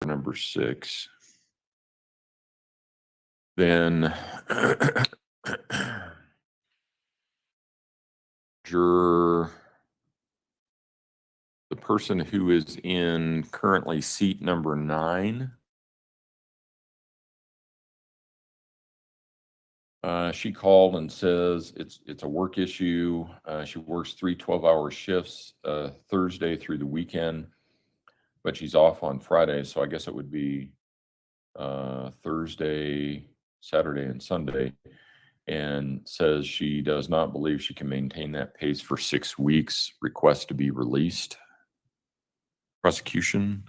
number 6. Then juror, the person who is in currently seat number 9. She called and says it's a work issue. She works 3 12-hour shifts Thursday through the weekend, but she's off on Friday, so I guess it would be Thursday, Saturday, and Sunday, and says she does not believe she can maintain that pace for 6 weeks. Request to be released. Prosecution.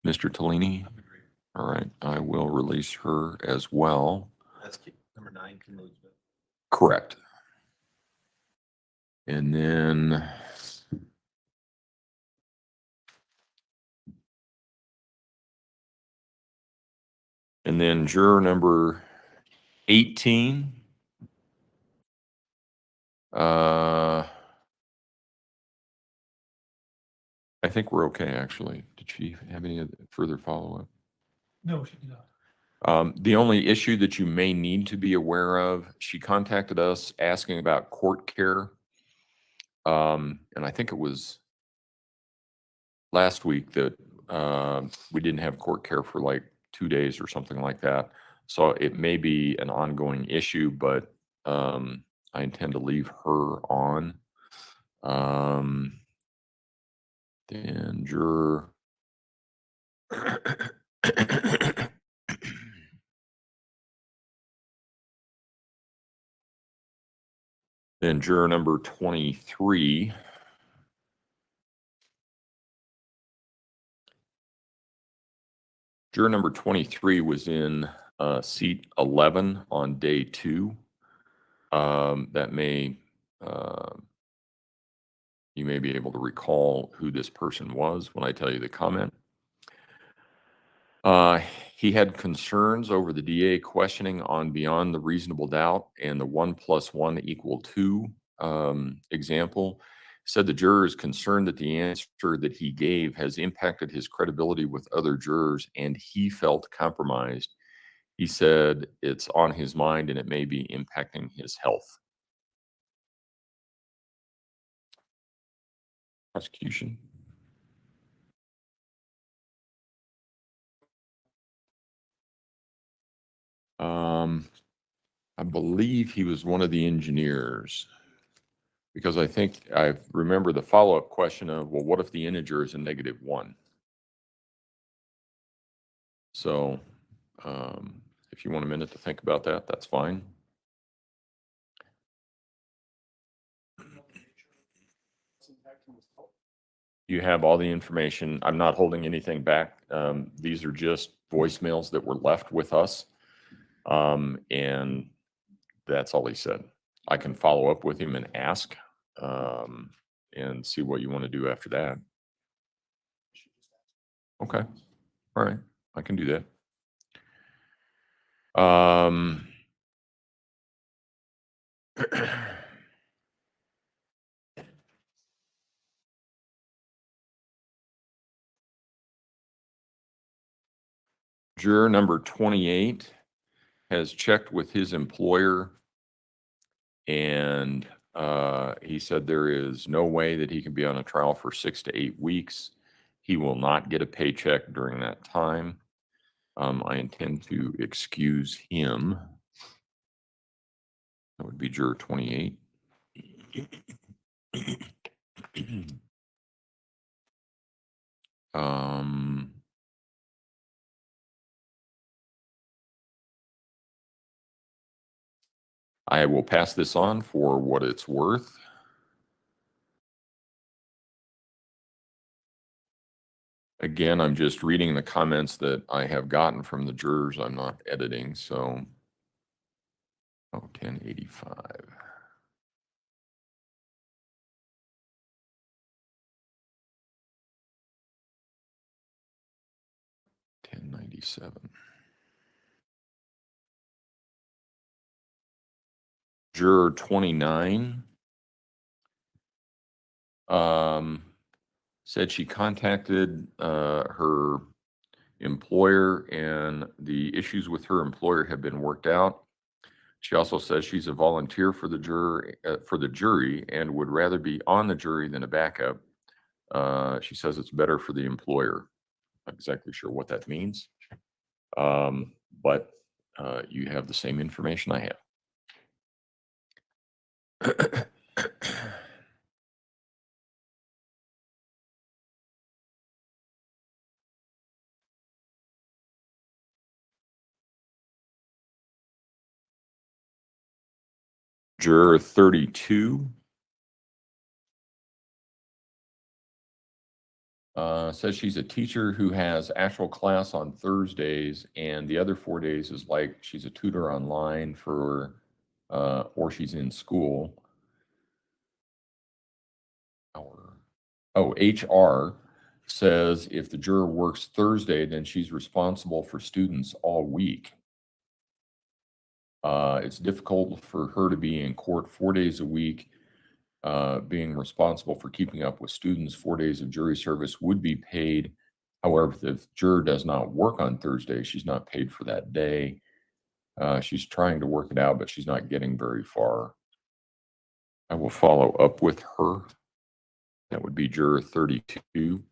Mr. Tellini. All right, I will release her as well. That's number 9, Kim Elizabeth. Correct. And then juror number 18. I think we're okay, actually. Did she have any further follow-up? No, she did not. The only issue that you may need to be aware of, she contacted us asking about court care. And I think it was last week that we didn't have court care for like 2 days or something like that. So it may be an ongoing issue, but I intend to leave her on. Then juror. Then juror number 23. Juror number 23 was in seat 11 on day 2. That may, you may be able to recall who this person was when I tell you the comment. He had concerns over the DA questioning on beyond the reasonable doubt and the 1 + 1 = 2 example. Said the juror is concerned that the answer that he gave has impacted his credibility with other jurors and he felt compromised. He said it's on his mind and it may be impacting his health. Prosecution. I believe he was one of the engineers, because I think I remember the follow-up question of, well, what if the integer is a -1? So if you want a minute to think about that, that's fine. You have all the information. I'm not holding anything back. These are just voicemails that were left with us. And that's all he said. I can follow up with him and ask and see what you want to do after that. Okay. All right. I can do that. Juror number 28 has checked with his employer, and he said there is no way that he can be on a trial for 6 to 8 weeks. He will not get a paycheck during that time. I intend to excuse him. That would be juror 28. I will pass this on for what it's worth. Again, I'm just reading the comments that I have gotten from the jurors. I'm not editing, so 1085. 1097. Juror 29 said she contacted her employer and the issues with her employer have been worked out. She also says she's a volunteer for the jury and would rather be on the jury than a backup. She says it's better for the employer. Not exactly sure what that means, but you have the same information I have. Juror 32 says she's a teacher who has actual class on Thursdays, and the other 4 days is like she's a tutor online for, or she's in school. HR says if the juror works Thursday, then she's responsible for students all week. It's difficult for her to be in court 4 days a week. Being responsible for keeping up with students, 4 days of jury service would be paid. However, if the juror does not work on Thursday, she's not paid for that day. She's trying to work it out, but she's not getting very far. I will follow up with her. That would be juror 32.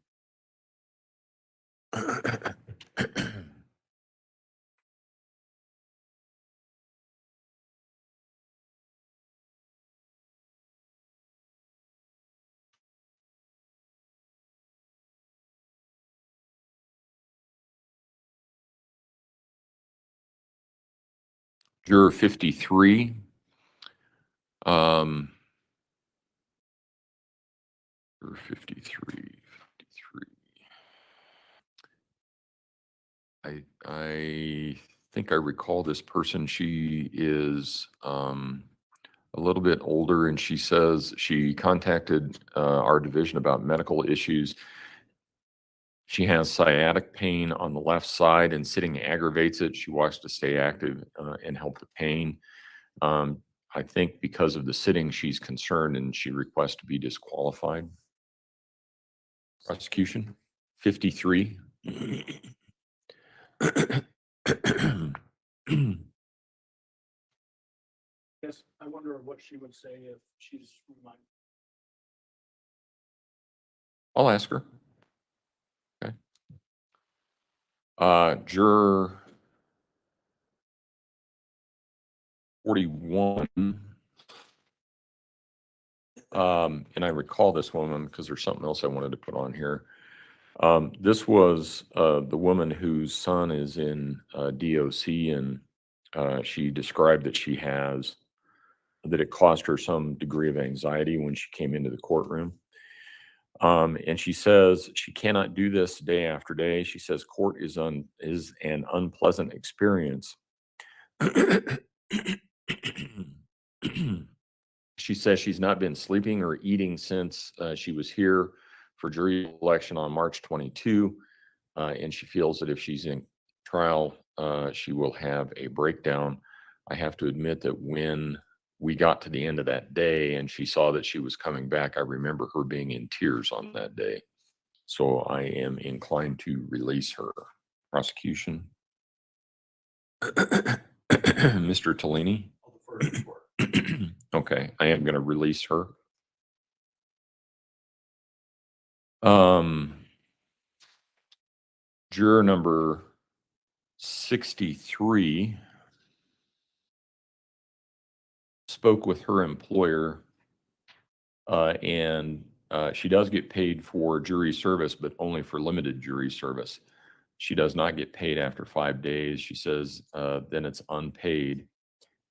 Juror 53. Juror 53. I think I recall this person. She is a little bit older, and she says she contacted our division about medical issues. She has sciatic pain on the left side, and sitting aggravates it. She wants to stay active and help the pain. I think because of the sitting, she's concerned, and she requests to be disqualified. Prosecution 53. Yes, I wonder what she would say if she's reminded. I'll ask her. Okay. Juror 41. And I recall this woman because there's something else I wanted to put on here. This was the woman whose son is in DOC, and she described that it caused her some degree of anxiety when she came into the courtroom. And she says she cannot do this day after day. She says court is an unpleasant experience. She says she's not been sleeping or eating since she was here for jury election on March 22, and she feels that if she's in trial, she will have a breakdown. I have to admit that when we got to the end of that day and she saw that she was coming back, I remember her being in tears on that day. So I am inclined to release her. Prosecution. Mr. Tellini? Okay, I am going to release her. Juror number 63 spoke with her employer, and she does get paid for jury service, but only for limited jury service. She does not get paid after 5 days. She says then it's unpaid,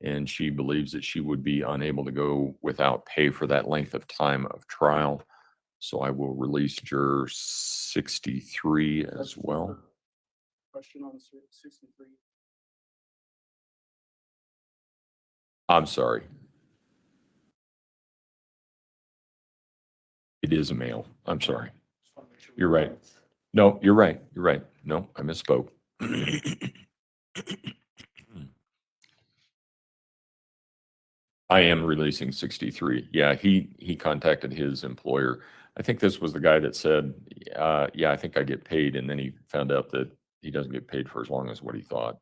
and she believes that she would be unable to go without pay for that length of time of trial. So I will release juror 63 as well. Question on 63. I'm sorry. It is a male. I'm sorry. You're right. No, you're right. You're right. No, I misspoke. I am releasing 63. Yeah, he contacted his employer. I think this was the guy that said, yeah, I think I get paid, and then he found out that he doesn't get paid for as long as what he thought.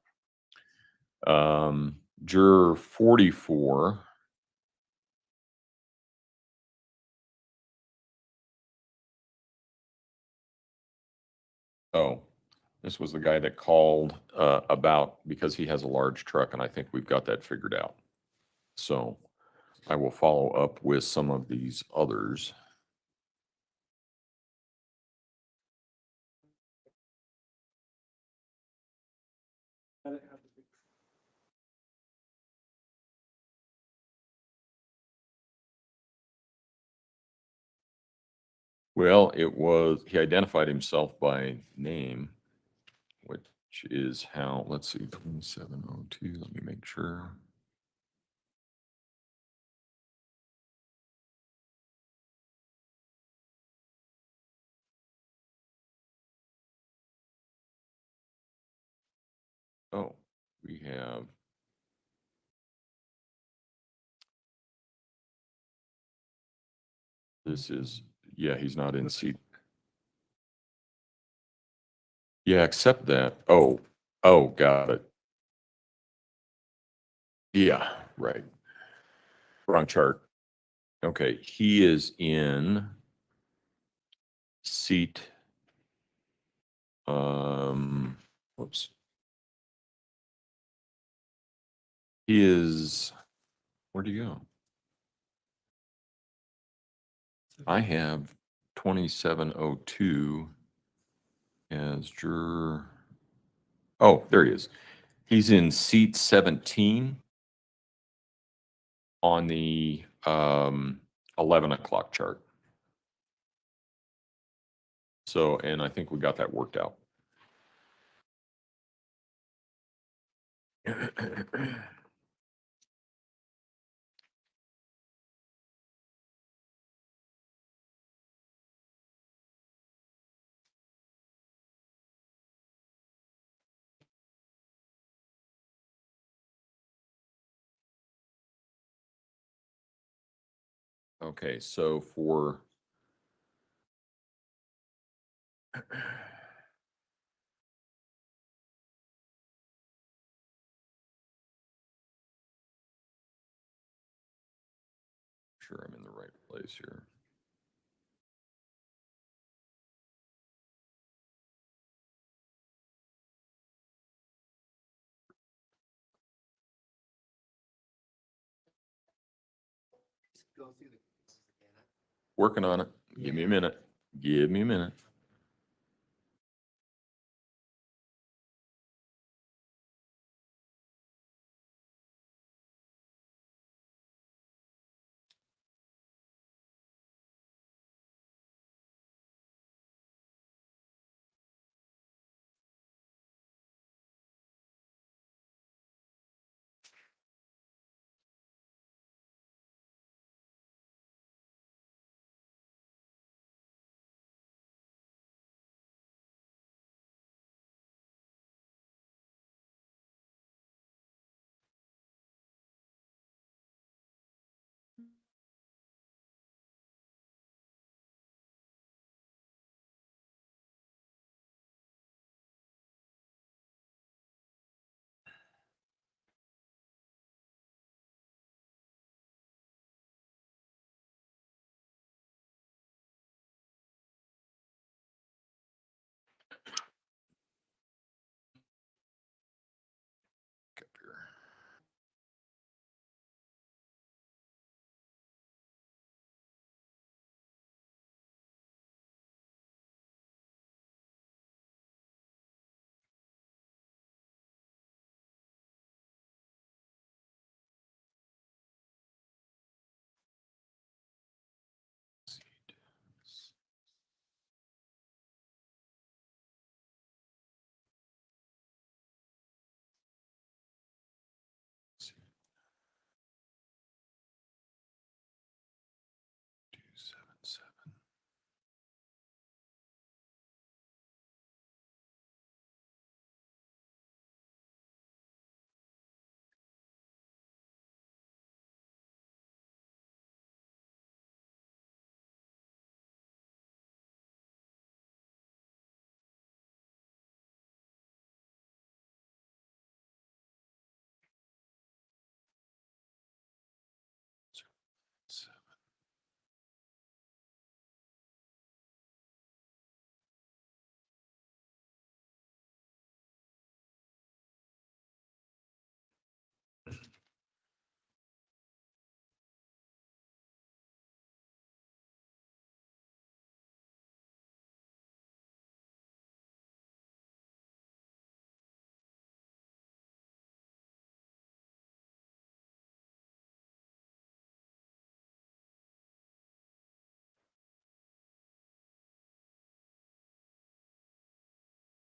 Juror 44. Oh, this was the guy that called about because he has a large truck, and I think we've got that figured out. So I will follow up with some of these others. Well, he identified himself by name, which is how, let's see, 2702, let me make sure. Oh, we have. This is, yeah, he's not in seat. Yeah, except that. Oh, got it. Yeah, right. Wrong chart. Okay, he is in seat, whoops. He is, where'd he go? I have 2702 as juror. Oh, there he is. He's in seat 17 on the 11 o'clock chart. So, and I think we got that worked out. Okay, so for sure I'm in the right place here. Working on it. Give me a minute. Give me a minute.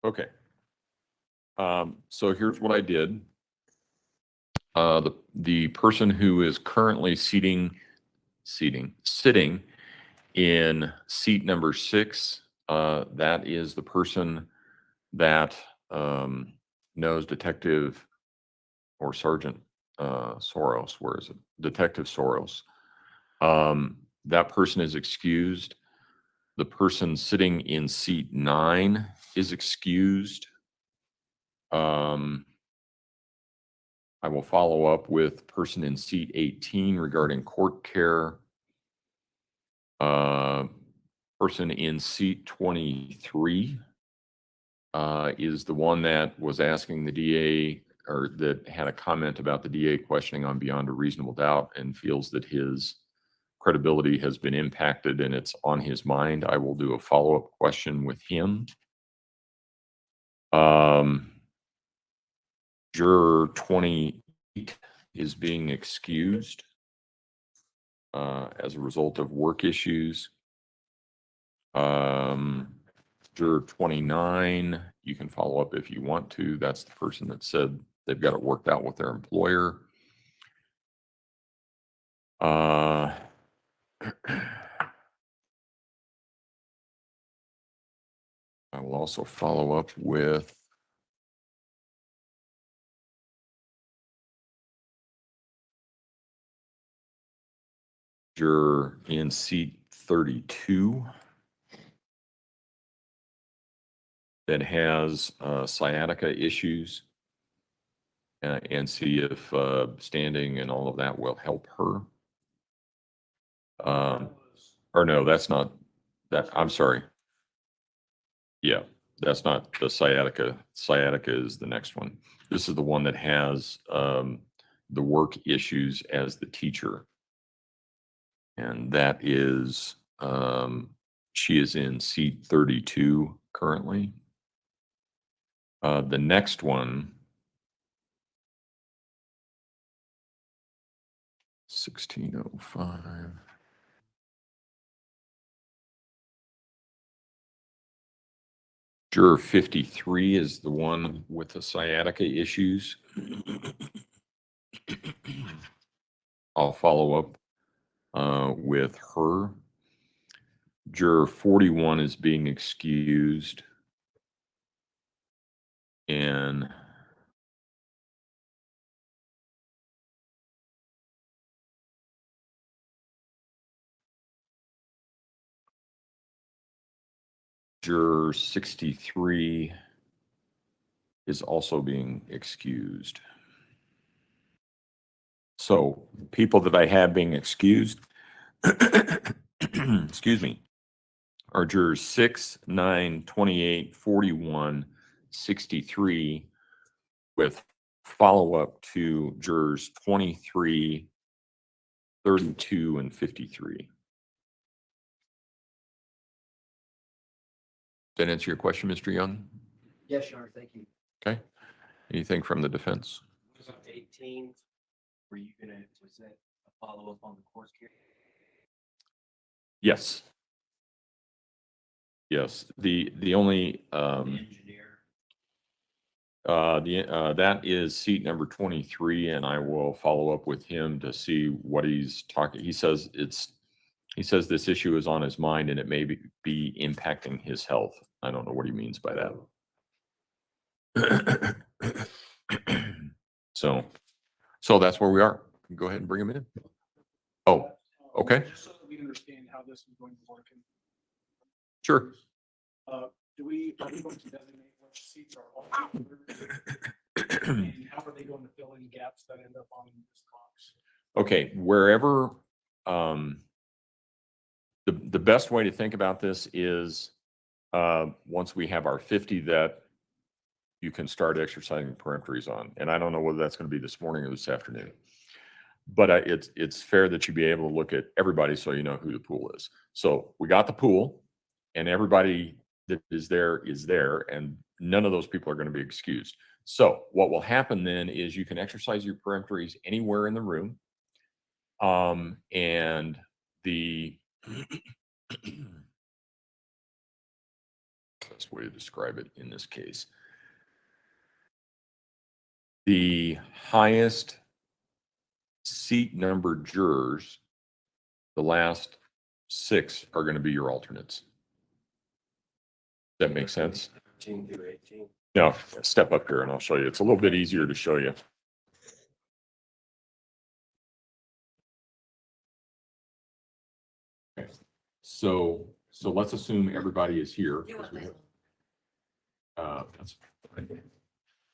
Okay. So here's what I did. The person who is currently sitting in seat number 6, that is the person that knows Detective or Sergeant Soros. Where is it? Detective Soros. That person is excused. The person sitting in seat 9 is excused. I will follow up with person in seat 18 regarding court care. Person in seat 23 is the one that was asking the DA, or that had a comment about the DA questioning on beyond a reasonable doubt and feels that his credibility has been impacted and it's on his mind. I will do a follow-up question with him. Juror 28 is being excused as a result of work issues. Juror 29, you can follow up if you want to. That's the person that said they've got it worked out with their employer. I will also follow up with juror in seat 32 that has sciatica issues, and see if standing and all of that will help her. Or no, that's not that. I'm sorry. Yeah, that's not the sciatica. Sciatica is the next one. This is the one that has the work issues as the teacher. And that is, she is in seat 32 currently. The next one, 1605. Juror 53 is the one with the sciatica issues. I'll follow up with her. Juror 41 is being excused. And juror 63 is also being excused. So people that I have being excused, excuse me, are jurors 6, 9, 28, 41, 63, with follow-up to jurors 23, 32, and 53. Does that answer your question, Mr. Young? Yes, Your Honor, thank you. Okay. Anything from the defense? Was up to 18, were you gonna, was that a follow-up on the course care? Yes. Yes. The only Engineer. that is seat number 23, and I will follow up with him to see what he's talking. He says this issue is on his mind and it may be impacting his health. I don't know what he means by that. So that's where we are. Go ahead and bring him in. Oh, okay. Just so that we understand how this is going to work. Sure. Are we going to designate which seats are on? And how are they going to fill in gaps that end up on this box? Okay, wherever, the best way to think about this is, once we have our 50 that you can start exercising peremptories on. And I don't know whether that's going to be this morning or this afternoon. But it's fair that you be able to look at everybody so you know who the pool is. So we got the pool, and everybody that is there, and none of those people are going to be excused. So what will happen then is you can exercise your peremptories anywhere in the room. And the best way to describe it in this case. The highest seat number jurors, the last 6 are going to be your alternates. That makes sense? 15 through 18. No, step up here and I'll show you. It's a little bit easier to show you. Okay. So let's assume everybody is here.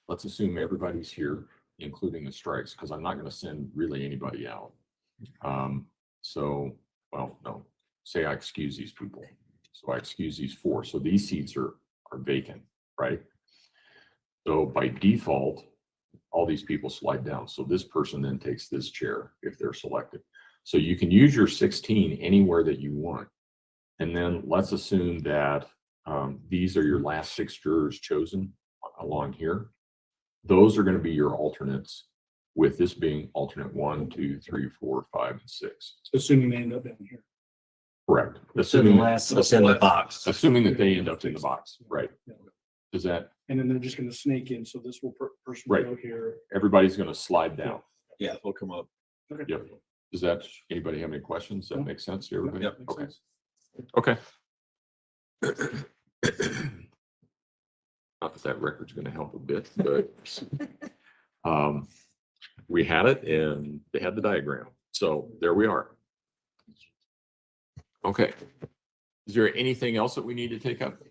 Let's assume everybody's here, including the strikes, because I'm not going to send really anybody out. Well, no, say I excuse these people. So I excuse these 4. So these seats are vacant, right? So by default, all these people slide down. So this person then takes this chair if they're selected. So you can use your 16 anywhere that you want. And then let's assume that these are your last 6 jurors chosen along here. Those are going to be your alternates, with this being alternate 1, 2, 3, 4, 5, and 6. Assuming they end up down here. Correct. So the Assuming last that's in the box. assuming that they end up in the box, right? Yeah. Does that, And then they're just gonna snake in, so this will person Right. go here. everybody's going to slide down. Yeah, they'll come up. Okay. Yep. Does that, anybody have any questions? Does that No. make sense to everybody? Yep. Makes Okay. sense. Okay. Not that that record's going to help a bit, but we had it and they had the diagram. So there we are. Okay. Is there anything else that we need to take up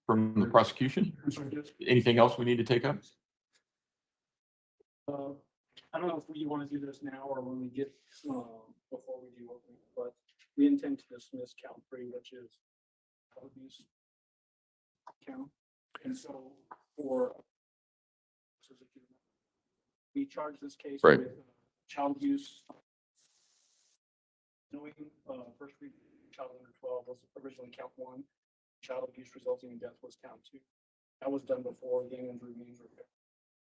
from the prosecution? I'm sorry, just, Anything else we need to take up? I don't know if you want to do this now or when we get, before we do opening, but we intend to dismiss count 3, which is child abuse count. And so for, we charge this case Right. with child abuse. Knowing, first degree child under 12 was originally count 1. Child abuse resulting in death was count 2. That was done before gang injury remains were found.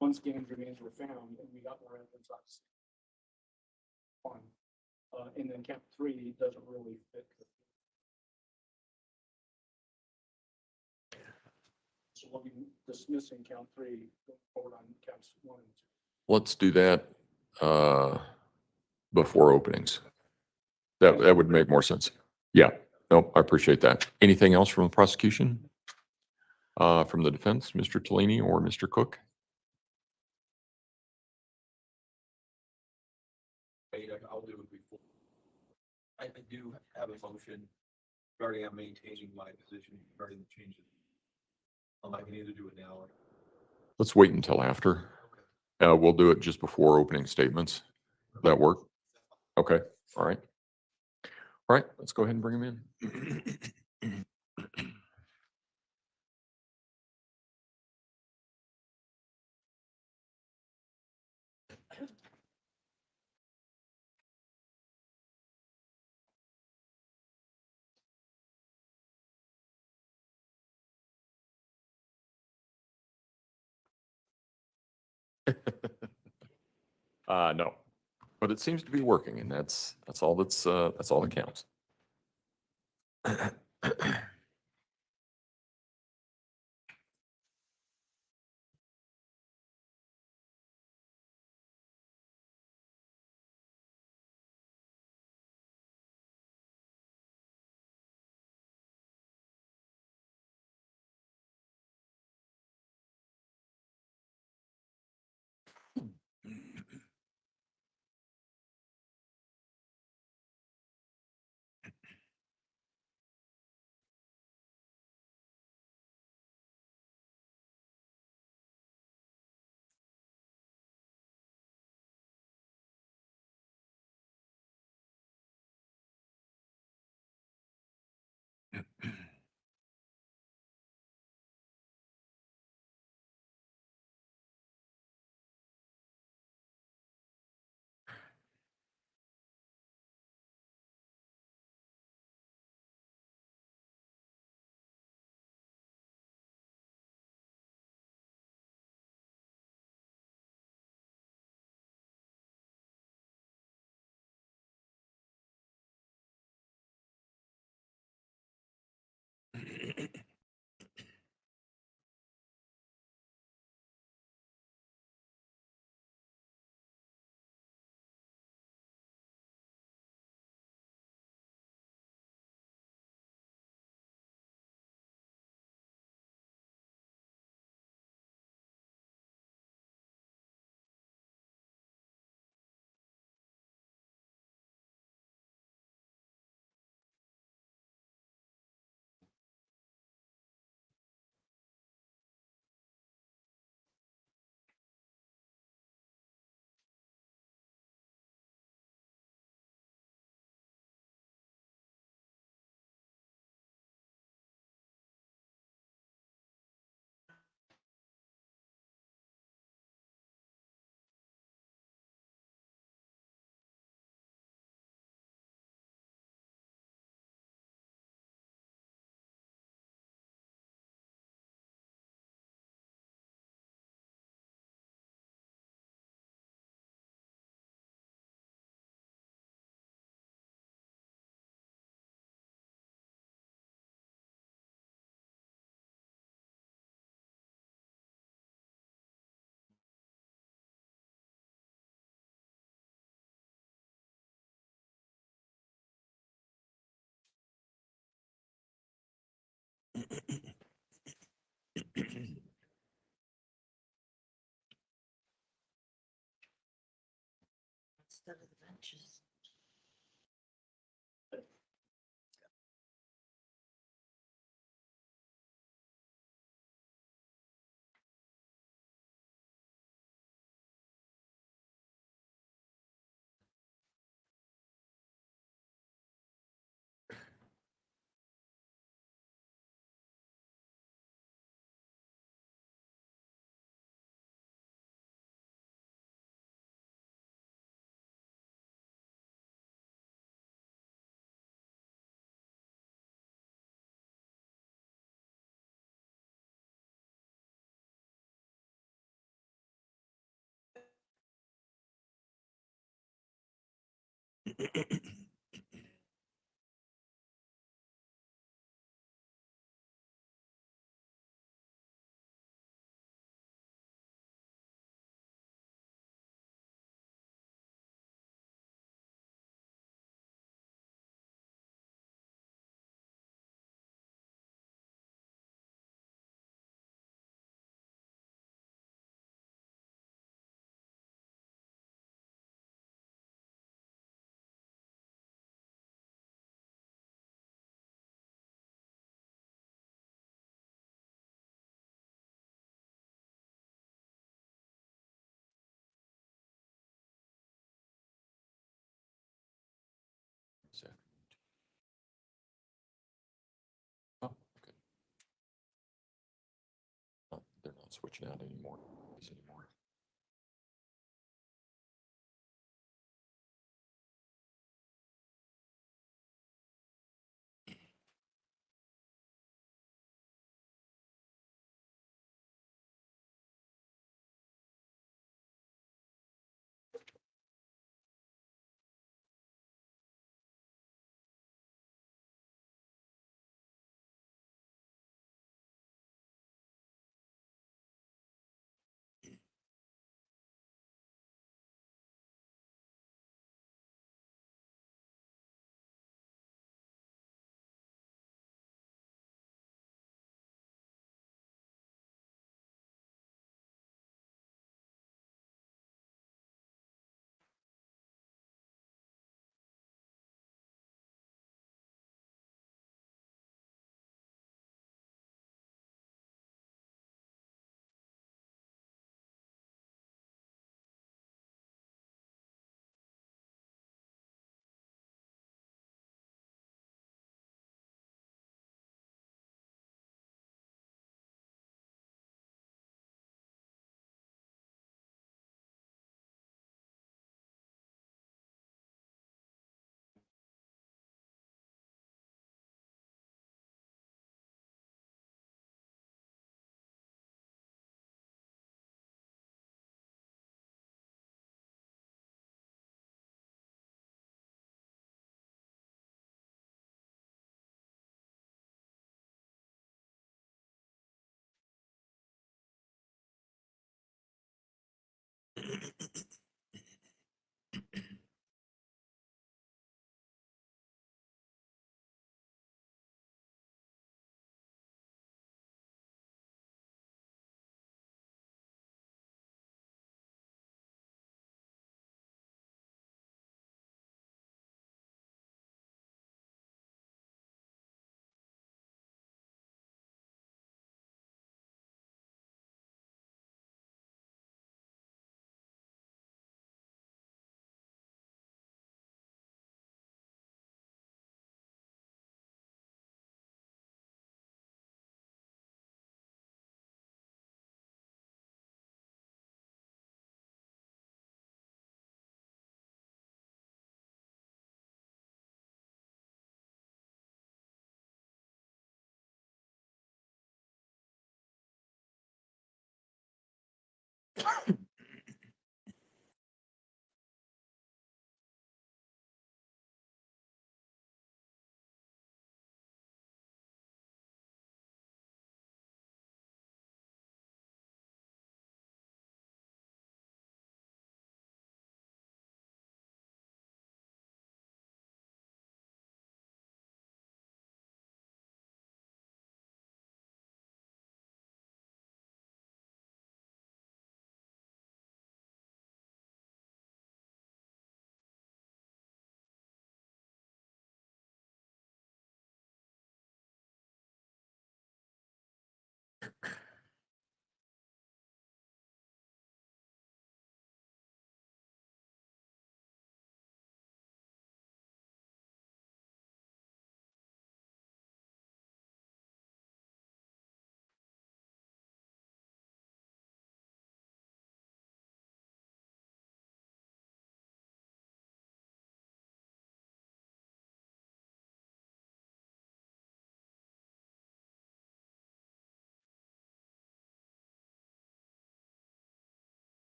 Once gang injury remains were found, and we got more evidence on one, and then count 3 doesn't really fit. So we'll be dismissing count 3, going forward on counts 1 and 2. Let's do that before openings. That would make more sense. Yeah, no, I appreciate that. Anything else from the prosecution? From the defense, Mr. Tellini or Mr. Cook? I'll do it before. I do have a motion regarding I'm maintaining my position regarding the changes. I can either do it now or. Let's wait until after. We'll do it just before opening statements. That work? Okay, all right. All right, let's go ahead and bring him in. No, but it seems to be working, and that's all that's all that counts. Instead of the benches. So. Oh, okay. Oh, they're not switching out anymore. Anymore.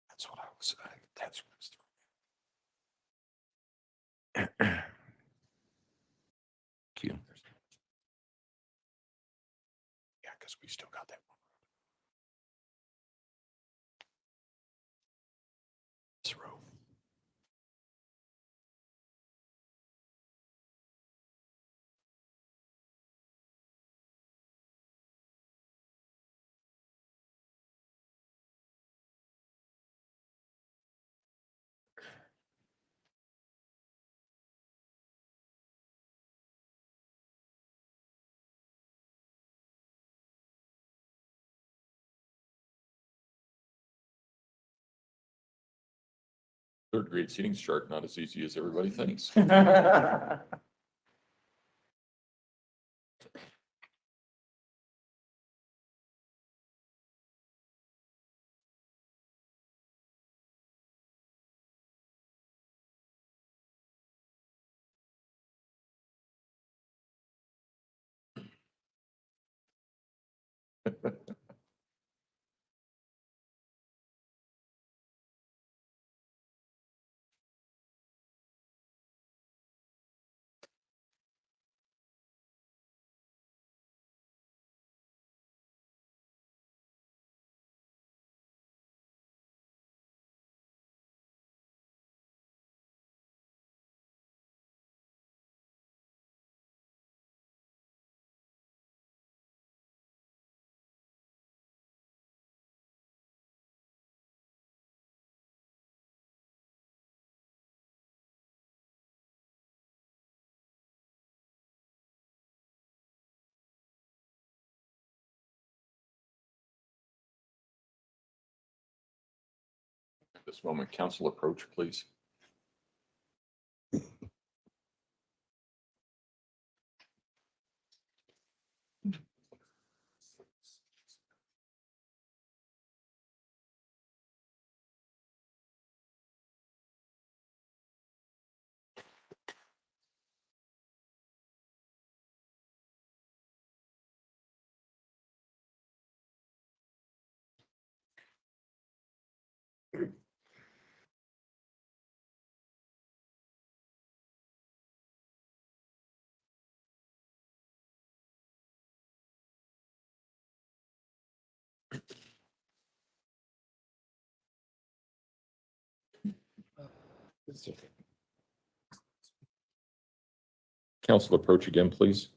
That's what I was saying. That's what Q. Yeah, because we still got that one. This row. Third grade seating chart, not as easy as everybody thinks. At this moment, council approach, please. Council approach again, please.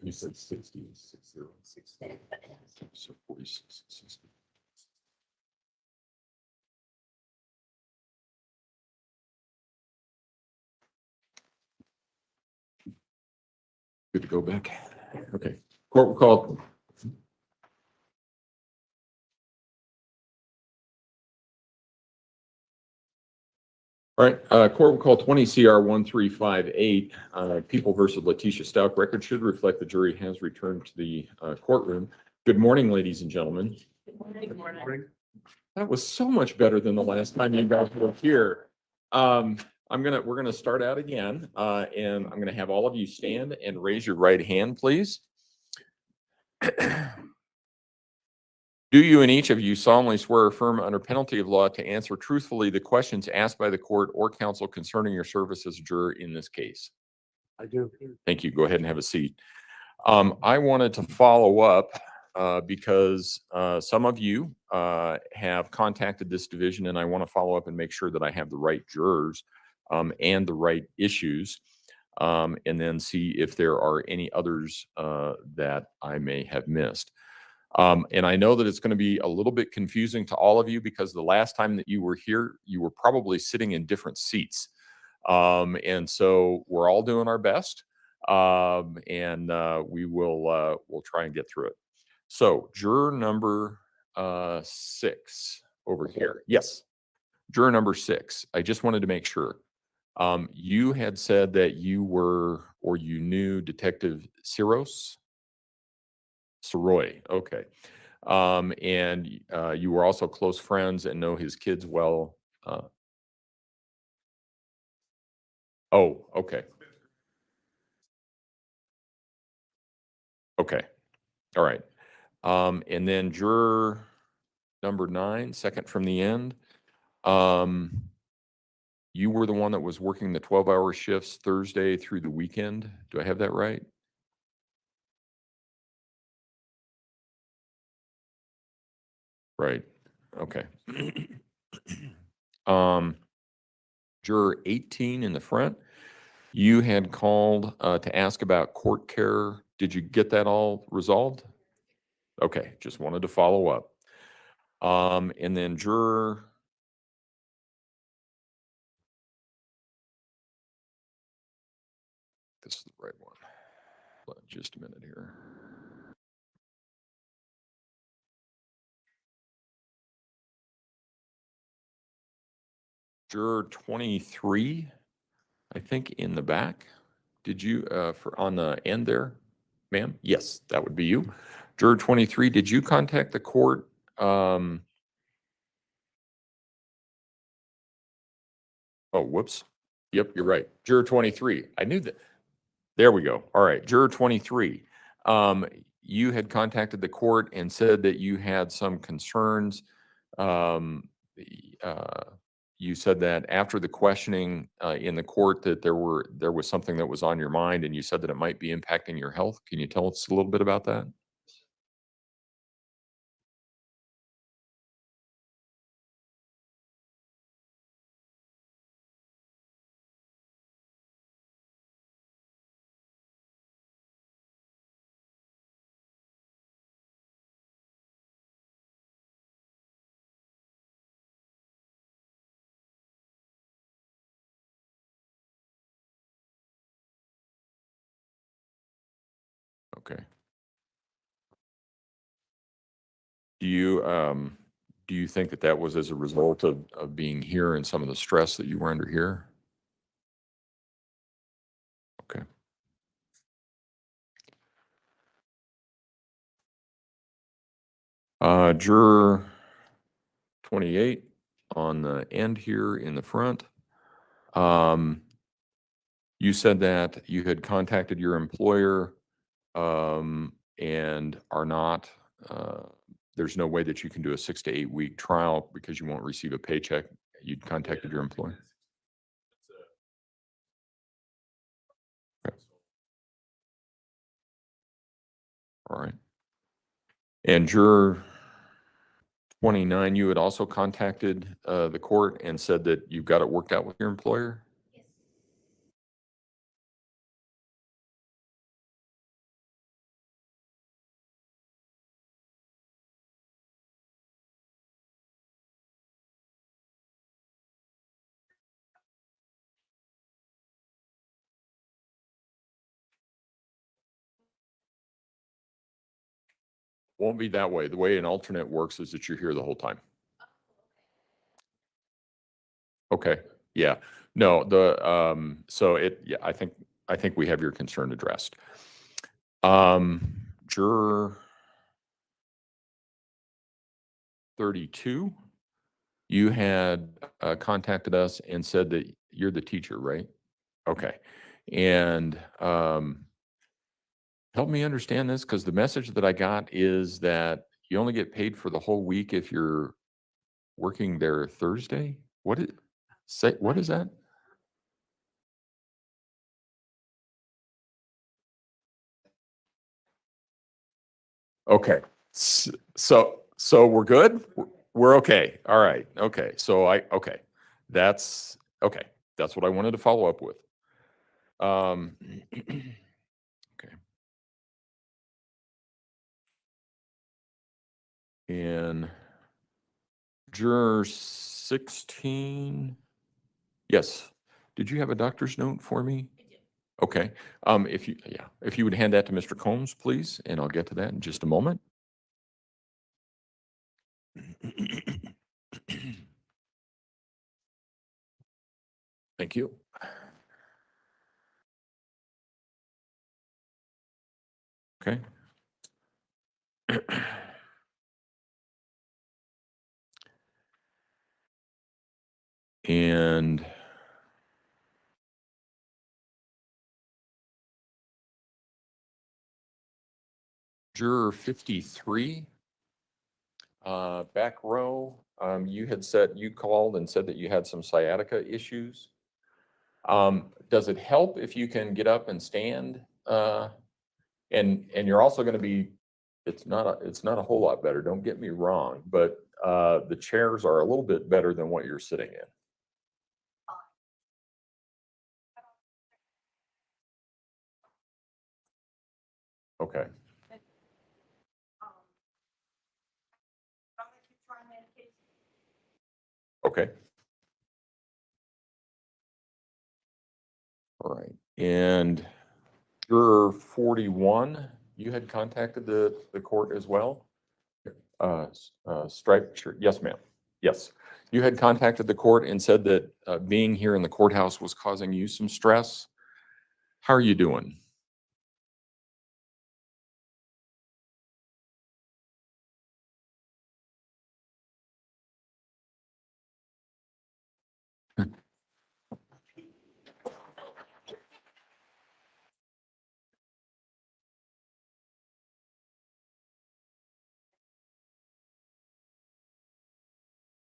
You said 60, 60, 60. So 46, 60. Good to go back. Okay. Court will call. All right, court will call 20 CR 1358, People versus Letecia Stauch. Record should reflect the jury has returned to the courtroom. Good morning, ladies and gentlemen. Good morning. That was so much better than the last time you guys were here. We're gonna start out again, and I'm gonna have all of you stand and raise your right hand, please. Do you and each of you solemnly swear or affirm under penalty of law to answer truthfully the questions asked by the court or counsel concerning your service as a juror in this case? I do. Thank you. Go ahead and have a seat. I wanted to follow up because some of you have contacted this division, and I want to follow up and make sure that I have the right jurors and the right issues, and then see if there are any others that I may have missed. And I know that it's going to be a little bit confusing to all of you because the last time that you were here, you were probably sitting in different seats. And so we're all doing our best. And we'll try and get through it. So juror number 6 over here. Yes. Juror number 6. I just wanted to make sure. You had said that you were or you knew Detective Siros? Soroy, okay. And you were also close friends and know his kids well. Oh, okay. Okay, all right. And then juror number 9, second from the end. You were the one that was working the 12-hour shifts Thursday through the weekend. Do I have that right? Right, okay. Juror 18 in the front. You had called to ask about court care. Did you get that all resolved? Okay, just wanted to follow up. And then juror. This is the right one. Just a minute here. Juror 23, I think in the back. Did you, for on the end there, ma'am? Yes, that would be you. Juror 23, did you contact the court? Oh, whoops. Yep, you're right. Juror 23. I knew that. There we go. All right. Juror 23. You had contacted the court and said that you had some concerns. You said that after the questioning in the court that there was something that was on your mind, and you said that it might be impacting your health. Can you tell us a little bit about that? Okay. Do you think that that was as a result of being here and some of the stress that you were under here? Okay. Juror 28 on the end here in the front. You said that you had contacted your employer and are not, there's no way that you can do a 6 to 8 week trial because you won't receive a paycheck. You contacted your employer. Okay. All right. And juror 29, you had also contacted the court and said that you've got it worked out with your employer? Won't be that way. The way an alternate works is that you're here the whole time. Okay, Yeah, no, so yeah, I think we have your concern addressed. Juror 32, you had contacted us and said that you're the teacher, right? Okay. And help me understand this, because the message that I got is that you only get paid for the whole week if you're working there Thursday? What is that? Okay. So we're good? We're okay. All right. Okay. Okay. That's okay. That's what I wanted to follow up with. Okay. And juror 16. Yes. Did you have a doctor's note for me? Okay. If you would hand that to Mr. Combs, please, and I'll get to that in just a moment. Thank you. Okay. And juror 53, back row, you called and said that you had some sciatica issues. Does it help if you can get up and stand? And you're also going to be, it's not a whole lot better, don't get me wrong, but the chairs are a little bit better than what you're sitting in. Okay. Okay. All right. And juror 41, you had contacted the court as well? Striped shirt. Yes, ma'am. Yes. You had contacted the court and said that being here in the courthouse was causing you some stress. How are you doing?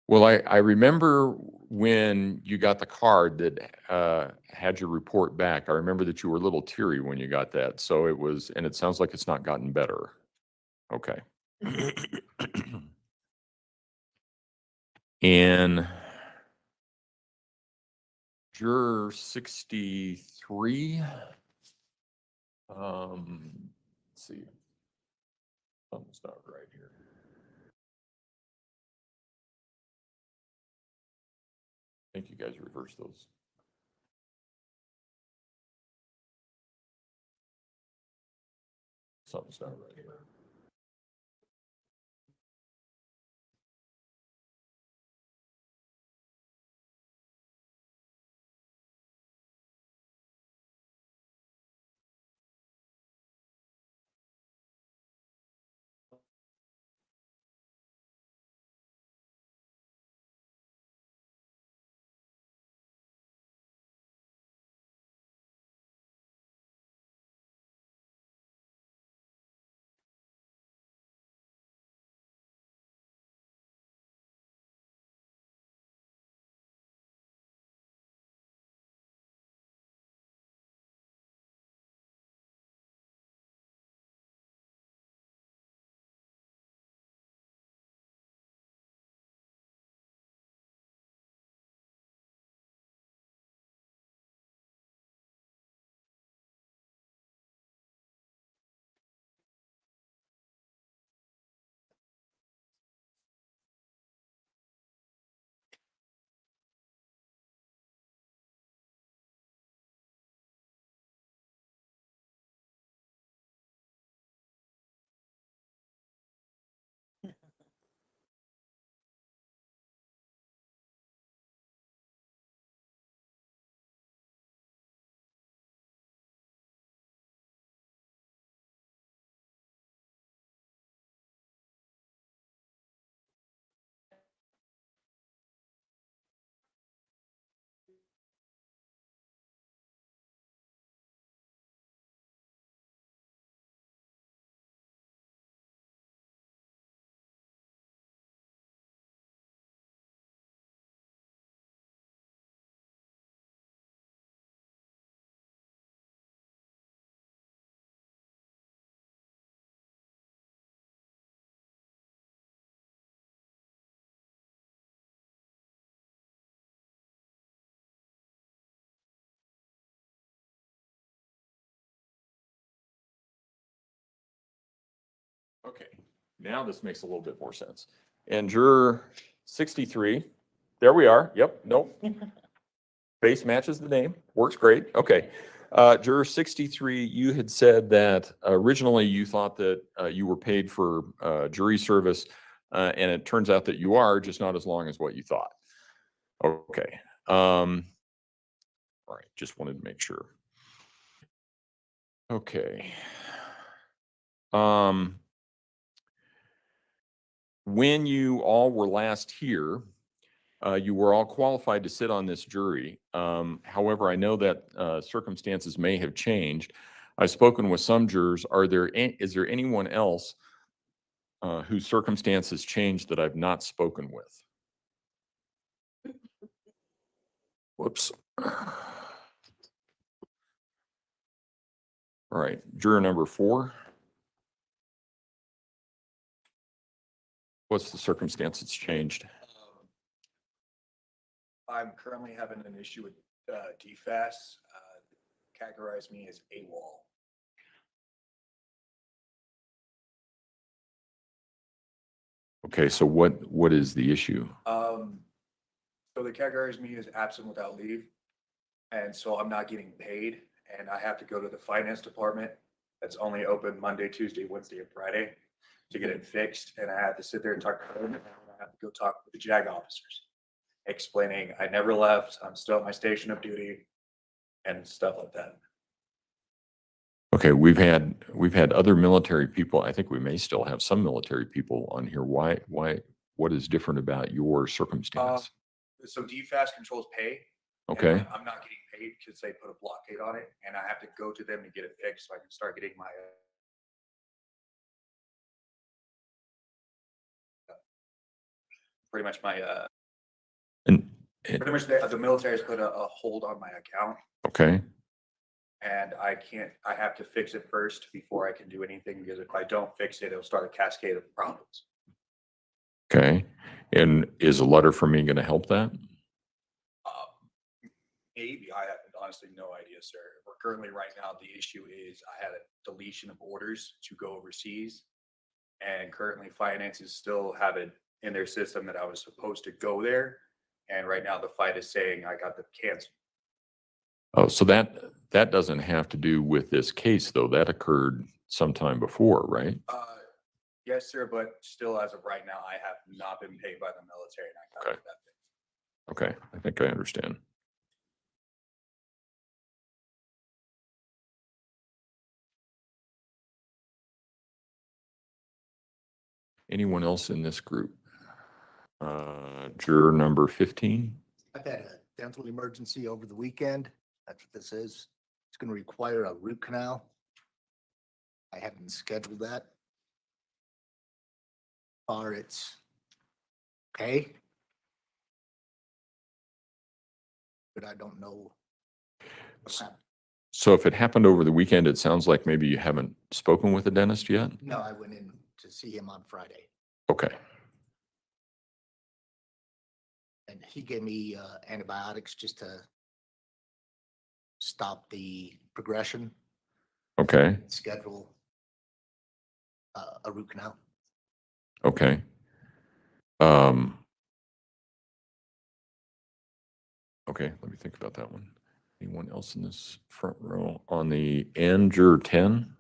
Well, I remember when you got the card that had your report back. I remember that you were a little teary when you got that. So and it sounds like it's not gotten better. Okay. And juror 63, let's see, something's not right here. I think you guys reverse those. Something's not right here. Okay, now this makes a little bit more sense. And juror 63, there we are. Yep, nope. Face matches the name, works great. Okay. Juror 63, you had said that originally you thought that you were paid for jury service, and it turns out that you are, just not as long as what you thought. Okay. All right, just wanted to make sure. Okay. When you all were last here, you were all qualified to sit on this jury. However, I know that circumstances may have changed. I've spoken with some jurors. Is there anyone else whose circumstances changed that I've not spoken with? Whoops. All right, juror number 4. What's the circumstance that's changed? I'm currently having an issue with DFAS. Categorize me as AWOL. Okay, so what is the issue? So they categorize me as absent without leave. And so I'm not getting paid and I have to go to the finance department that's only open Monday, Tuesday, Wednesday, and Friday to get it fixed. And I have to sit there and talk to them. And I have to go talk with the JAG officers, explaining I never left, I'm still at my station of duty and stuff like that. Okay, we've had other military people. I think we may still have some military people on here. Why, what is different about your circumstance? So DFAS controls pay. and Okay, I'm not getting paid because they put a blockade on it and I have to go to them to get it fixed so I can start getting my pretty much my and, pretty much the military's put a hold on my account okay, and I have to fix it first before I can do anything because if I don't fix it, it'll start a cascade of problems. okay. And is a letter from me going to help that? Maybe I have honestly no idea, sir. We're currently right now, the issue is I had a deletion of orders to go overseas. And currently finances still have it in their system that I was supposed to go there. And right now the fight is saying I got the canceled. Oh, so that doesn't have to do with this case, though. That occurred sometime before, right? Yes, sir, but still as of right now, I have not been paid by the military and I got Okay. that thing. Okay, I think I understand. Anyone else in this group? Juror number 15? I've had a dental emergency over the weekend. That's what this is. It's going to require a root canal. I haven't scheduled that. Or it's okay. But I don't know. what's happening. So if it happened over the weekend, it sounds like maybe you haven't spoken with the dentist yet? No, I went in to see him on Friday Okay, and he gave me antibiotics just to stop the progression, okay, schedule a root canal. okay. Okay, let me think about that one. Anyone else in this front row? On the end, juror 10?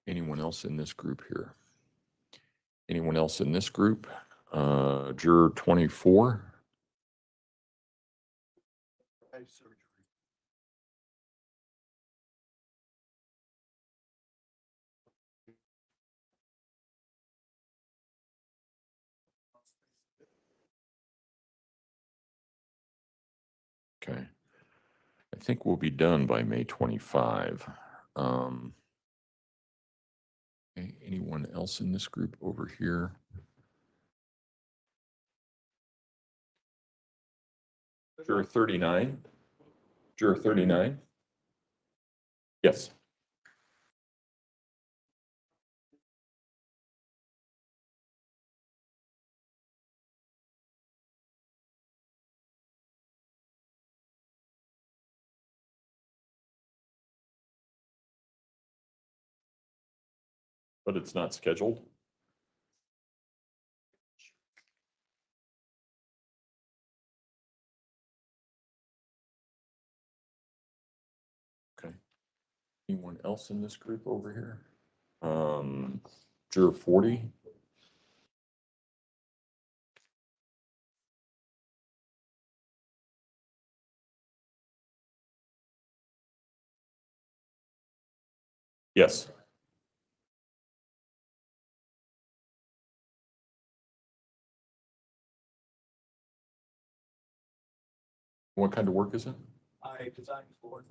Anyone else in this group here? Anyone else in this group? Juror 24? Okay. I think we'll be done by May 25. Okay, anyone else in this group over here? Juror 39. Juror 39. Yes. But it's not scheduled. Okay. Anyone else in this group over here? Juror 40. Yes. What kind of work is it? I designed for.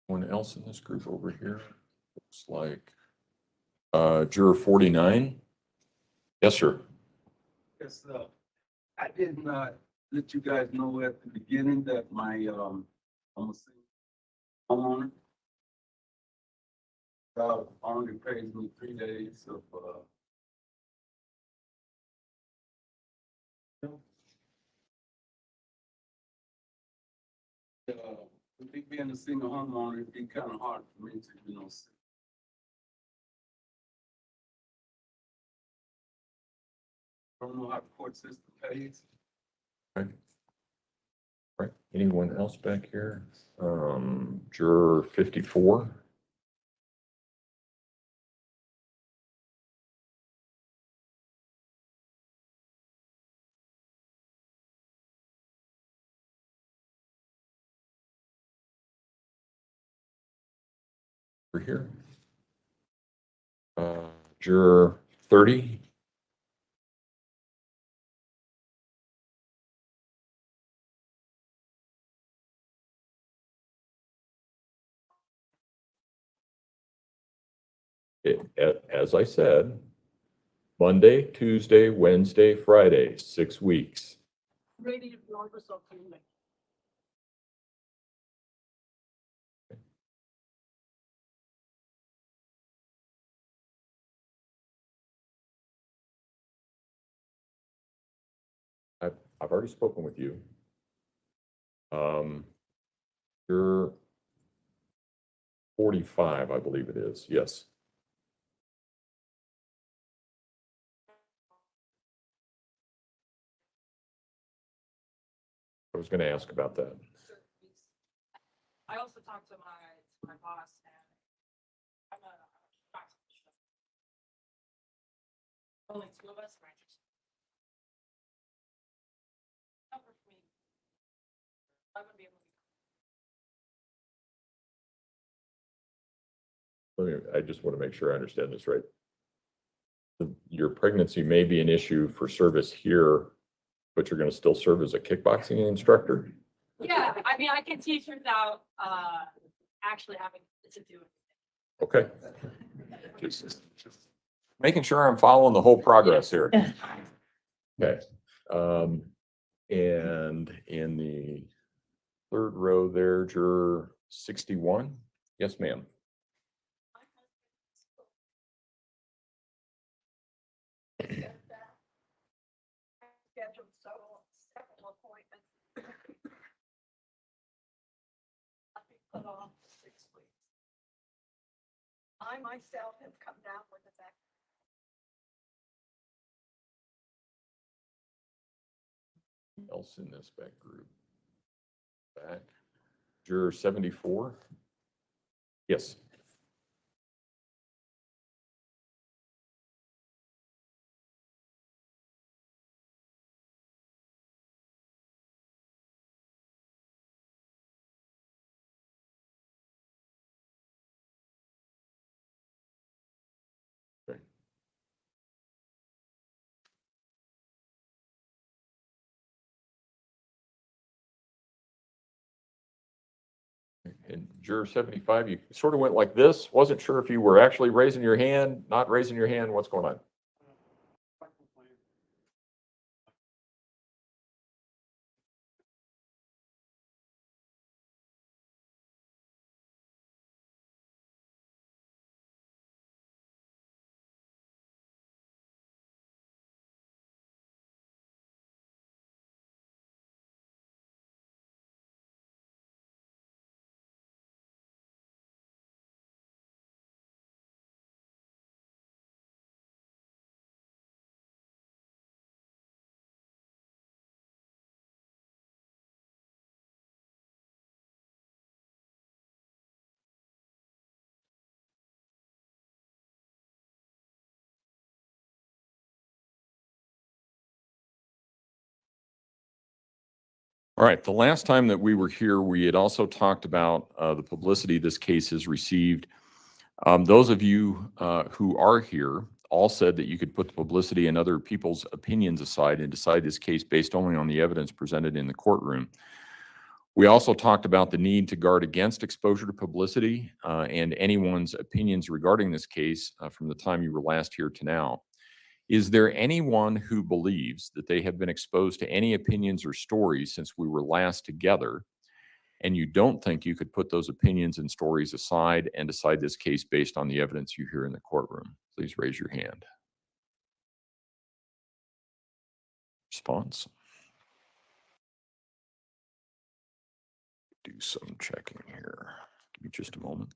Anyone else in this group over here? Looks like, juror 49. Yes, sir. Yes, I did not let you guys know at the beginning that my, I'm a single homeowner. Only pays me 3 days of, with me being a single homeowner, it'd be kind of hard for me to, I don't know how the court system pays. Okay. Right. Anyone else back here? Juror 54. Over here. Juror 30. As I said, Monday, Tuesday, Wednesday, Friday, 6 weeks. Radiant Northwest of Cleveland. I've already spoken with you. You're 45, I believe it is. Yes. I was going to ask about that. I also talked to my boss and I'm only 2 of us, right? Cover for me. I'm gonna be able to. I just want to make sure I understand this right. Your pregnancy may be an issue for service here, but you're going to still serve as a kickboxing instructor? Yeah, I mean, I can teach without actually having to do it. Okay. Just making sure I'm following the whole progress here. Okay. And in the third row there, juror 61. Yes, ma'am. Scheduled several appointments. I've been put off for 6 weeks. I myself have come down with the back. Else in this back group? Back. Juror 74. Yes. Okay. And juror 75, you sort of went like this. Wasn't sure if you were actually raising your hand, not raising your hand. What's going on? All right, the last time that we were here, we had also talked about the publicity this case has received. Those of you who are here all said that you could put the publicity and other people's opinions aside and decide this case based only on the evidence presented in the courtroom. We also talked about the need to guard against exposure to publicity and anyone's opinions regarding this case from the time you were last here to now. Is there anyone who believes that they have been exposed to any opinions or stories since we were last together, and you don't think you could put those opinions and stories aside and decide this case based on the evidence you hear in the courtroom? Please raise your hand. Response? Do some checking here. Give me just a moment.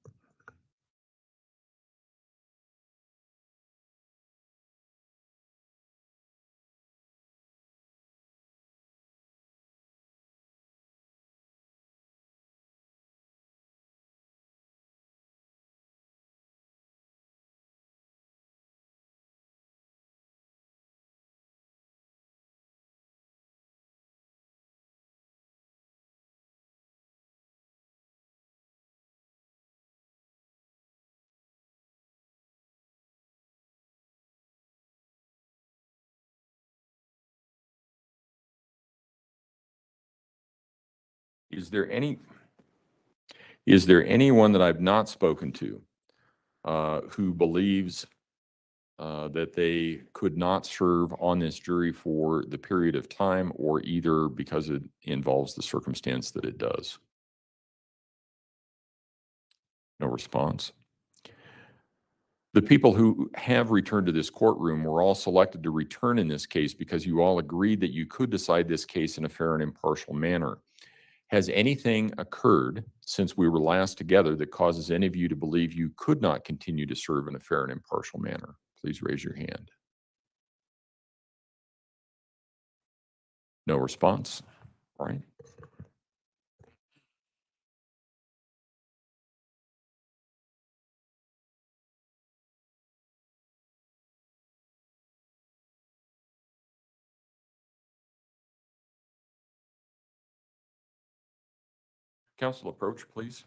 Is there anyone that I've not spoken to who believes that they could not serve on this jury for the period of time, or either because it involves the circumstance that it does? No response. The people who have returned to this courtroom were all selected to return in this case because you all agreed that you could decide this case in a fair and impartial manner. Has anything occurred since we were last together that causes any of you to believe you could not continue to serve in a fair and impartial manner? Please raise your hand. No response. All right. Council approach, please.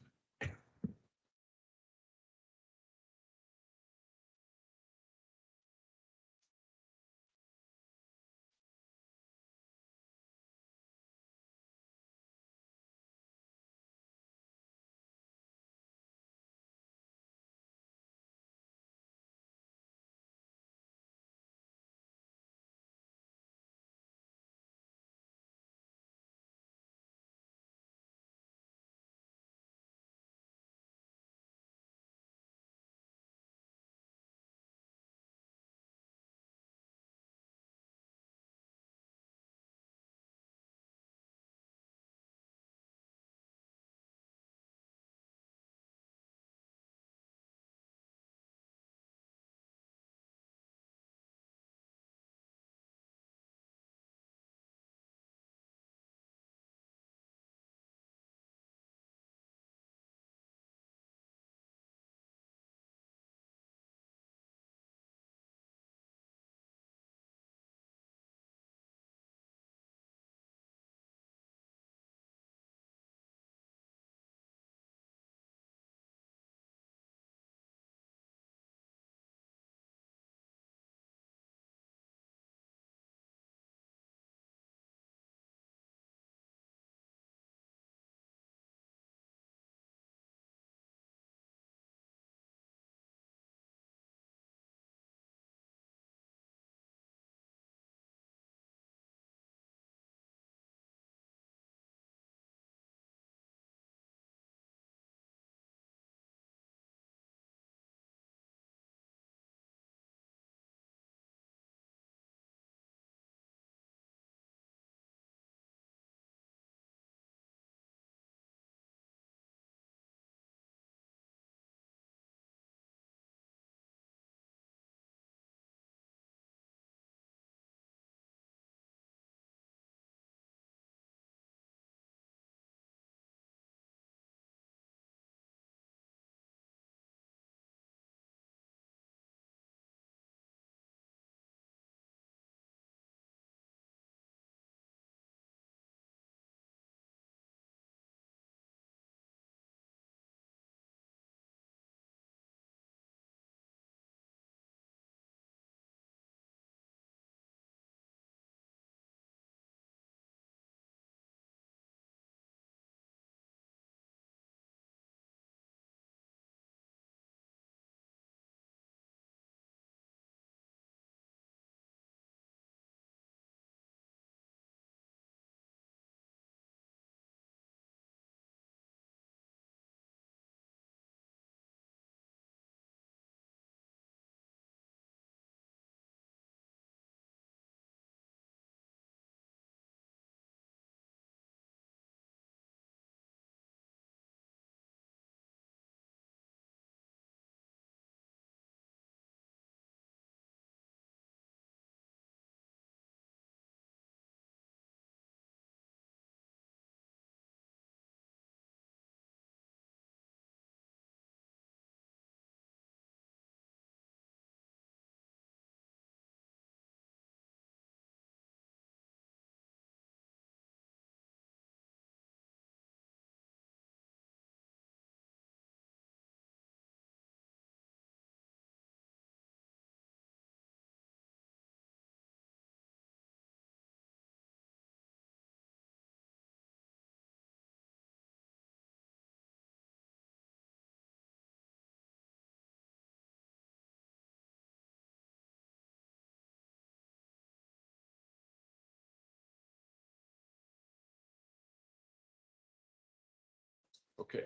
Okay.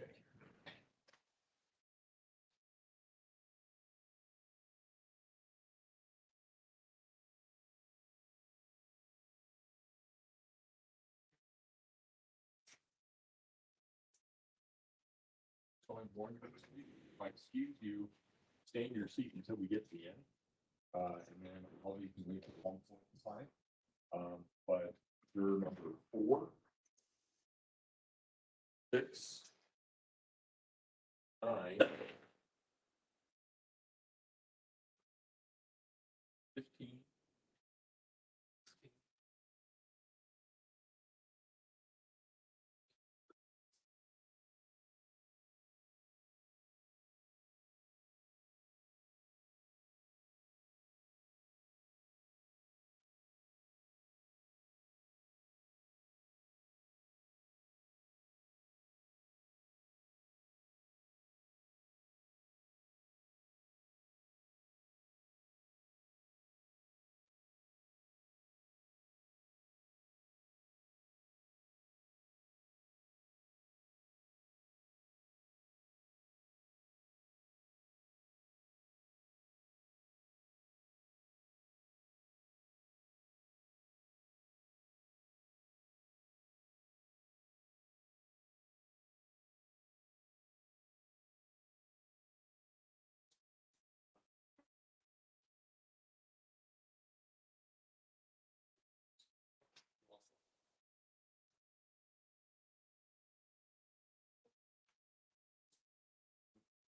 So I'm going to, if I excuse you, stay in your seat until we get to the end. And then all you can leave the one side. But you're number 4, 6, 9, 15.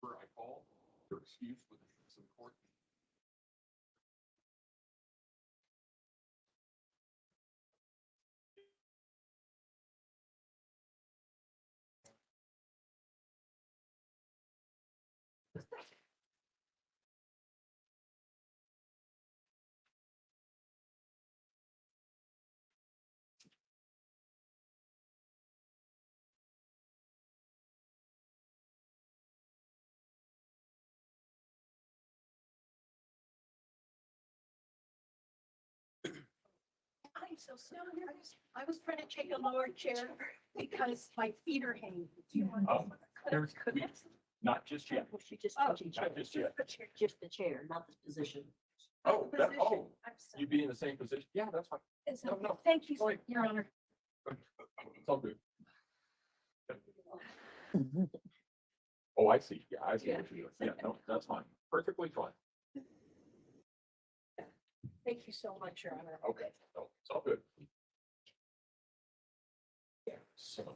I call your excuse with some court. I'm so sorry. I was trying to take a lower chair because my feet are hanging. There's not just yet. Well, she just Oh, changed Not just yet. just the chair, not the position. Oh, that, oh, I'm sorry. you'd be in the same position. Yeah, that's fine. It's No, okay. no. Thank you, Sorry. Your Honor. It's all good. Oh, I see. Yeah, I see what you're doing. Yeah, no, that's fine. Perfectly fine. Thank you so much, Your Honor. Okay, no, it's all good. Yeah, so.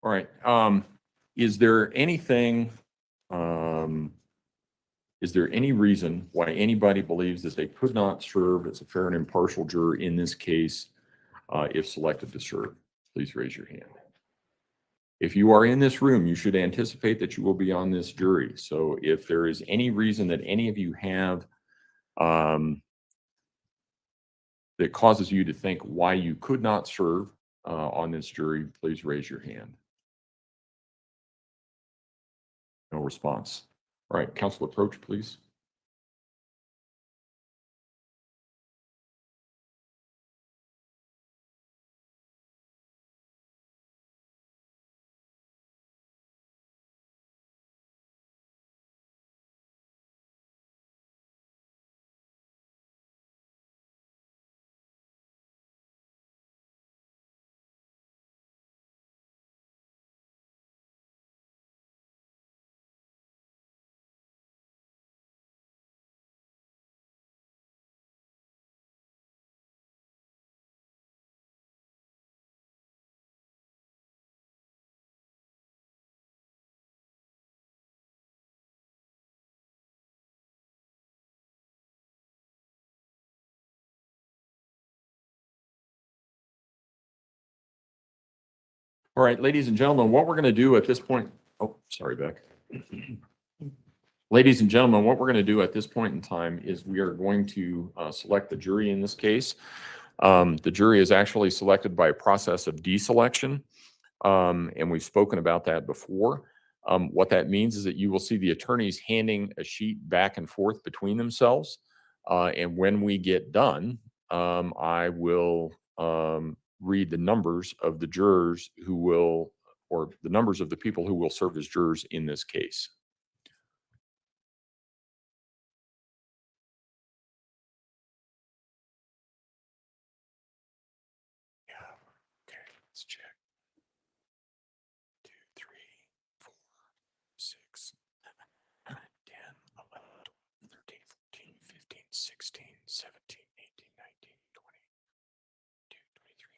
All right. Is there anything, um, is there any reason why anybody believes that they could not serve as a fair and impartial juror in this case, if selected to serve? Please raise your hand. If you are in this room, you should anticipate that you will be on this jury. So if there is any reason that any of you have, that causes you to think why you could not serve, on this jury, please raise your hand. No response. All right, counsel approach, please. All right, ladies and gentlemen, what we're going to do at this point, oh, sorry, Beck. Ladies and gentlemen, what we're going to do at this point in time is we are going to select the jury in this case. The jury is actually selected by a process of deselection, and we've spoken about that before. What that means is that you will see the attorneys handing a sheet back and forth between themselves. And when we get done, I will read the numbers of the jurors who will, or the numbers of the people who will serve as jurors in this case. Okay, let's check. 2, 3, 4, 6, 9, 10, 11, 12, 13, 14, 15, 16, 17, 18, 19, 20, 22, 23,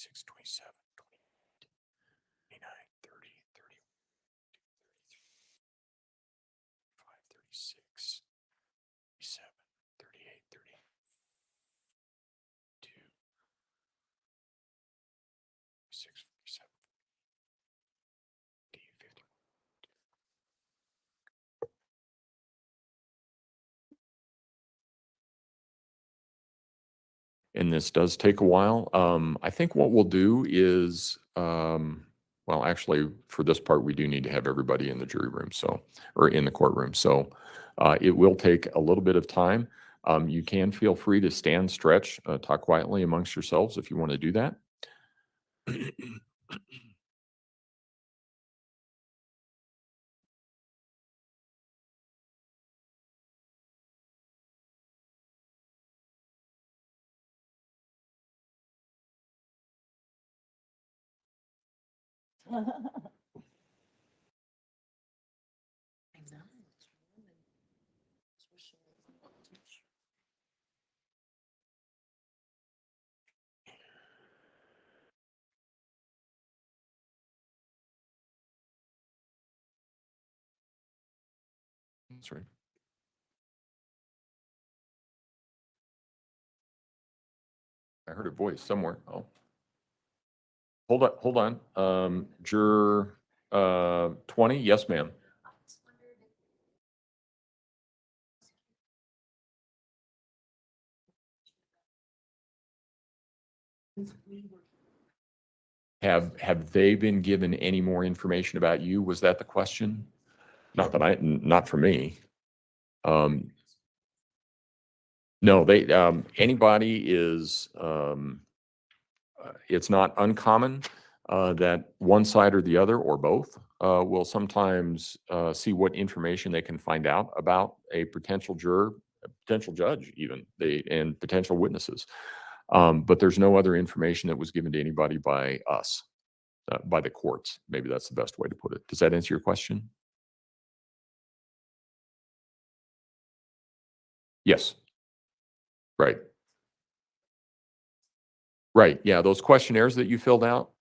26, 27, 28, 29, 30, 31, 32, 35, 36, 37, 38, 32, 46, 47, 50. And this does take a while. I think what we'll do is, well, actually, for this part, we do need to have everybody in the jury room, so, or in the courtroom. So it will take a little bit of time. You can feel free to stand, stretch, talk quietly amongst yourselves if you want to do that. That's right. I heard a voice somewhere. Oh. Hold on. Juror 20, yes, ma'am. Have they been given any more information about you? Was that the question? Not for me. No, anybody is, it's not uncommon that one side or the other or both will sometimes see what information they can find out about a potential juror, a potential judge even, and potential witnesses. But there's no other information that was given to anybody by us, by the courts. Maybe that's the best way to put it. Does that answer your question? Yes. Right. Right. Yeah. Those questionnaires that you filled out,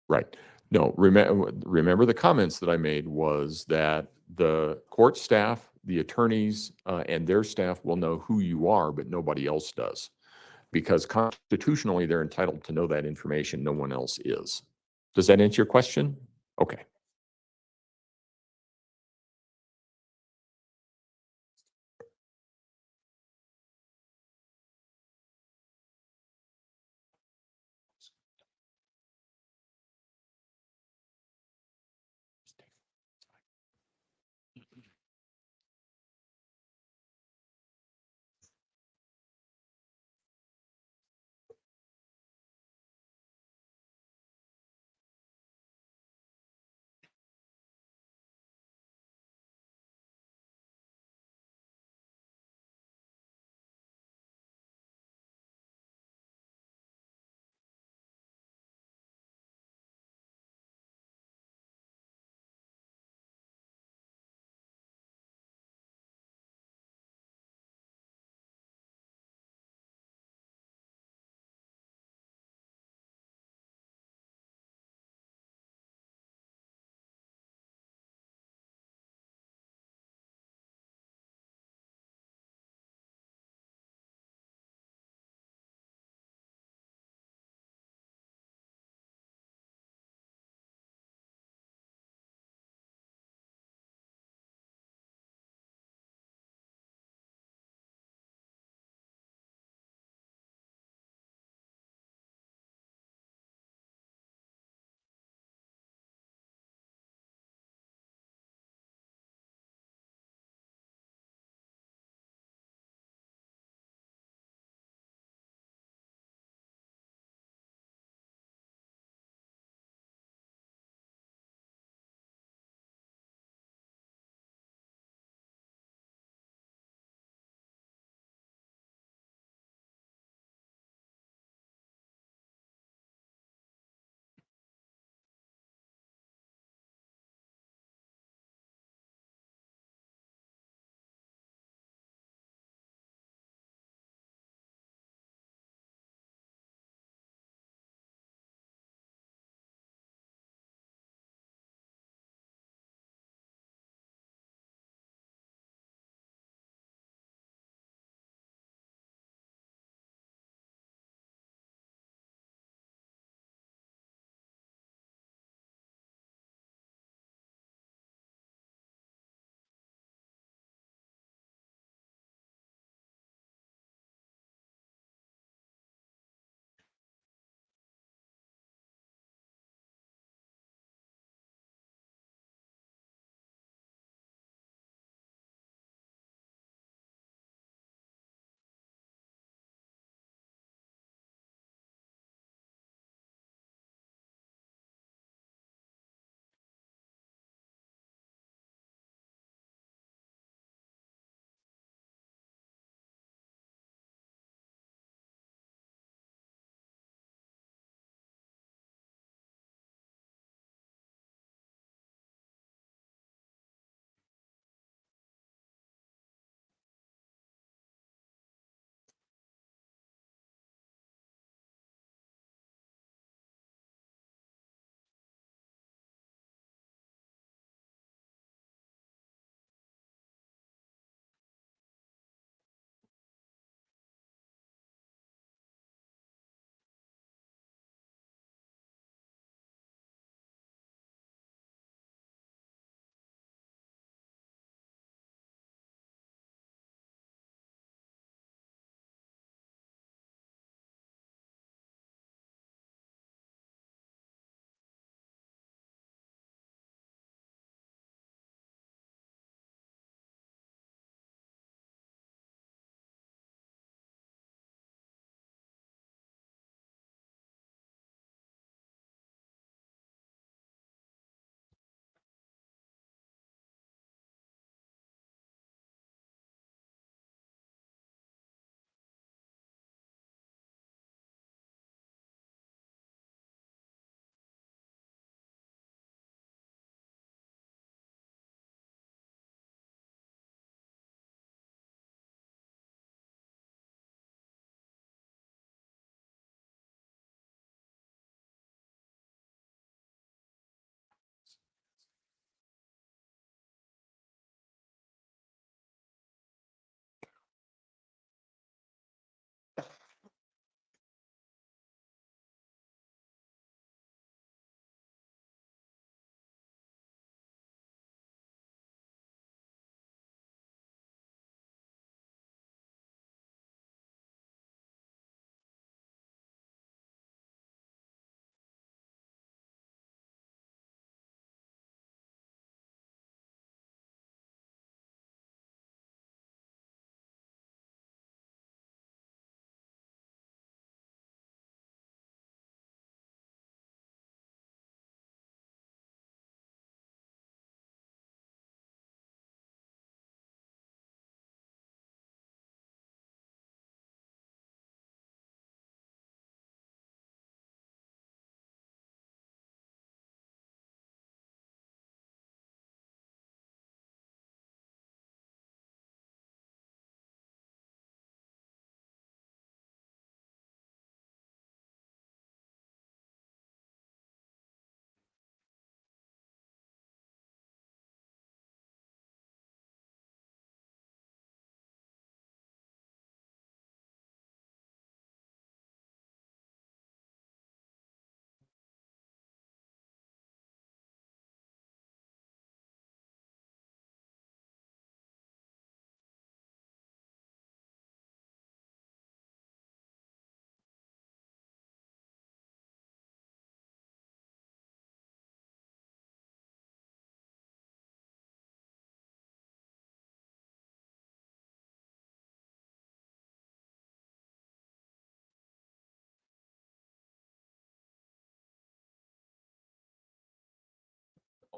Right. No, remember the comments that I made was that the court staff, the attorneys, and their staff will know who you are, but nobody else does. Because constitutionally, they're entitled to know that information. No one else is. Does that answer your question? Okay.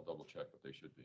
double check, but they should be.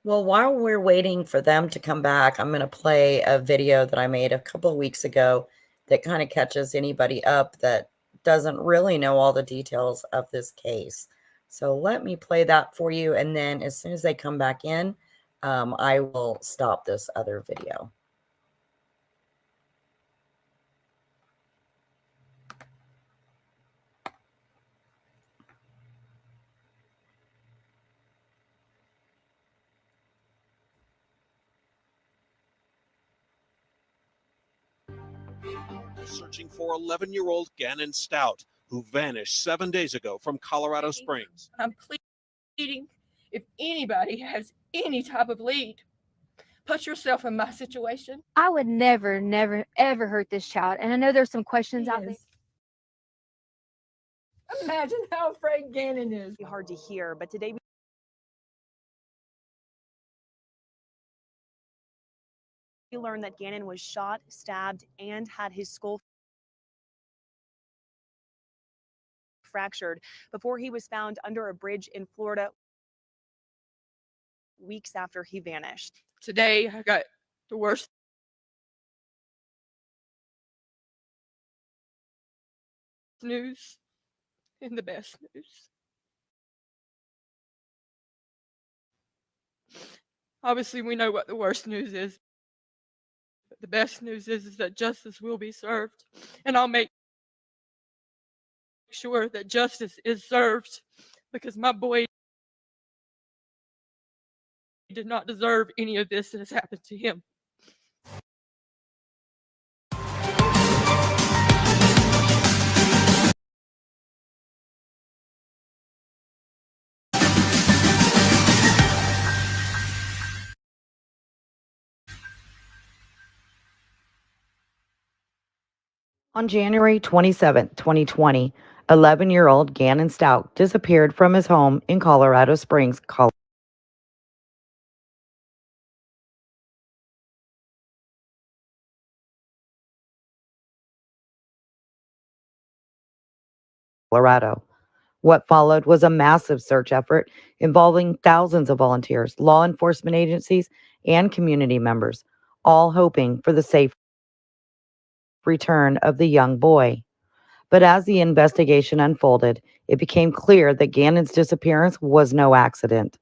Well, while we're waiting for them to come back, I'm going to play a video that I made a couple of weeks ago that kind of catches anybody up that doesn't really know all the details of this case. So let me play that for you. And then as soon as they come back in, I will stop this other video. Searching for 11-year-old Gannon Stauch, who vanished 7 days ago from Colorado Springs. I'm pleading, if anybody has any type of lead, put yourself in my situation. I would never, ever hurt this child. And I know there's some questions out there. Imagine how afraid Gannon is. Hard to hear, but today we learned that Gannon was shot, stabbed, and had his skull fractured before he was found under a bridge in Florida weeks after he vanished. Today, I got the worst news and the best news. Obviously, we know what the worst news is. But the best news is that justice will be served, and I'll make sure that justice is served, because my boy did not deserve any of this that has happened to him. On January 27, 2020, 11-year-old Gannon Stauch disappeared from his home in Colorado Springs, Colorado. What followed was a massive search effort involving thousands of volunteers, law enforcement agencies, and community members, all hoping for the safe return of the young boy. But as the investigation unfolded, it became clear that Gannon's disappearance was no accident.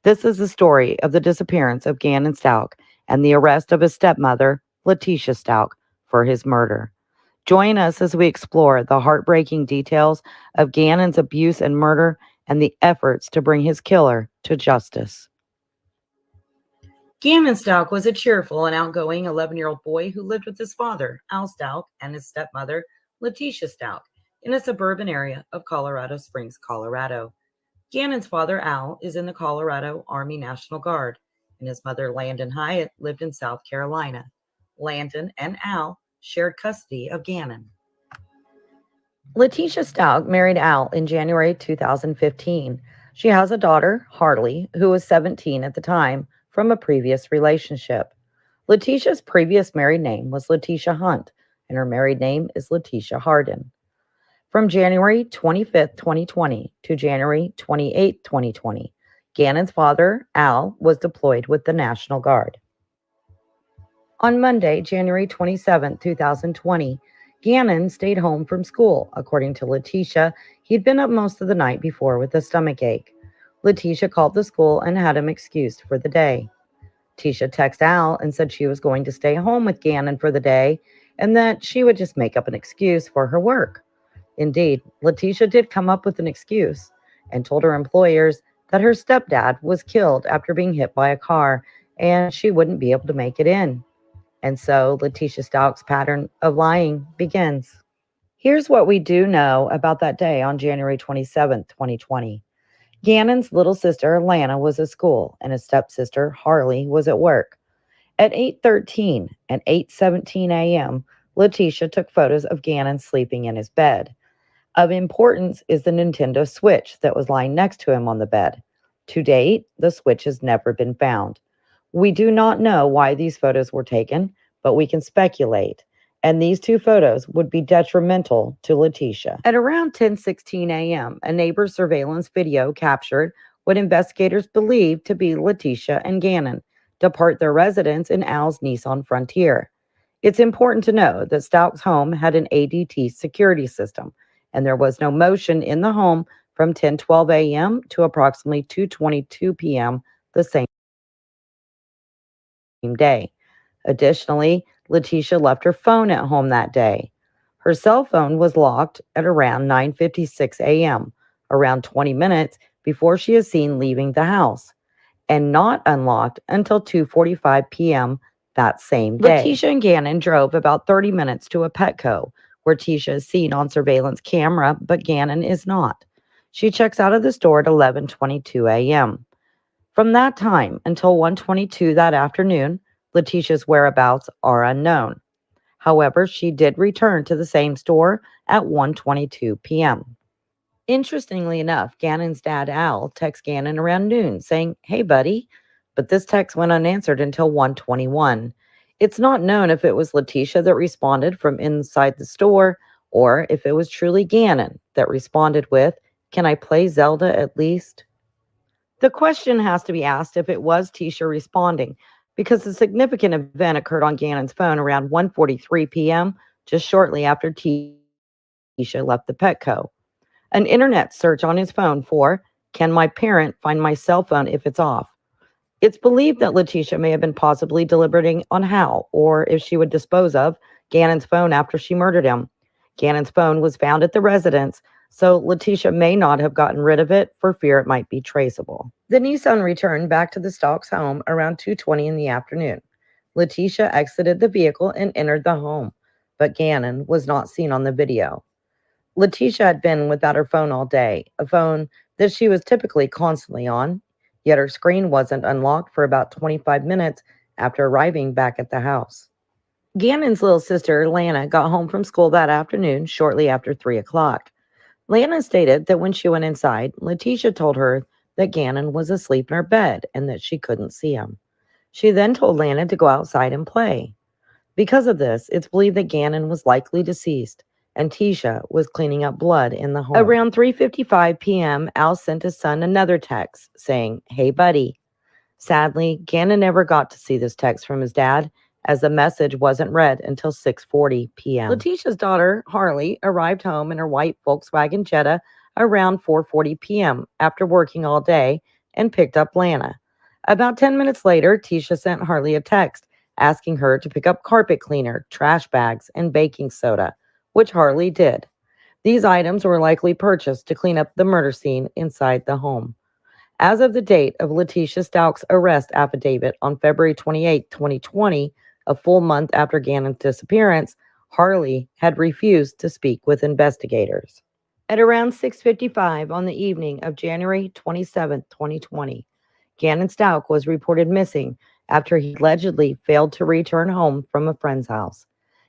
This is the story of the disappearance of Gannon Stauch and the arrest of his stepmother, Letecia Stauch, for his murder. Join us as we explore the heartbreaking details of Gannon's abuse and murder and the efforts to bring his killer to justice. Gannon Stauch was a cheerful and outgoing 11-year-old boy who lived with his father, Al Stauch, and his stepmother, Letecia Stauch, in a suburban area of Colorado Springs, Colorado. Gannon's father, Al, is in the Colorado Army National Guard, and his mother, Landon Hyatt, lived in South Carolina. Landon and Al shared custody of Gannon. Letecia Stauch married Al in January 2015. She has a daughter, Harley, who was 17 at the time, from a previous relationship. Leticia's previous married name was Letecia Hunt, and her married name is Letecia Hardin. From January 25, 2020 to January 28, 2020, Gannon's father, Al, was deployed with the National Guard. On Monday, January 27, 2020, Gannon stayed home from school. According to Letecia, he'd been up most of the night before with a stomachache. Letecia called the school and had him excused for the day. Letecia texted Al and said she was going to stay home with Gannon for the day and that she would just make up an excuse for her work. Indeed, Letecia did come up with an excuse and told her employers that her stepdad was killed after being hit by a car and she wouldn't be able to make it in. And so Letecia Stauch's pattern of lying begins. Here's what we do know about that day on January 27, 2020. Gannon's little sister, Lana, was at school, and his stepsister, Harley, was at work. At 8:13 and 8:17 a.m., Letecia took photos of Gannon sleeping in his bed. Of importance is the Nintendo Switch that was lying next to him on the bed. To date, the Switch has never been found. We do not know why these photos were taken, but we can speculate. And these two photos would be detrimental to Letecia. At around 10:16 a.m., a neighbor's surveillance video captured what investigators believed to be Letecia and Gannon depart their residence in Al's Nissan Frontier. It's important to know that Stauch's home had an ADT security system, and there was no motion in the home from 10:12 a.m. to approximately 2:22 p.m. the same day. Additionally, Letecia left her phone at home that day. Her cell phone was locked at around 9:56 a.m., around 20 minutes before she is seen leaving the house, and not unlocked until 2:45 p.m. that same day. Letecia and Gannon drove about 30 minutes to a Petco, where Tecia is seen on surveillance camera, but Gannon is not. She checks out of the store at 11:22 a.m. From that time until 1:22 that afternoon, Leticia's whereabouts are unknown. However, she did return to the same store at 1:22 p.m. Interestingly enough, Gannon's dad, Al, texts Gannon around noon saying, "Hey, buddy," but this text went unanswered until 1:21. It's not known if it was Letecia that responded from inside the store or if it was truly Gannon that responded with, "Can I play Zelda at least?" The question has to be asked if it was Tecia responding, because the significant event occurred on Gannon's phone around 1:43 p.m., just shortly after Tecia left the Petco. An internet search on his phone for "Can my parent find my cell phone if it's off?" It's believed that Letecia may have been possibly deliberating on how or if she would dispose of Gannon's phone after she murdered him. Gannon's phone was found at the residence, so Letecia may not have gotten rid of it for fear it might be traceable. The Nissan returned back to the Stauch's home around 2:20 in the afternoon. Letecia exited the vehicle and entered the home, but Gannon was not seen on the video. Letecia had been without her phone all day, a phone that she was typically constantly on, yet her screen wasn't unlocked for about 25 minutes after arriving back at the house. Gannon's little sister, Lana, got home from school that afternoon shortly after 3 o'clock. Lana stated that when she went inside, Letecia told her that Gannon was asleep in her bed and that she couldn't see him. She then told Lana to go outside and play. Because of this, it's believed that Gannon was likely deceased, and Tecia was cleaning up blood in the home. Around 3:55 p.m., Al sent his son another text saying, "Hey, buddy." Sadly, Gannon never got to see this text from his dad, as the message wasn't read until 6:40 p.m. Letecia's daughter, Harley, arrived home in her white Volkswagen Jetta around 4:40 p.m. after working all day and picked up Lana. About 10 minutes later, Tecia sent Harley a text asking her to pick up carpet cleaner, trash bags, and baking soda, which Harley did. These items were likely purchased to clean up the murder scene inside the home. As of the date of Letecia Stauch's arrest affidavit on February 28, 2020, a full month after Gannon's disappearance, Harley had refused to speak with investigators. At around 6:55 on the evening of January 27, 2020, Gannon Stauch was reported missing after he allegedly failed to return home from a friend's house.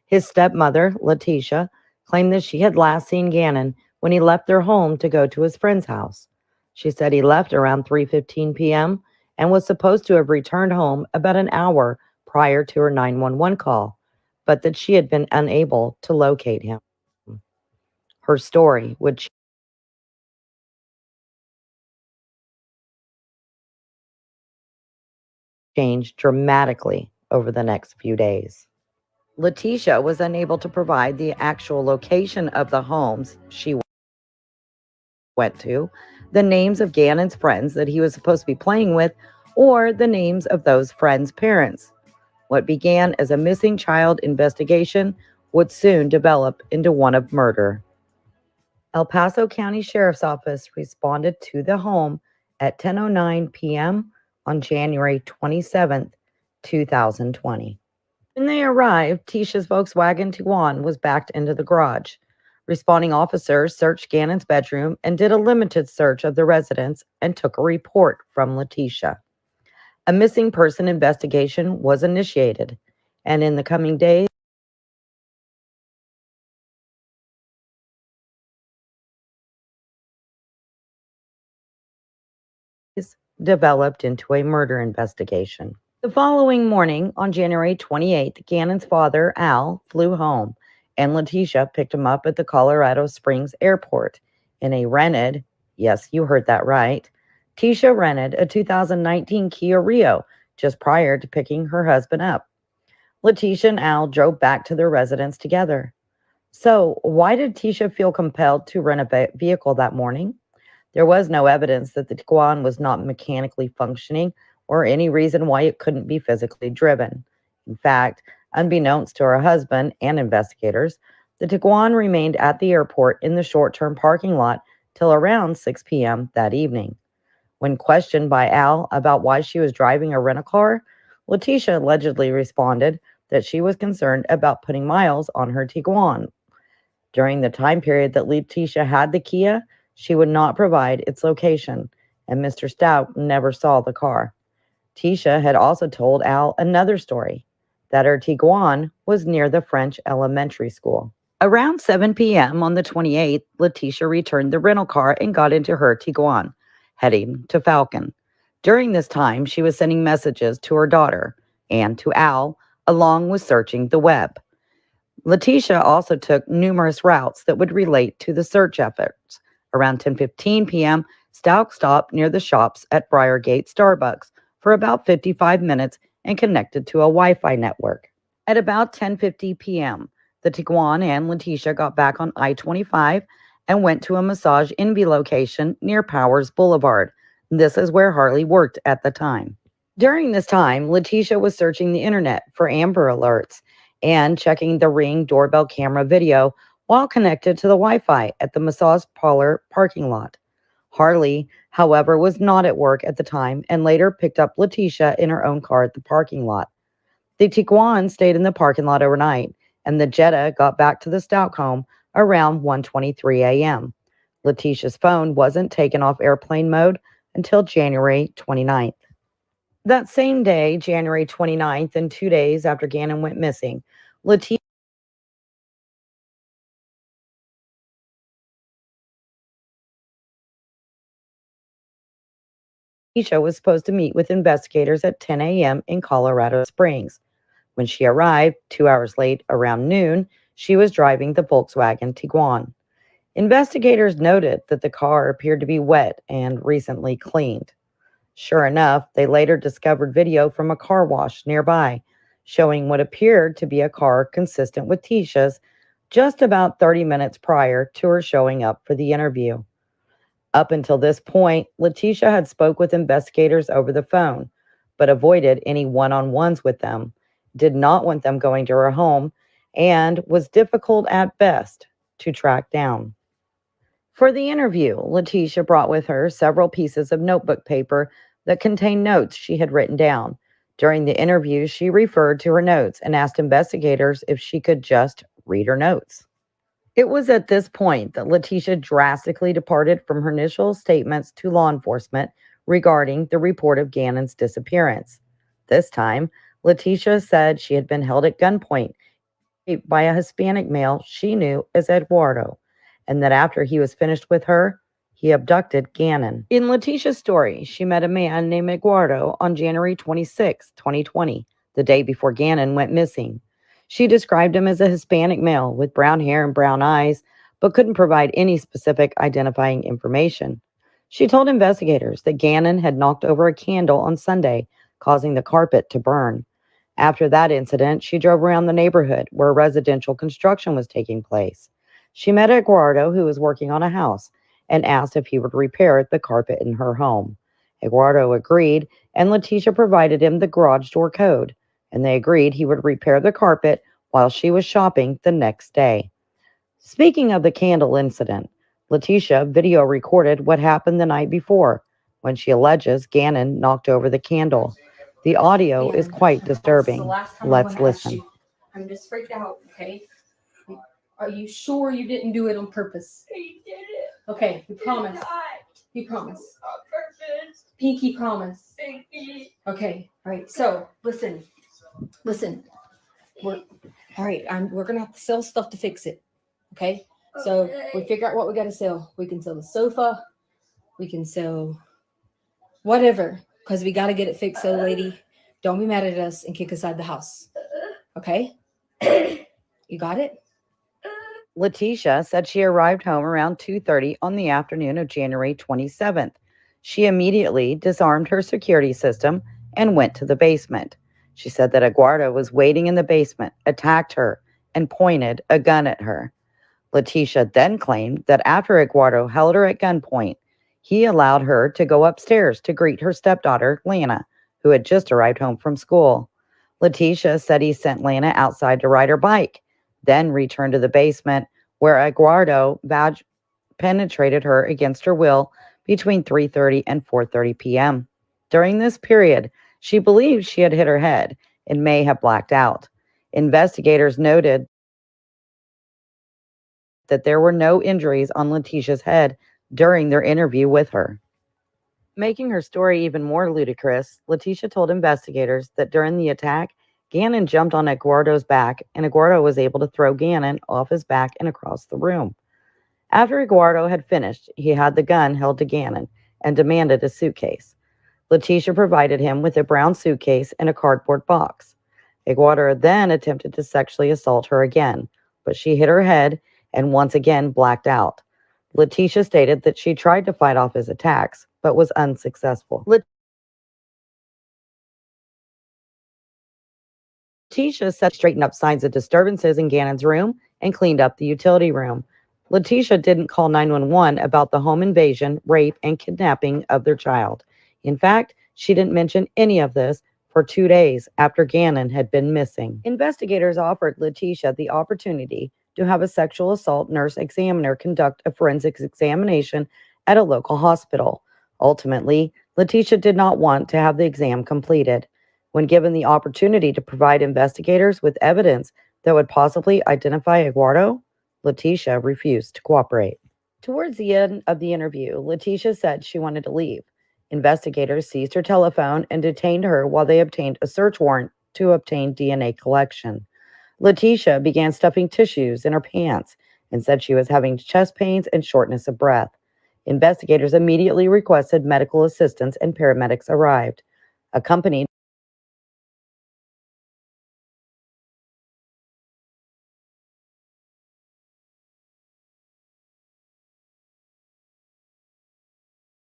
His stepmother, Letecia, claimed that she had last seen Gannon when he left their home to go to his friend's house. She said he left around 3:15 p.m. and was supposed to have returned home about an hour prior to her 911 call, but that she had been unable to locate him. Her story would change dramatically over the next few days. Letecia was unable to provide the actual location of the homes she went to, the names of Gannon's friends that he was supposed to be playing with, or the names of those friends' parents. What began as a missing child investigation would soon develop into one of murder. El Paso County Sheriff's Office responded to the home at 10:09 p.m. on January 27, 2020. When they arrived, Tecia's Volkswagen Tiguan was backed into the garage. Responding officers searched Gannon's bedroom and did a limited search of the residence and took a report from Letecia. A missing person investigation was initiated, and in the coming days, developed into a murder investigation. The following morning, on January 28th, Gannon's father, Al, flew home, and Letecia picked him up at the Colorado Springs airport in a rented, yes, you heard that right, Tisha rented a 2019 Kia Rio just prior to picking her husband up. Letecia and Al drove back to their residence together. So, why did Tisha feel compelled to rent a vehicle that morning? There was no evidence that the Tiguan was not mechanically functioning or any reason why it couldn't be physically driven. In fact, unbeknownst to her husband and investigators, the Tiguan remained at the airport in the short-term parking lot till around 6 p.m. that evening. When questioned by Al about why she was driving a rent-a-car, Letecia allegedly responded that she was concerned about putting miles on her Tiguan. During the time period that Letecia had the Kia, she would not provide its location, and Mr. Stauch never saw the car. Tisha had also told Al another story, that her Tiguan was near the French elementary school. Around 7 p.m. on the 28th, Letecia returned the rental car and got into her Tiguan, heading to Falcon. During this time, she was sending messages to her daughter and to Al, along with searching the web. Letecia also took numerous routes that would relate to the search efforts. Around 10:15 p.m., Stauch stopped near the shops at Briargate Starbucks for about 55 minutes and connected to a Wi-Fi network. At about 10:50 p.m., the Tiguan and Letecia got back on I-25 and went to a Massage Envy location near Powers Boulevard. This is where Harley worked at the time. During this time, Letecia was searching the internet for Amber Alerts and checking the Ring doorbell camera video while connected to the Wi-Fi at the massage parlor parking lot. Harley, however, was not at work at the time and later picked up Letecia in her own car at the parking lot. The Tiguan stayed in the parking lot overnight, and the Jetta got back to the Stauch home around 1:23 a.m. Letecia's phone wasn't taken off airplane mode until January 29th. That same day, January 29th, and 2 days after Gannon went missing, Letecia was supposed to meet with investigators at 10 a.m. in Colorado Springs. When she arrived, 2 hours late, around noon, she was driving the Volkswagen Tiguan. Investigators noted that the car appeared to be wet and recently cleaned. Sure enough, they later discovered video from a car wash nearby, showing what appeared to be a car consistent with Tisha's just about 30 minutes prior to her showing up for the interview. Up until this point, Letecia had spoke with investigators over the phone, but avoided any one-on-ones with them, did not want them going to her home, and was difficult at best to track down. For the interview, Letecia brought with her several pieces of notebook paper that contained notes she had written down. During the interview, she referred to her notes and asked investigators if she could just read her notes. It was at this point that Letecia drastically departed from her initial statements to law enforcement regarding the report of Gannon's disappearance. This time, Letecia said she had been held at gunpoint by a Hispanic male she knew as Eduardo, and that after he was finished with her, he abducted Gannon. In Letecia's story, she met a man named Eduardo on January 26, 2020, the day before Gannon went missing. She described him as a Hispanic male with brown hair and brown eyes, but couldn't provide any specific identifying information. She told investigators that Gannon had knocked over a candle on Sunday, causing the carpet to burn. After that incident, she drove around the neighborhood where residential construction was taking place. She met Eduardo, who was working on a house, and asked if he would repair the carpet in her home. Eduardo agreed, and Letecia provided him the garage door code, and they agreed he would repair the carpet while she was shopping the next day. Speaking of the candle incident, Letecia video recorded what happened the night before when she alleges Gannon knocked over the candle. The audio is quite disturbing. Let's listen. I'm just freaked out, okay? Are you sure you didn't do it on purpose? He did it. Okay, you promise. You promise. On purpose. Pinky promise. Pinky. Okay, all right. So listen. We're all right. We're gonna have to sell stuff to fix it. Okay. So we figure out what we gotta sell. We can sell the sofa. We can sell whatever, because we gotta get it fixed. So, lady, don't be mad at us and kick us out of the house. Okay. You got it? Letecia said she arrived home around 2:30 on the afternoon of January 27th. She immediately disarmed her security system and went to the basement. She said that Eduardo was waiting in the basement, attacked her, and pointed a gun at her. Letecia then claimed that after Eduardo held her at gunpoint, he allowed her to go upstairs to greet her stepdaughter, Lana, who had just arrived home from school. Letecia said he sent Lana outside to ride her bike, then returned to the basement where Eduardo penetrated her against her will between 3:30 and 4:30 p.m. During this period, she believed she had hit her head and may have blacked out. Investigators noted that there were no injuries on Letecia's head during their interview with her. Making her story even more ludicrous, Letecia told investigators that during the attack, Gannon jumped on Eduardo's back and Eduardo was able to throw Gannon off his back and across the room. After Eduardo had finished, he had the gun held to Gannon and demanded a suitcase. Letecia provided him with a brown suitcase and a cardboard box. Eduardo then attempted to sexually assault her again, but she hit her head and once again blacked out. Letecia stated that she tried to fight off his attacks, but was unsuccessful. Letecia said straightened up signs of disturbances in Gannon's room and cleaned up the utility room. Letecia didn't call 911 about the home invasion, rape, and kidnapping of their child. In fact, she didn't mention any of this for 2 days after Gannon had been missing. Investigators offered Letecia the opportunity to have a sexual assault nurse examiner conduct a forensics examination at a local hospital. Ultimately, Letecia did not want to have the exam completed. When given the opportunity to provide investigators with evidence that would possibly identify Eduardo, Letecia refused to cooperate. Towards the end of the interview, Letecia said she wanted to leave. Investigators seized her telephone and detained her while they obtained a search warrant to obtain DNA collection. Letecia began stuffing tissues in her pants and said she was having chest pains and shortness of breath. Investigators immediately requested medical assistance and paramedics arrived, accompanied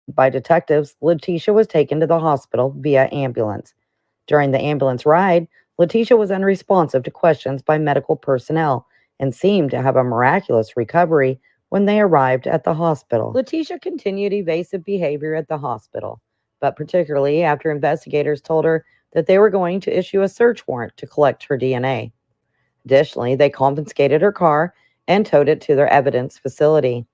by detectives. Letecia was taken to the hospital via ambulance. During the ambulance ride, Letecia was unresponsive to questions by medical personnel and seemed to have a miraculous recovery when they arrived at the hospital. Letecia continued evasive behavior at the hospital, but particularly after investigators told her that they were going to issue a search warrant to collect her DNA. Additionally, they confiscated her car and towed it to their evidence facility.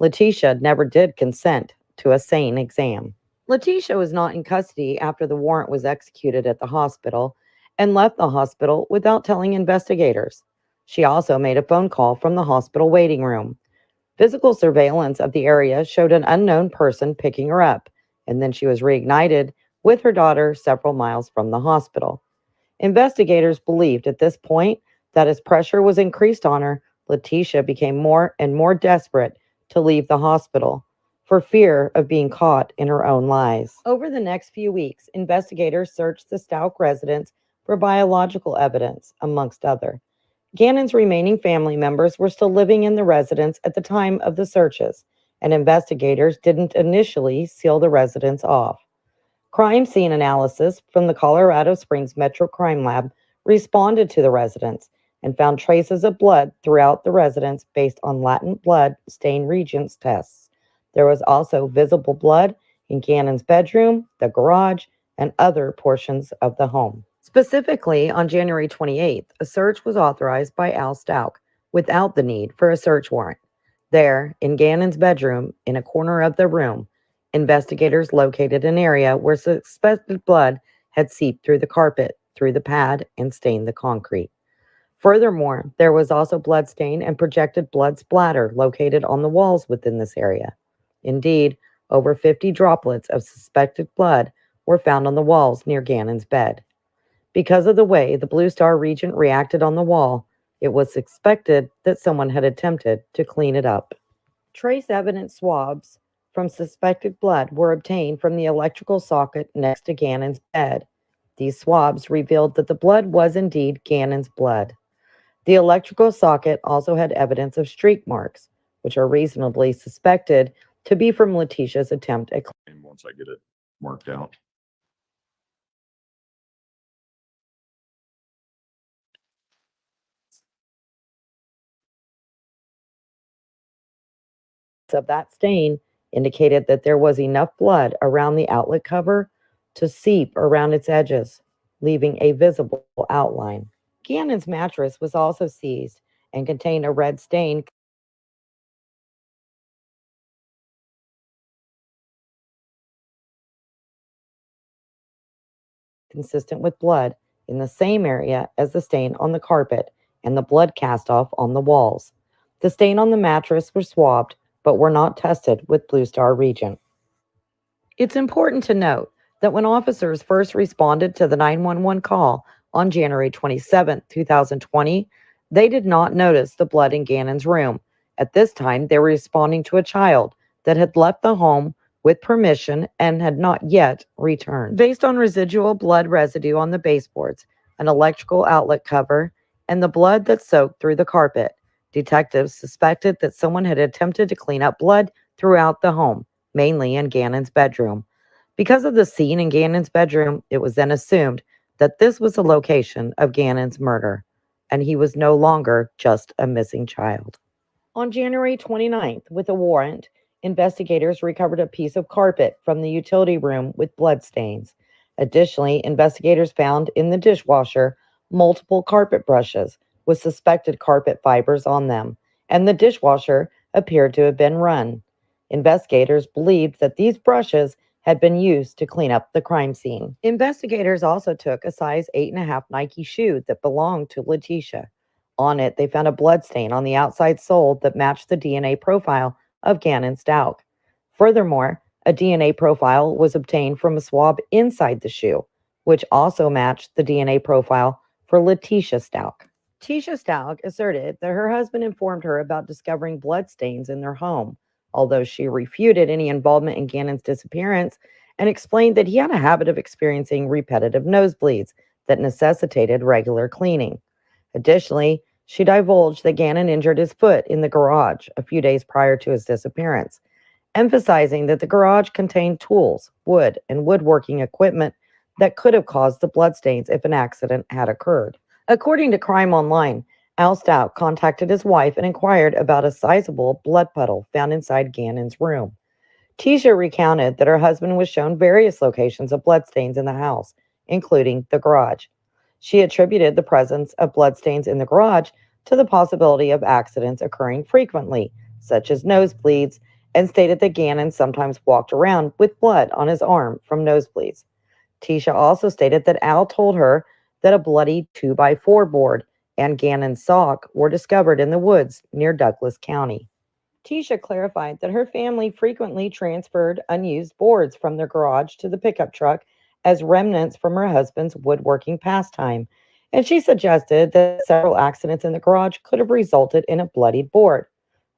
Letecia never did consent to a sane exam. Letecia was not in custody after the warrant was executed at the hospital and left the hospital without telling investigators. She also made a phone call from the hospital waiting room. Physical surveillance of the area showed an unknown person picking her up, and then she was reignited with her daughter several miles from the hospital. Investigators believed at this point that as pressure was increased on her, Letecia became more and more desperate to leave the hospital for fear of being caught in her own lies. Over the next few weeks, investigators searched the Stauch residence for biological evidence, amongst other. Gannon's remaining family members were still living in the residence at the time of the searches, and investigators didn't initially seal the residence off. Crime scene analysis from the Colorado Springs Metro Crime Lab responded to the residence and found traces of blood throughout the residence based on latent blood stain reagents tests. There was also visible blood in Gannon's bedroom, the garage, and other portions of the home. Specifically, on January 28th, a search was authorized by Al Stauch without the need for a search warrant. There, in Gannon's bedroom, in a corner of the room, investigators located an area where suspected blood had seeped through the carpet, through the pad, and stained the concrete. Furthermore, there was also blood stain and projected blood splatter located on the walls within this area. Indeed, over 50 droplets of suspected blood were found on the walls near Gannon's bed. Because of the way the Blue Star reagent reacted on the wall, it was expected that someone had attempted to clean it up. Trace evidence swabs from suspected blood were obtained from the electrical socket next to Gannon's bed. These swabs revealed that the blood was indeed Gannon's blood. The electrical socket also had evidence of streak marks, which are reasonably suspected to be from Leticia's attempt at And once I get it marked out. of that stain indicated that there was enough blood around the outlet cover to seep around its edges, leaving a visible outline. Gannon's mattress was also seized and contained a red stain consistent with blood in the same area as the stain on the carpet and the blood cast off on the walls. The stain on the mattress was swabbed, but were not tested with Blue Star Regent. It's important to note that when officers first responded to the 911 call on January 27, 2020, they did not notice the blood in Gannon's room. At this time, they were responding to a child that had left the home with permission and had not yet returned. Based on residual blood residue on the baseboards, an electrical outlet cover, and the blood that soaked through the carpet, detectives suspected that someone had attempted to clean up blood throughout the home, mainly in Gannon's bedroom. Because of the scene in Gannon's bedroom, it was then assumed that this was the location of Gannon's murder, and he was no longer just a missing child. On January 29th, with a warrant, investigators recovered a piece of carpet from the utility room with bloodstains. Additionally, investigators found in the dishwasher multiple carpet brushes with suspected carpet fibers on them, and the dishwasher appeared to have been run. Investigators believed that these brushes had been used to clean up the crime scene. Investigators also took a size 8.5 Nike shoe that belonged to Letecia. On it, they found a bloodstain on the outside sole that matched the DNA profile of Gannon Stauch. Furthermore, a DNA profile was obtained from a swab inside the shoe, which also matched the DNA profile for Letecia Stauch. Letecia Stauch asserted that her husband informed her about discovering bloodstains in their home, although she refuted any involvement in Gannon's disappearance and explained that he had a habit of experiencing repetitive nosebleeds that necessitated regular cleaning. Additionally, she divulged that Gannon injured his foot in the garage a few days prior to his disappearance, emphasizing that the garage contained tools, wood, and woodworking equipment that could have caused the bloodstains if an accident had occurred. According to Crime Online, Al Stauch contacted his wife and inquired about a sizable blood puddle found inside Gannon's room. Tisha recounted that her husband was shown various locations of bloodstains in the house, including the garage. She attributed the presence of bloodstains in the garage to the possibility of accidents occurring frequently, such as nosebleeds, and stated that Gannon sometimes walked around with blood on his arm from nosebleeds. Tisha also stated that Al told her that a bloody 2x4 board and Gannon's sock were discovered in the woods near Douglas County. Tisha clarified that her family frequently transferred unused boards from their garage to the pickup truck as remnants from her husband's woodworking pastime, and she suggested that several accidents in the garage could have resulted in a bloodied board.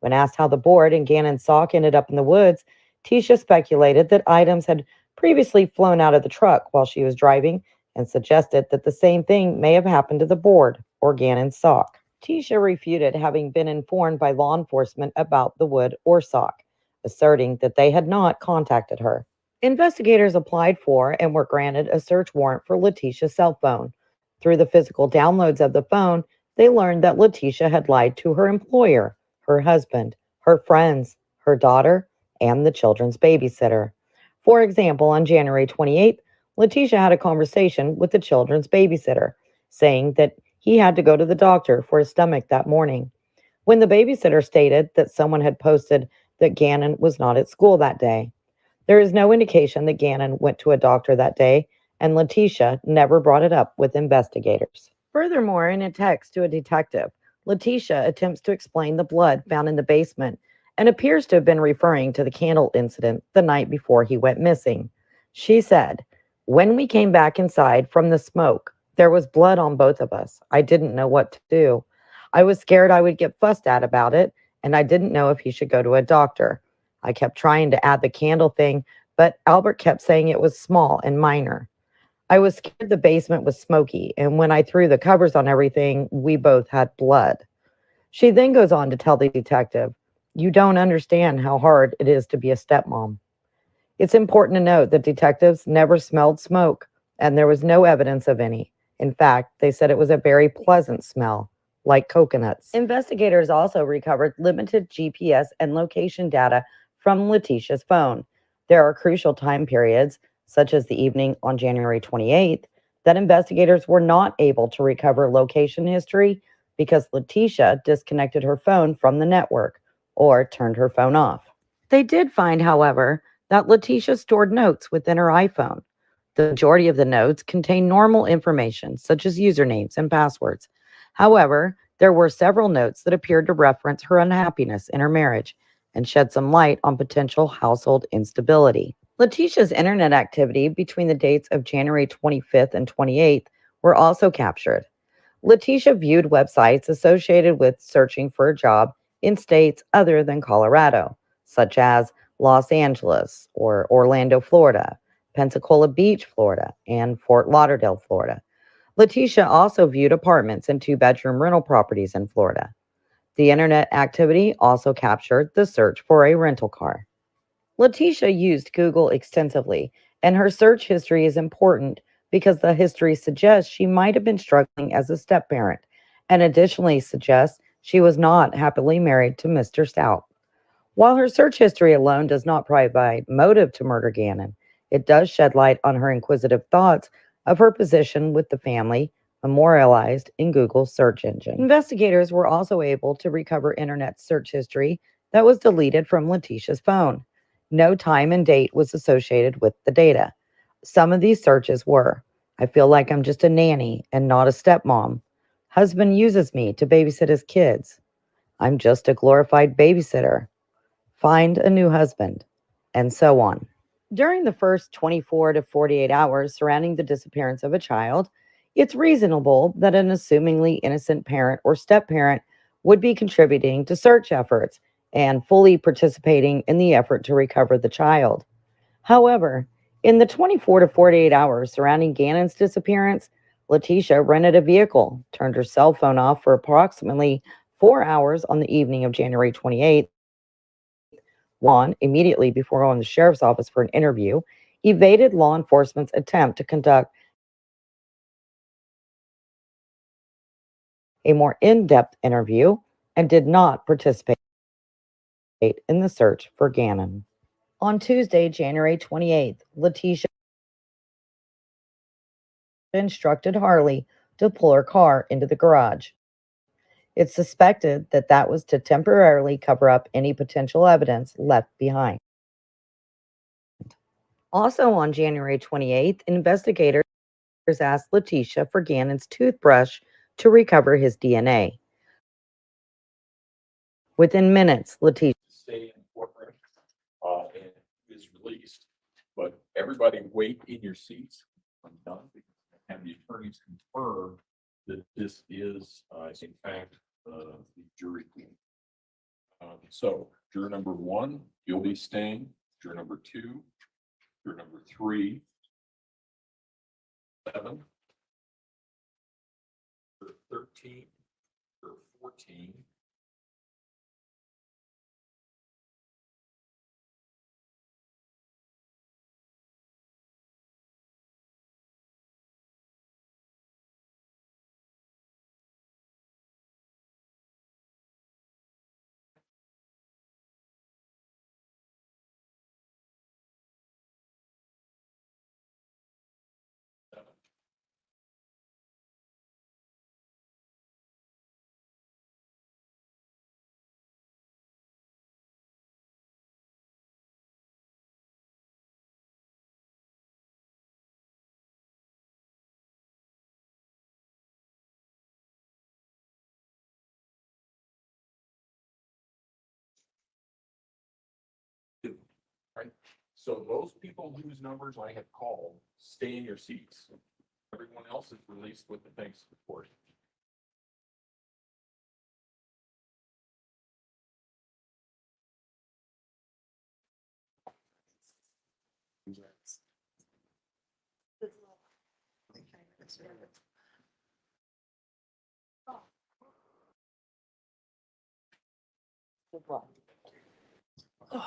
When asked how the board and Gannon's sock ended up in the woods, Tisha speculated that items had previously flown out of the truck while she was driving and suggested that the same thing may have happened to the board or Gannon's sock. Tisha refuted having been informed by law enforcement about the wood or sock, asserting that they had not contacted her. Investigators applied for and were granted a search warrant for Leticia's cell phone. Through the physical downloads of the phone, they learned that Letecia had lied to her employer, her husband, her friends, her daughter, and the children's babysitter. For example, on January 28th, Letecia had a conversation with the children's babysitter, saying that he had to go to the doctor for his stomach that morning. When the babysitter stated that someone had posted that Gannon was not at school that day. There is no indication that Gannon went to a doctor that day, and Letecia never brought it up with investigators. Furthermore, in a text to a detective, Letecia attempts to explain the blood found in the basement and appears to have been referring to the candle incident the night before he went missing. She said, "When we came back inside from the smoke, there was blood on both of us. I didn't know what to do. I was scared I would get fussed at about it, and I didn't know if he should go to a doctor. I kept trying to add the candle thing, but Albert kept saying it was small and minor. I was scared the basement was smoky, and when I threw the covers on everything, we both had blood." She then goes on to tell the detective, you don't understand how hard it is to be a stepmom. It's important to note that detectives never smelled smoke, and there was no evidence of any. In fact, they said it was a very pleasant smell, like coconuts. Investigators also recovered limited GPS and location data from Leticia's phone. There are crucial time periods, such as the evening on January 28th, that investigators were not able to recover location history because Letecia disconnected her phone from the network or turned her phone off. They did find, however, that Letecia stored notes within her iPhone. The majority of the notes contain normal information, such as usernames and passwords. However, there were several notes that appeared to reference her unhappiness in her marriage and shed some light on potential household instability. Leticia's internet activity between the dates of January 25th and 28th were also captured. Letecia viewed websites associated with searching for a job in states other than Colorado, such as Los Angeles or Orlando, Florida, Pensacola Beach, Florida, and Fort Lauderdale, Florida. Letecia also viewed apartments and two-bedroom rental properties in Florida. The internet activity also captured the search for a rental car. Letecia used Google extensively, and her search history is important because the history suggests she might have been struggling as a step parent, and additionally suggests she was not happily married to Mr. Stauch. While her search history alone does not provide motive to murder Gannon, it does shed light on her inquisitive thoughts of her position with the family memorialized in Google's search engine. Investigators were also able to recover internet search history that was deleted from Leticia's phone. No time and date was associated with the data. Some of these searches were: I feel like I'm just a nanny and not a stepmom. Husband uses me to babysit his kids. I'm just a glorified babysitter. Find a new husband, and so on. During the first 24 to 48 hours surrounding the disappearance of a child, it's reasonable that an assumingly innocent parent or step parent would be contributing to search efforts and fully participating in the effort to recover the child. However, in the 24 to 48 hours surrounding Gannon's disappearance, Letecia rented a vehicle, turned her cell phone off for approximately 4 hours on the evening of January 28th, immediately before going to the sheriff's office for an interview, evaded law enforcement's attempt to conduct a more in-depth interview, and did not participate in the search for Gannon. On Tuesday, January 28th, Letecia instructed Harley to pull her car into the garage. It's suspected that that was to temporarily cover up any potential evidence left behind. Also on January 28th, investigators asked Letecia for Gannon's toothbrush to recover his DNA. Within minutes, Letecia Stay in courtroom, and is released. But everybody wait in your seats. I'm done. Have the attorneys confirm that this is, in fact, the jury. So juror number 1, you'll be staying. Juror number 2, juror number 3, 7, juror 13, juror 14. Right. So those people whose numbers I have called, stay in your seats. Everyone else is released with the thanks report. So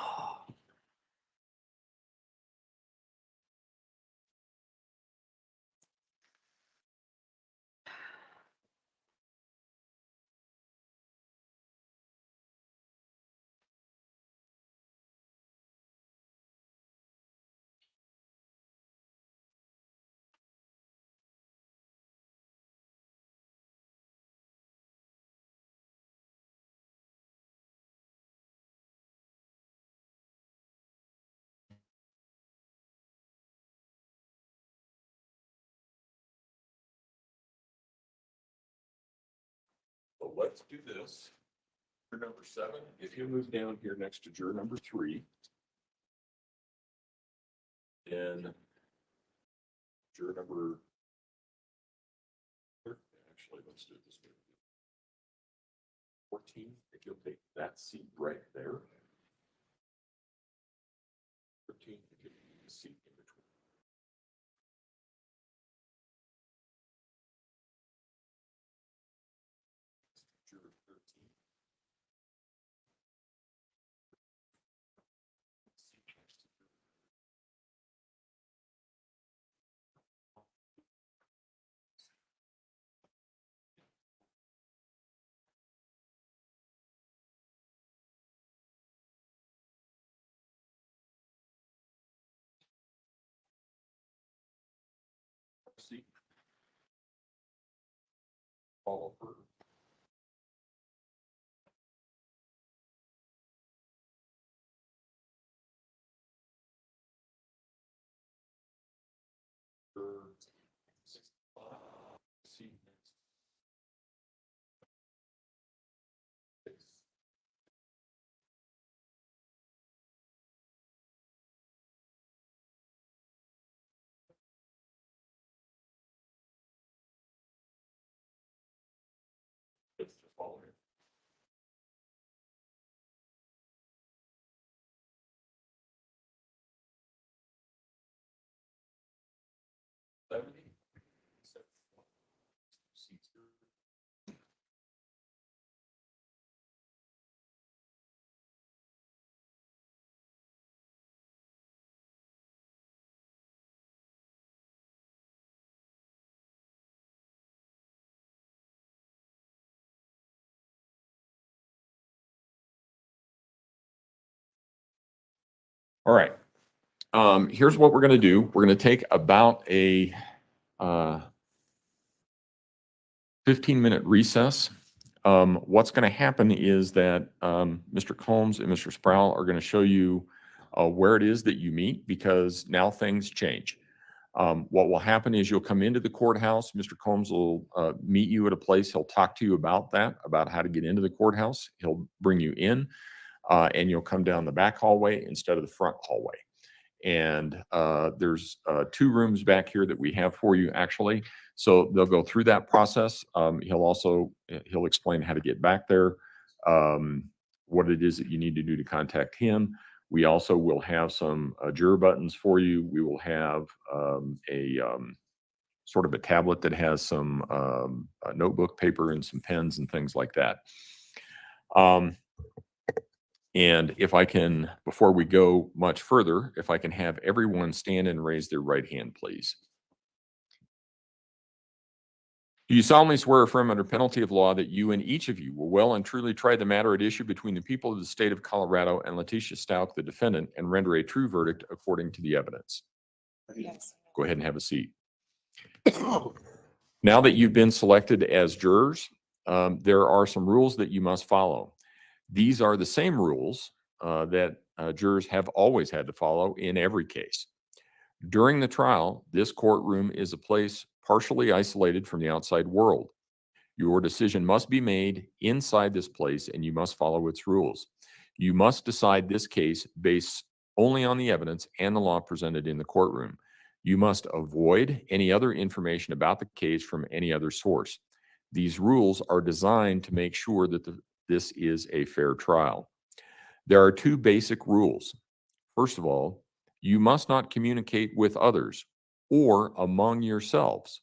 let's do this. Juror number 7, if you move down here next to juror number 3, then juror number, actually, let's do it this way. 14, if you'll take that seat right there. 13, if you take the seat in between. Juror 13. Seat. Follow her. Juror 65. Seat next. Let's just follow him. Seats here. All right. Here's what we're going to do. We're going to take about a 15-minute recess. What's going to happen is that Mr. Combs and Mr. Sproul are going to show you where it is that you meet, because now things change. What will happen is you'll come into the courthouse. Mr. Combs will meet you at a place. He'll talk to you about that, about how to get into the courthouse. He'll bring you in, and you'll come down the back hallway instead of the front hallway. And there's 2 rooms back here that we have for you, actually. So they'll go through that process. He'll explain how to get back there, what it is that you need to do to contact him. We also will have some juror buttons for you. We will have sort of a tablet that has some notebook paper and some pens and things like that. And if I can, before we go much further, if I can have everyone stand and raise their right hand, please. Do you solemnly swear or affirm under penalty of law that you and each of you will well and truly try the matter at issue between the people of the state of Colorado and Letecia Stauch, the defendant, and render a true verdict according to the evidence? Yes. Go ahead and have a seat. Now that you've been selected as jurors, there are some rules that you must follow. These are the same rules that jurors have always had to follow in every case. During the trial, this courtroom is a place partially isolated from the outside world. Your decision must be made inside this place, and you must follow its rules. You must decide this case based only on the evidence and the law presented in the courtroom. You must avoid any other information about the case from any other source. These rules are designed to make sure that this is a fair trial. There are 2 basic rules. First of all, you must not communicate with others or among yourselves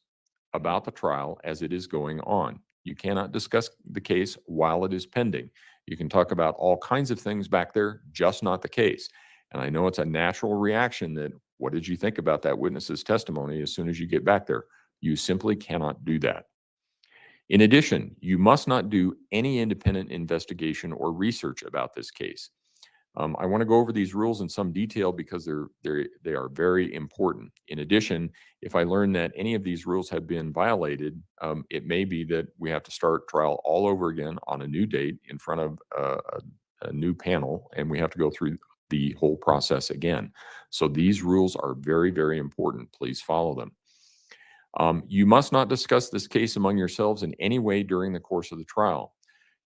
about the trial as it is going on. You cannot discuss the case while it is pending. You can talk about all kinds of things back there, just not the case. And I know it's a natural reaction that, what did you think about that witness's testimony as soon as you get back there? You simply cannot do that. In addition, you must not do any independent investigation or research about this case. I want to go over these rules in some detail because they are very important. In addition, if I learn that any of these rules have been violated, it may be that we have to start trial all over again on a new date in front of a new panel, and we have to go through the whole process again. So these rules are very, very important. Please follow them. You must not discuss this case among yourselves in any way during the course of the trial.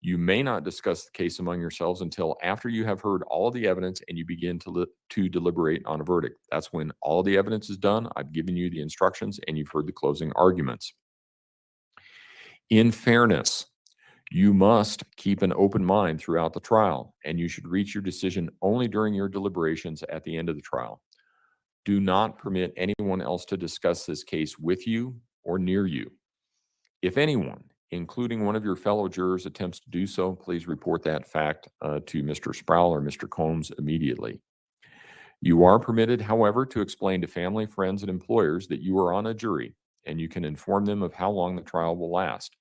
You may not discuss the case among yourselves until after you have heard all of the evidence and you begin to deliberate on a verdict. That's when all the evidence is done. I've given you the instructions and you've heard the closing arguments. In fairness, you must keep an open mind throughout the trial, and you should reach your decision only during your deliberations at the end of the trial. Do not permit anyone else to discuss this case with you or near you. If anyone, including one of your fellow jurors, attempts to do so, please report that fact to Mr. Sproul or Mr. Combs immediately. You are permitted, however, to explain to family, friends, and employers that you are on a jury, and you can inform them of how long the trial will last.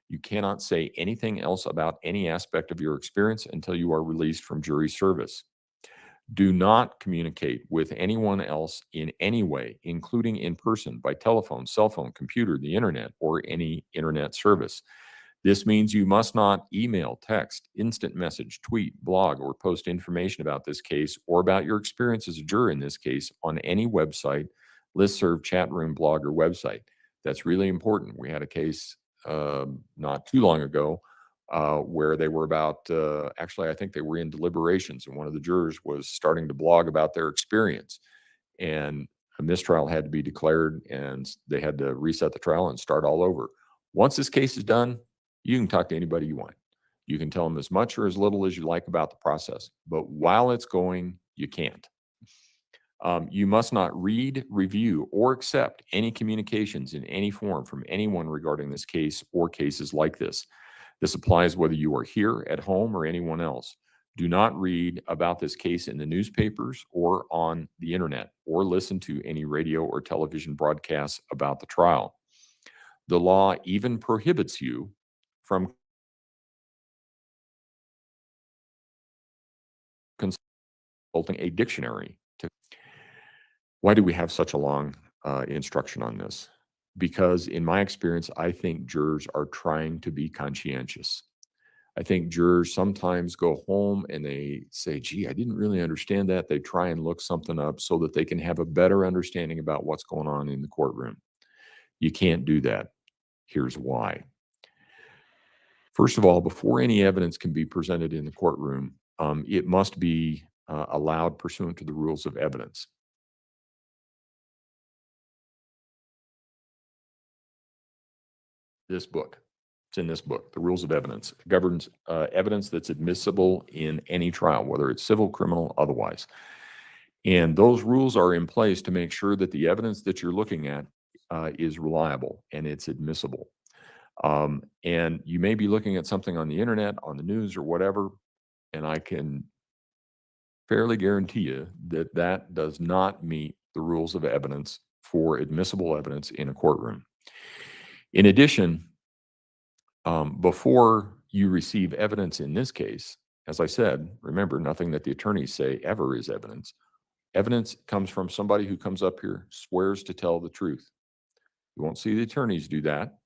You cannot say anything else about any aspect of your experience until you are released from jury service. Do not communicate with anyone else in any way, including in person, by telephone, cell phone, computer, the internet, or any internet service. This means you must not email, text, instant message, tweet, blog, or post information about this case or about your experience as a juror in this case on any website, listserv, chat room, blog, or website. That's really important. We had a case not too long ago where they were actually, I think they were in deliberations, and one of the jurors was starting to blog about their experience. And a mistrial had to be declared, and they had to reset the trial and start all over. Once this case is done, you can talk to anybody you want. You can tell them as much or as little as you like about the process, but while it's going, you can't. You must not read, review, or accept any communications in any form from anyone regarding this case or cases like this. This applies whether you are here, at home, or anyone else. Do not read about this case in the newspapers or on the internet, or listen to any radio or television broadcasts about the trial. The law even prohibits you from consulting a dictionary. Why do we have such a long instruction on this? Because in my experience, I think jurors are trying to be conscientious. I think jurors sometimes go home and they say, gee, I didn't really understand that. They try and look something up so that they can have a better understanding about what's going on in the courtroom. You can't do that. Here's why. First of all, before any evidence can be presented in the courtroom, it must be allowed pursuant to the rules of evidence. This book. It's in this book. The Rules of Evidence governs evidence that's admissible in any trial, whether it's civil, criminal, otherwise. And those rules are in place to make sure that the evidence that you're looking at is reliable and it's admissible. And you may be looking at something on the internet, on the news, or whatever, and I can fairly guarantee you that that does not meet the rules of evidence for admissible evidence in a courtroom. In addition, before you receive evidence in this case, as I said, remember, nothing that the attorneys say ever is evidence. Evidence comes from somebody who comes up here, swears to tell the truth. You won't see the attorneys do that.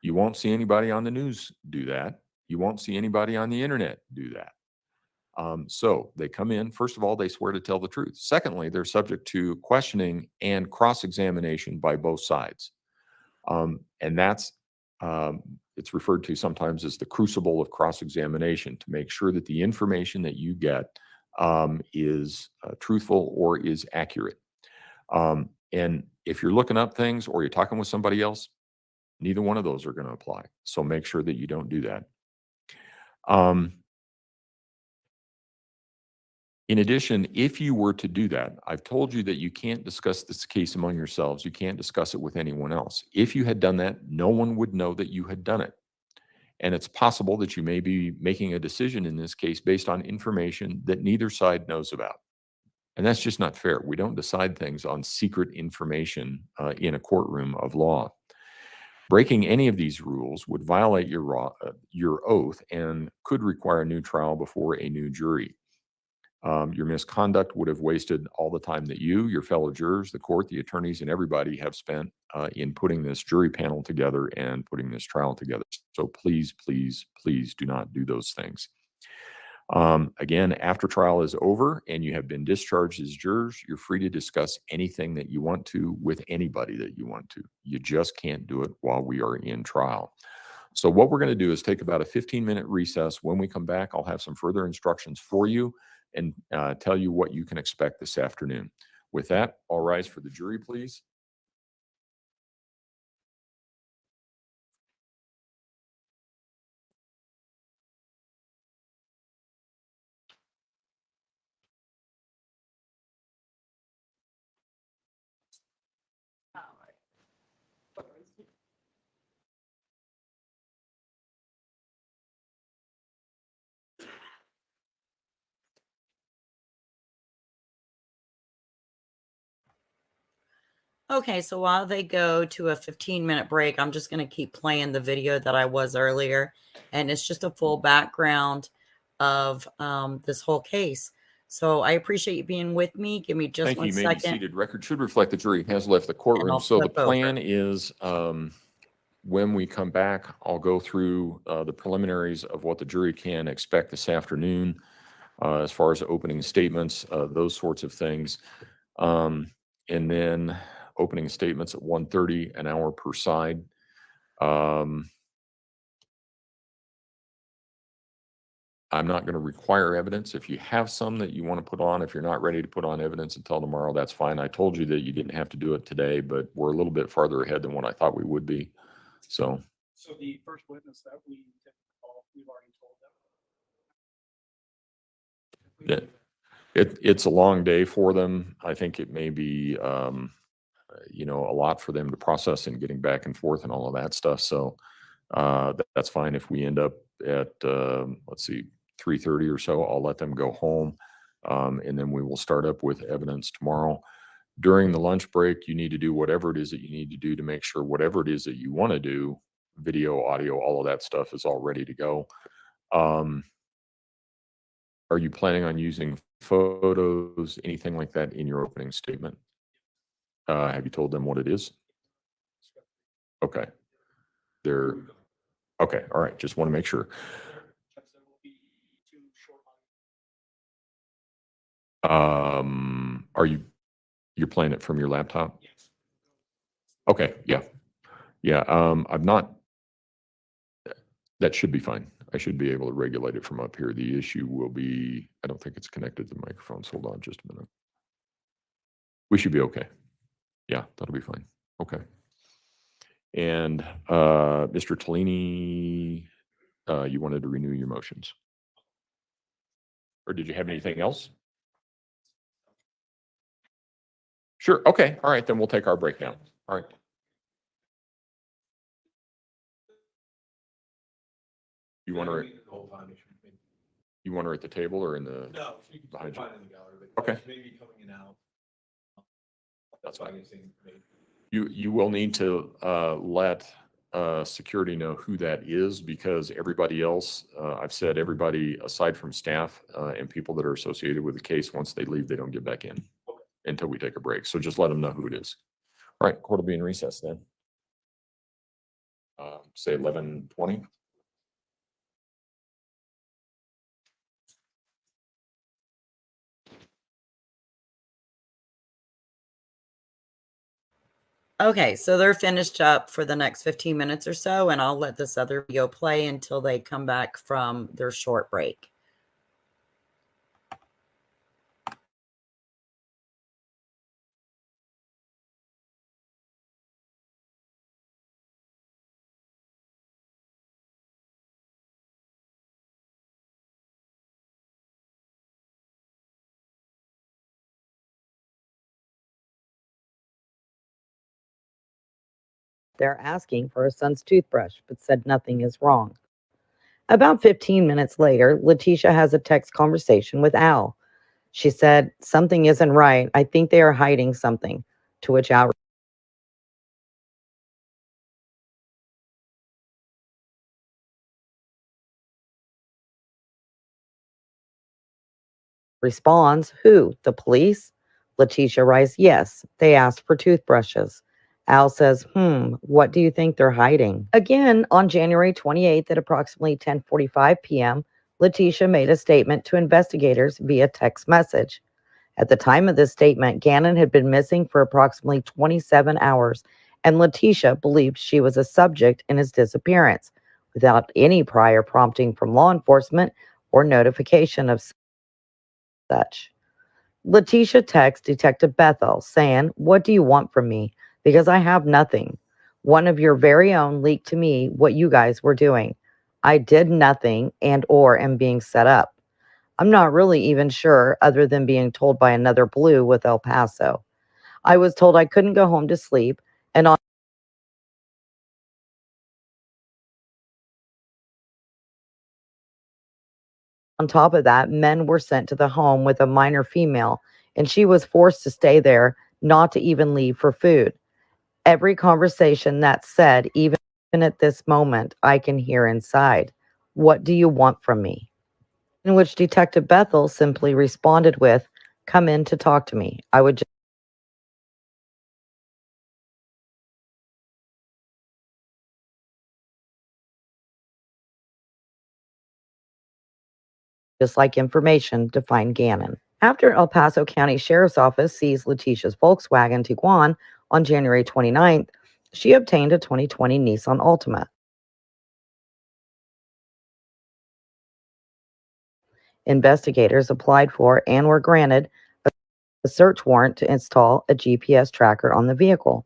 You won't see anybody on the news do that. You won't see anybody on the internet do that. So they come in, first of all, they swear to tell the truth. Secondly, they're subject to questioning and cross-examination by both sides. And that's, it's referred to sometimes as the crucible of cross-examination, to make sure that the information that you get is truthful or is accurate. And if you're looking up things or you're talking with somebody else, neither one of those are going to apply. So make sure that you don't do that. In addition, if you were to do that, I've told you that you can't discuss this case among yourselves. You can't discuss it with anyone else. If you had done that, no one would know that you had done it. And it's possible that you may be making a decision in this case based on information that neither side knows about. And that's just not fair. We don't decide things on secret information in a courtroom of law. Breaking any of these rules would violate your oath and could require a new trial before a new jury. Your misconduct would have wasted all the time that you, your fellow jurors, the court, the attorneys, and everybody have spent in putting this jury panel together and putting this trial together. So please, please, please do not do those things. Again, after trial is over and you have been discharged as jurors, you're free to discuss anything that you want to with anybody that you want to. You just can't do it while we are in trial. So what we're going to do is take about a 15-minute recess. When we come back, I'll have some further instructions for you and tell you what you can expect this afternoon. With that, all rise for the jury, please. Okay, so while they go to a 15-minute break, I'm just going to keep playing the video that I was earlier. And it's just a full background of this whole case. So I appreciate you being with me. Give me just Thank you. one You may be second. seated. Record should reflect the jury has left the And courtroom. I'll So the flip over. plan is when we come back, I'll go through the preliminaries of what the jury can expect this afternoon as far as opening statements, those sorts of things. And then opening statements at 1:30, an hour per side. I'm not going to require evidence. If you have some that you want to put on, if you're not ready to put on evidence until tomorrow, that's fine. I told you that you didn't have to do it today, but we're a little bit farther ahead than what I thought we would be. So So the first witness that we took the call, we've already told them. it's a long day for them. I think it may be, a lot for them to process and getting back and forth and all of that stuff. So that's fine. If we end up at, let's see, 3:30 or so, I'll let them go home. And then we will start up with evidence tomorrow. During the lunch break, you need to do whatever it is that you need to do to make sure whatever it is that you want to do, video, audio, all of that stuff is all ready to go. Are you planning on using photos, anything like that in your opening statement? Have you told them what it is? Okay. They're, okay, all right, just want to make sure. You're playing it from your laptop? Okay, yeah. Yeah, I'm not, that should be fine. I should be able to regulate it from up here. The issue will be, I don't think it's connected to the microphones. Hold on just a minute. We should be okay. Yeah, that'll be fine. Okay. And Mr. Tellini, you wanted to renew your motions? Or did you have anything else? Sure. Okay. All right. Then we'll take our break now. All right. You want her, you want her at the table or in the? No, she can behind you? find in the gallery, but Okay. maybe coming in and out. That's fine. Anything maybe. You will need to let security know who that is because everybody else, I've said everybody aside from staff and people that are associated with the case, once they leave, they don't get back in until we take a break. So just let them know who it is. All right, court will be in recess then. Say 11:20. Okay, so they're finished up for the next 15 minutes or so, and I'll let this other video play until they come back from their short break. They're asking for her son's toothbrush, but said nothing is wrong. About 15 minutes later, Letecia has a text conversation with Al. She said, "Something isn't right. I think they are hiding something." To which Al responds, "Who? The police?" Letecia writes, "Yes, they asked for toothbrushes." Al says, "What do you think they're hiding?" Again, on January 28th at approximately 10:45 p.m., Letecia made a statement to investigators via text message. At the time of this statement, Gannon had been missing for approximately 27 hours, and Letecia believed she was a subject in his disappearance, without any prior prompting from law enforcement or notification of such. Letecia texts Detective Bethel saying, "What do you want from me? Because I have nothing. One of your very own leaked to me what you guys were doing. I did nothing and or am being set up. I'm not really even sure other than being told by another blue with El Paso. I was told I couldn't go home to sleep, and on top of that, men were sent to the home with a minor female, and she was forced to stay there, not to even leave for food. Every conversation that's said, even at this moment, I can hear inside. What do you want from me?" In which Detective Bethel simply responded with, "Come in to talk to me. I would just like information to find Gannon." After El Paso County Sheriff's Office seized Letecia's Volkswagen Tiguan on January 29th, she obtained a 2020 Nissan Altima. Investigators applied for and were granted a search warrant to install a GPS tracker on the vehicle.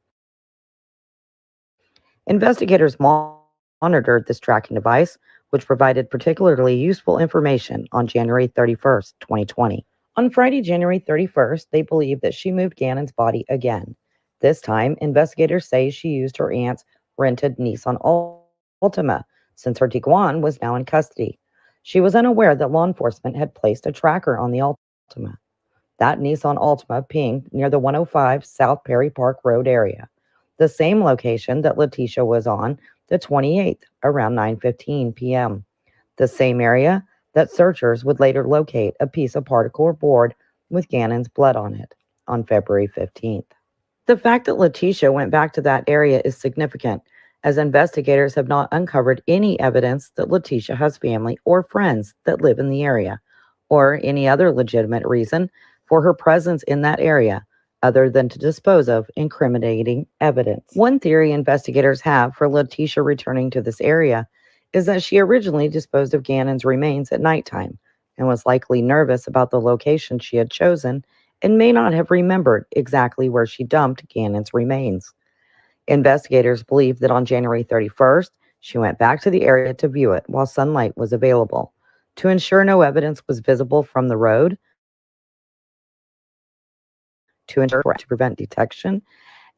Investigators monitored this tracking device, which provided particularly useful information on January 31st, 2020. On Friday, January 31st, they believe that she moved Gannon's body again. This time, investigators say she used her aunt's rented Nissan Altima, since her Tiguan was now in custody. She was unaware that law enforcement had placed a tracker on the Altima. That Nissan Altima pinged near the 105 South Perry Park Road area, the same location that Letecia was on the 28th around 9:15 p.m., the same area that searchers would later locate a piece of particle board with Gannon's blood on it on February 15th. The fact that Letecia went back to that area is significant, as investigators have not uncovered any evidence that Letecia has family or friends that live in the area, or any other legitimate reason for her presence in that area other than to dispose of incriminating evidence. One theory investigators have for Letecia returning to this area is that she originally disposed of Gannon's remains at nighttime and was likely nervous about the location she had chosen and may not have remembered exactly where she dumped Gannon's remains. Investigators believe that on January 31st, she went back to the area to view it while sunlight was available, to ensure no evidence was visible from the road, to prevent detection,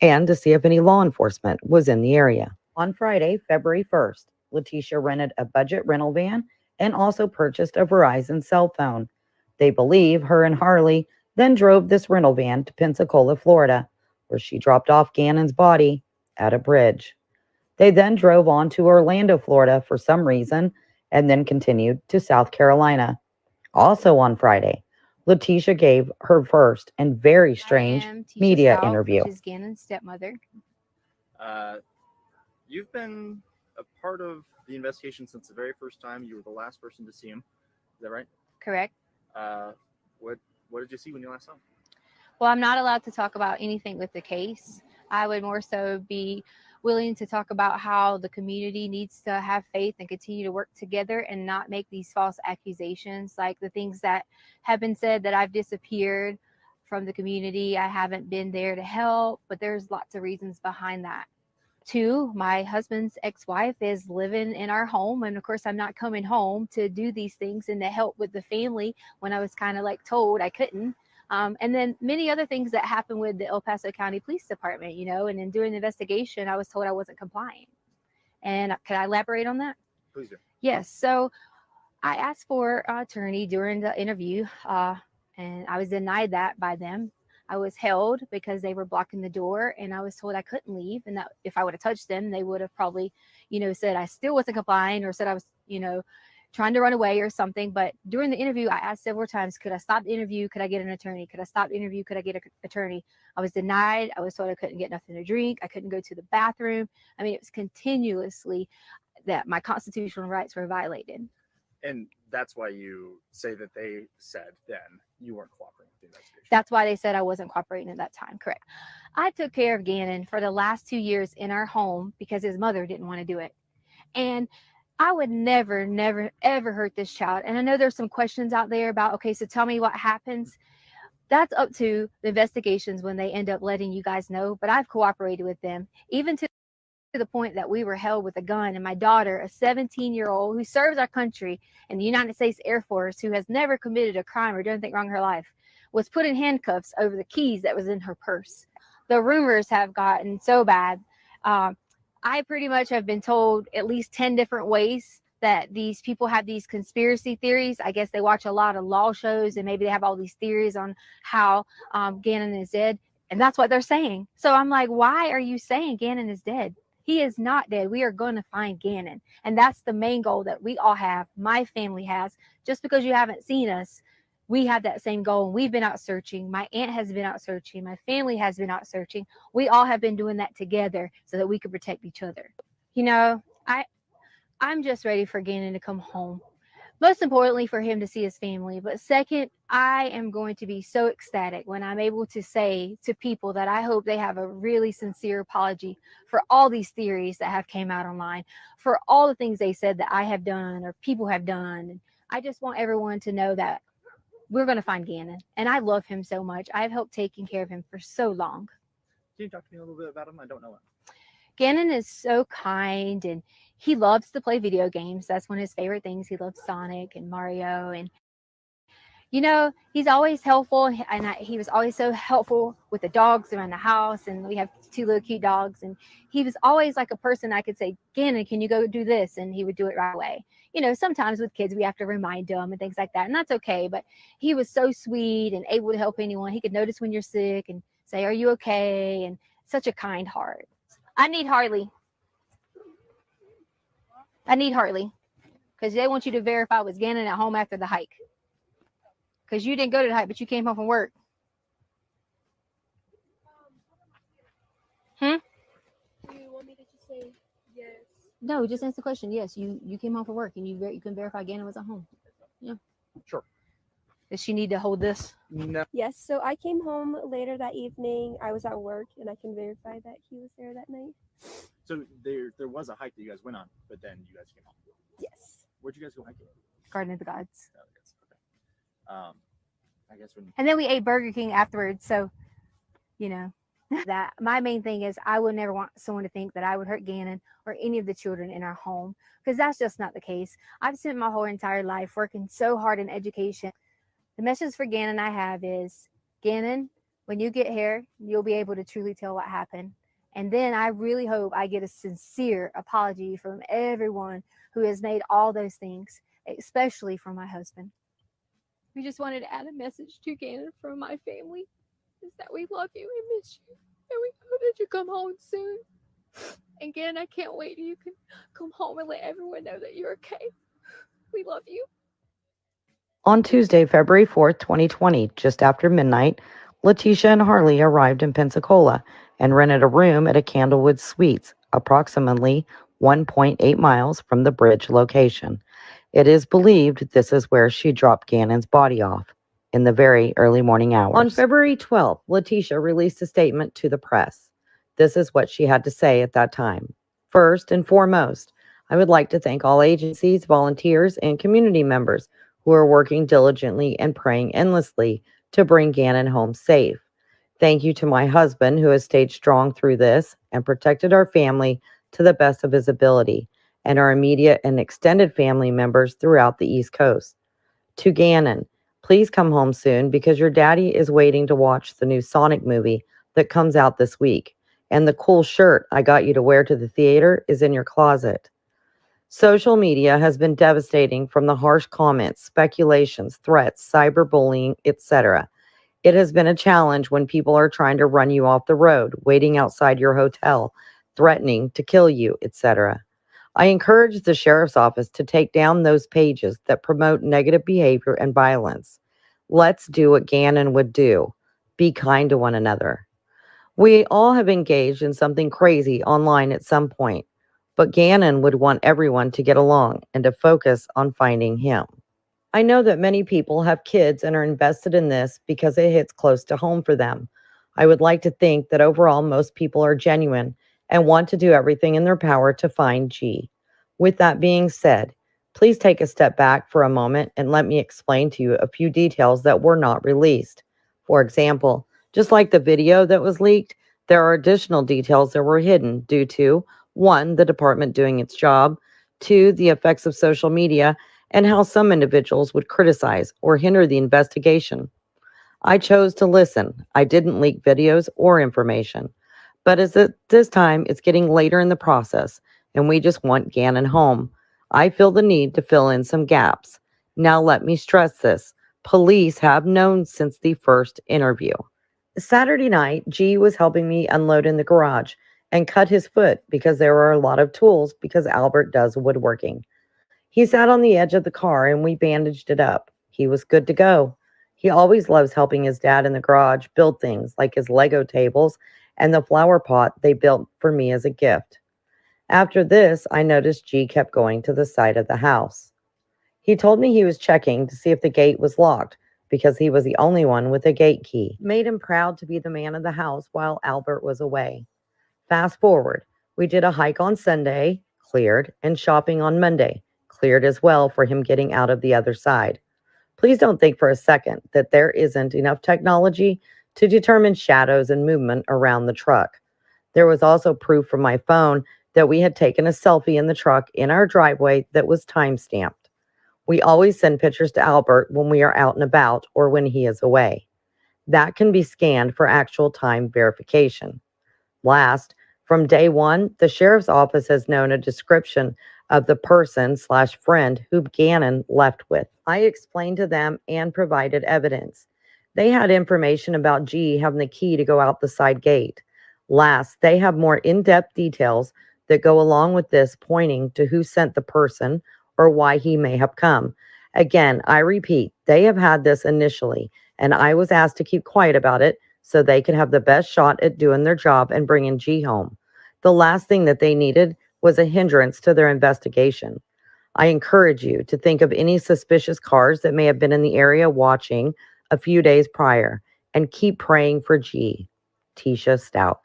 and to see if any law enforcement was in the area. On Friday, February 1st, Letecia rented a budget rental van and also purchased a Verizon cell phone. They believe her and Harley then drove this rental van to Pensacola, Florida, where she dropped off Gannon's body at a bridge. They then drove on to Orlando, Florida for some reason, and then continued to South Carolina. Also on Friday, Letecia gave her first and very strange I am Tisha media Stauch, interview. which is Gannon's stepmother. You've been a part of the investigation since the very first time. You were the last person to see him. Is that right? Correct. What did you see when you last saw him? Well, I'm not allowed to talk about anything with the case. I would more so be willing to talk about how the community needs to have faith and continue to work together and not make these false accusations, like the things that have been said that I've disappeared from the community. I haven't been there to help, but there's lots of reasons behind that. Two, my husband's ex-wife is living in our home, and of course I'm not coming home to do these things and to help with the family when I was kind of like told I couldn't. And then many other things that happened with the El Paso County Police Department, you know, and in doing the investigation, I was told I wasn't complying. And could I elaborate on that? Please do. Yes. So I asked for an attorney during the interview, and I was denied that by them. I was held because they were blocking the door, and I was told I couldn't leave, and that if I would have touched them, they would have probably, said I still wasn't complying or said I was, trying to run away or something. But during the interview, I asked several times, could I stop the interview? Could I get an attorney? Could I stop the interview? Could I get an attorney? I was denied. I was told I couldn't get nothing to drink. I couldn't go to the bathroom. I mean, it was continuously that my constitutional rights were violated. And that's why you say that they said then you weren't cooperating with the investigation. That's why they said I wasn't cooperating at that time. Correct. I took care of Gannon for the last 2 years in our home because his mother didn't want to do it. And I would never, never, ever hurt this child. And I know there's some questions out there about, okay, so tell me what happens. That's up to the investigations when they end up letting you guys know. But I've cooperated with them, even to the point that we were held with a gun, and my daughter, a 17-year-old who serves our country in the United States Air Force, who has never committed a crime or done anything wrong in her life, was put in handcuffs over the keys that was in her purse. The rumors have gotten so bad. I pretty much have been told at least 10 different ways that these people have these conspiracy theories. I guess they watch a lot of law shows and maybe they have all these theories on how Gannon is dead. And that's what they're saying. So I'm like, why are you saying Gannon is dead? He is not dead. We are going to find Gannon. And that's the main goal that we all have. My family has. Just because you haven't seen us, we have that same goal. And we've been out searching. My aunt has been out searching. My family has been out searching. We all have been doing that together so that we could protect each other. I'm just ready for Gannon to come home. Most importantly, for him to see his family. But second, I am going to be so ecstatic when I'm able to say to people that I hope they have a really sincere apology for all these theories that have came out online, for all the things they said that I have done or people have done. And I just want everyone to know that we're going to find Gannon. And I love him so much. I've helped taking care of him for so long. Can you talk to me a little bit about him? I don't know him. Gannon is so kind and he loves to play video games. That's one of his favorite things. He loves Sonic and Mario. And, he's always helpful. And he was always so helpful with the dogs around the house. And we have 2 little cute dogs. And he was always like a person I could say, Gannon, can you go do this? And he would do it right away. Sometimes with kids, we have to remind them and things like that. And that's okay. But he was so sweet and able to help anyone. He could notice when you're sick and say, are you okay? And such a kind heart. I need Harley because they want you to verify was Gannon at home after the hike. Because you didn't go to the hike, but you came home from work. Do you want me to just say yes? No, just answer the question. Yes, you came home from work and you can verify Gannon was at home. Yeah. Sure. Does she need to hold this? No. Yes, so I came home later that evening. I was at work and I can verify that he was there that night. So there was a hike that you guys went on, but then you guys came home. Yes. Where'd you guys go hiking? Garden of the Gods. Oh, yes. Okay. I guess when. And then we ate Burger King afterwards. So, that my main thing is I would never want someone to think that I would hurt Gannon or any of the children in our home, because that's just not the case. I've spent my whole entire life working so hard in education. The message for Gannon I have is, Gannon, when you get here, you'll be able to truly tell what happened. And then I really hope I get a sincere apology from everyone who has made all those things, especially from my husband. We just wanted to add a message to Gannon from my family, is that we love you and miss you. And we hope that you come home soon. And Gannon, I can't wait till you can come home and let everyone know that you're okay. We love you. On Tuesday, February 4th, 2020, just after midnight, Letecia and Harley arrived in Pensacola and rented a room at a Candlewood Suites, approximately 1.8 miles from the bridge location. It is believed this is where she dropped Gannon's body off in the very early morning hours. On February 12th, Letecia released a statement to the press. This is what she had to say at that time. First and foremost, I would like to thank all agencies, volunteers, and community members who are working diligently and praying endlessly to bring Gannon home safe. Thank you to my husband who has stayed strong through this and protected our family to the best of his ability, and our immediate and extended family members throughout the East Coast. To Gannon, please come home soon because your daddy is waiting to watch the new Sonic movie that comes out this week, and the cool shirt I got you to wear to the theater is in your closet. Social media has been devastating from the harsh comments, speculations, threats, cyberbullying, etc. It has been a challenge when people are trying to run you off the road, waiting outside your hotel, threatening to kill you, etc. I encourage the sheriff's office to take down those pages that promote negative behavior and violence. Let's do what Gannon would do. Be kind to one another. We all have engaged in something crazy online at some point, but Gannon would want everyone to get along and to focus on finding him. I know that many people have kids and are invested in this because it hits close to home for them. I would like to think that overall most people are genuine and want to do everything in their power to find G. With that being said, please take a step back for a moment and let me explain to you a few details that were not released. For example, just like the video that was leaked, there are additional details that were hidden due to 1, the department doing its job, 2, the effects of social media, and how some individuals would criticize or hinder the investigation. I chose to listen. I didn't leak videos or information. But as at this time, it's getting later in the process, and we just want Gannon home. I feel the need to fill in some gaps. Now let me stress this. Police have known since the first interview. Saturday night, G was helping me unload in the garage and cut his foot because there were a lot of tools because Albert does woodworking. He sat on the edge of the car and we bandaged it up. He was good to go. He always loves helping his dad in the garage build things like his Lego tables and the flower pot they built for me as a gift. After this, I noticed G kept going to the side of the house. He told me he was checking to see if the gate was locked because he was the only one with a gate key. Made him proud to be the man of the house while Albert was away. Fast forward, we did a hike on Sunday, cleared, and shopping on Monday, cleared as well for him getting out of the other side. Please don't think for a second that there isn't enough technology to determine shadows and movement around the truck. There was also proof from my phone that we had taken a selfie in the truck in our driveway that was time-stamped. We always send pictures to Albert when we are out and about or when he is away. That can be scanned for actual time verification. Last, from day one, the sheriff's office has known a description of the person/friend who Gannon left with. I explained to them and provided evidence. They had information about G having the key to go out the side gate. Last, they have more in-depth details that go along with this, pointing to who sent the person or why he may have come. Again, I repeat, they have had this initially, and I was asked to keep quiet about it so they could have the best shot at doing their job and bringing G home. The last thing that they needed was a hindrance to their investigation. I encourage you to think of any suspicious cars that may have been in the area watching a few days prior and keep praying for G. Tisha Stauch.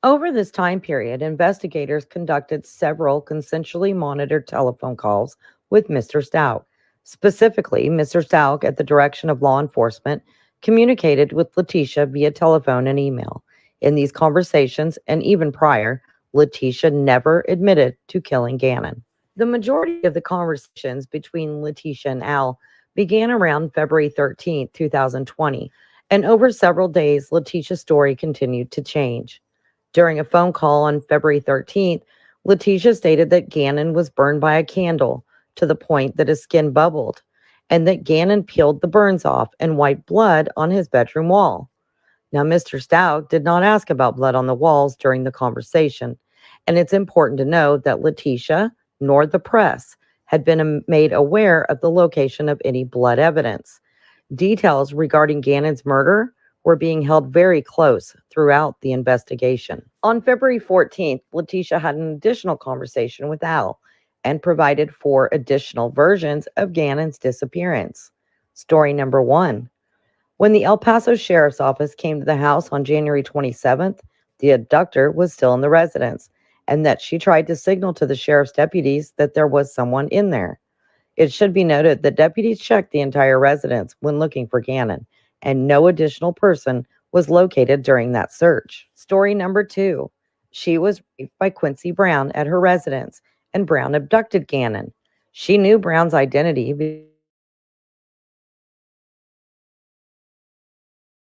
Over this time period, investigators conducted several consensually monitored telephone calls with Mr. Stauch. Specifically, Mr. Stauch, at the direction of law enforcement, communicated with Letecia via telephone and email. In these conversations, and even prior, Letecia never admitted to killing Gannon. The majority of the conversations between Letecia and Al began around February 13, 2020, and over several days, Letecia's story continued to change. During a phone call on February 13th, Letecia stated that Gannon was burned by a candle to the point that his skin bubbled, and that Gannon peeled the burns off and wiped blood on his bedroom wall. Now, Mr. Stauch did not ask about blood on the walls during the conversation, and it's important to note that Letecia nor the press had been made aware of the location of any blood evidence. Details regarding Gannon's murder were being held very close throughout the investigation. On February 14th, Letecia had an additional conversation with Al and provided 4 additional versions of Gannon's disappearance. Story number 1. When the El Paso Sheriff's Office came to the house on January 27th, the abductor was still in the residence, and that she tried to signal to the sheriff's deputies that there was someone in there. It should be noted that deputies checked the entire residence when looking for Gannon, and no additional person was located during that search. Story number 2. She was raped by Quincy Brown at her residence, and Brown abducted Gannon. She knew Brown's identity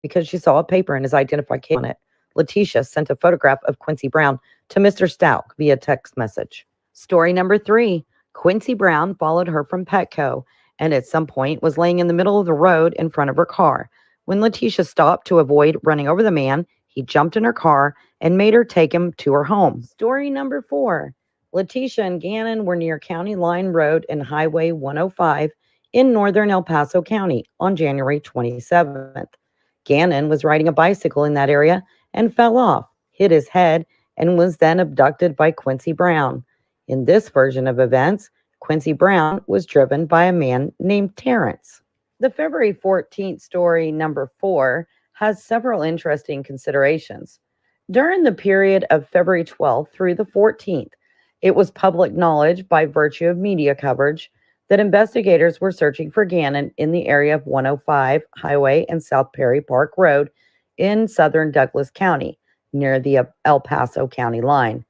because she saw a paper and his identification on it. Letecia sent a photograph of Quincy Brown to Mr. Stauch via text message. Story number 3. Quincy Brown followed her from Petco and at some point was laying in the middle of the road in front of her car. When Letecia stopped to avoid running over the man, he jumped in her car and made her take him to her home. Story number 4. Letecia and Gannon were near County Line Road and Highway 105 in northern El Paso County on January 27th. Gannon was riding a bicycle in that area and fell off, hit his head, and was then abducted by Quincy Brown. In this version of events, Quincy Brown was driven by a man named Terrence. The February 14th story, number 4, has several interesting considerations. During the period of February 12th through the 14th, it was public knowledge by virtue of media coverage that investigators were searching for Gannon in the area of 105 Highway and South Perry Park Road in southern Douglas County, near the El Paso County line.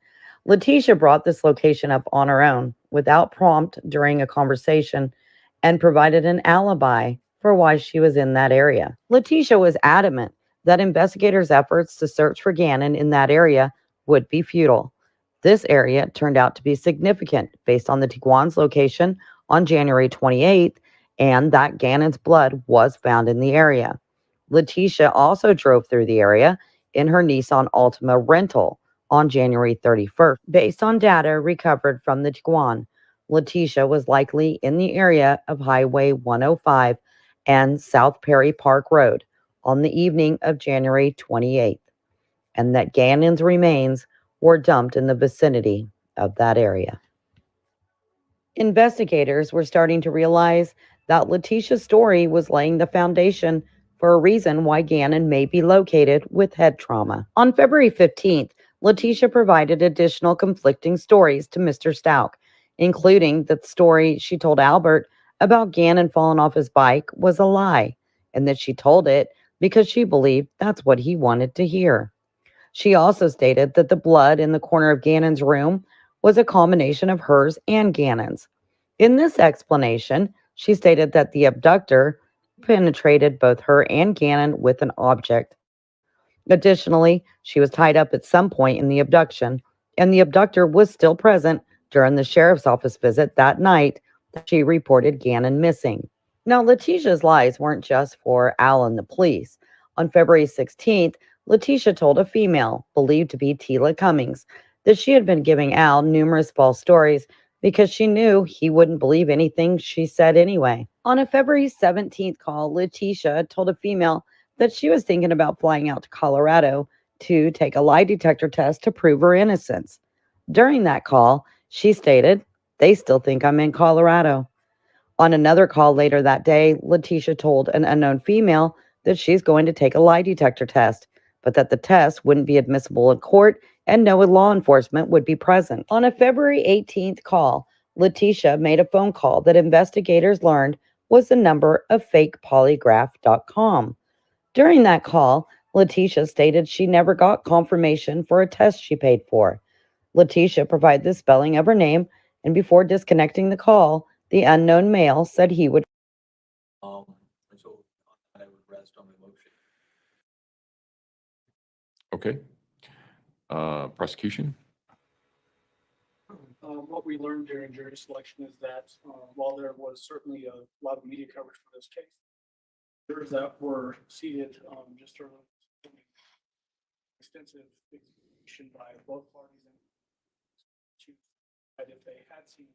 Letecia brought this location up on her own without prompt during a conversation and provided an alibi for why she was in that area. Letecia was adamant that investigators' efforts to search for Gannon in that area would be futile. This area turned out to be significant based on the Tiguan's location on January 28th and that Gannon's blood was found in the area. Letecia also drove through the area in her Nissan Altima rental on January 31st. Based on data recovered from the Tiguan, Letecia was likely in the area of Highway 105 and South Perry Park Road on the evening of January 28th, and that Gannon's remains were dumped in the vicinity of that area. Investigators were starting to realize that Letecia's story was laying the foundation for a reason why Gannon may be located with head trauma. On February 15th, Letecia provided additional conflicting stories to Mr. Stauch, including that the story she told Albert about Gannon falling off his bike was a lie, and that she told it because she believed that's what he wanted to hear. She also stated that the blood in the corner of Gannon's room was a combination of hers and Gannon's. In this explanation, she stated that the abductor penetrated both her and Gannon with an object. Additionally, she was tied up at some point in the abduction, and the abductor was still present during the sheriff's office visit that night that she reported Gannon missing. Now, Letecia's lies weren't just for Al and the police. On February 16th, Letecia told a female, believed to be Tila Cummings, that she had been giving Al numerous false stories because she knew he wouldn't believe anything she said anyway. On a February 17th call, Letecia told a female that she was thinking about flying out to Colorado to take a lie detector test to prove her innocence. During that call, she stated, "They still think I'm in Colorado." On another call later that day, Letecia told an unknown female that she's going to take a lie detector test, but that the test wouldn't be admissible in court and no law enforcement would be present. On a February 18th call, Letecia made a phone call that investigators learned was the number of fakepolygraph.com. During that call, Letecia stated she never got confirmation for a test she paid for. Letecia provided the spelling of her name, and before disconnecting the call, the unknown male said he would. And so I would rest on my motion. Okay. Prosecution? What we learned during jury selection is that while there was certainly a lot of media coverage for this case, jurors that were seated just early, extensive examination by both parties and to that if they had seen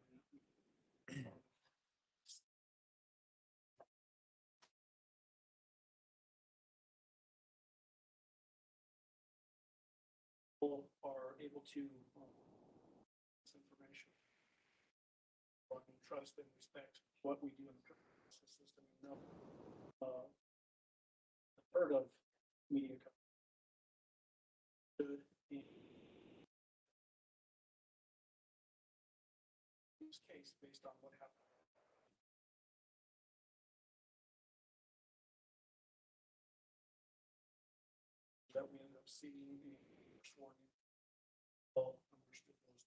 people are able to this information and trust and respect what we do in the criminal justice system. No, heard of media coverage. This case based on what happened. That we end up seeing a sworn all understood those.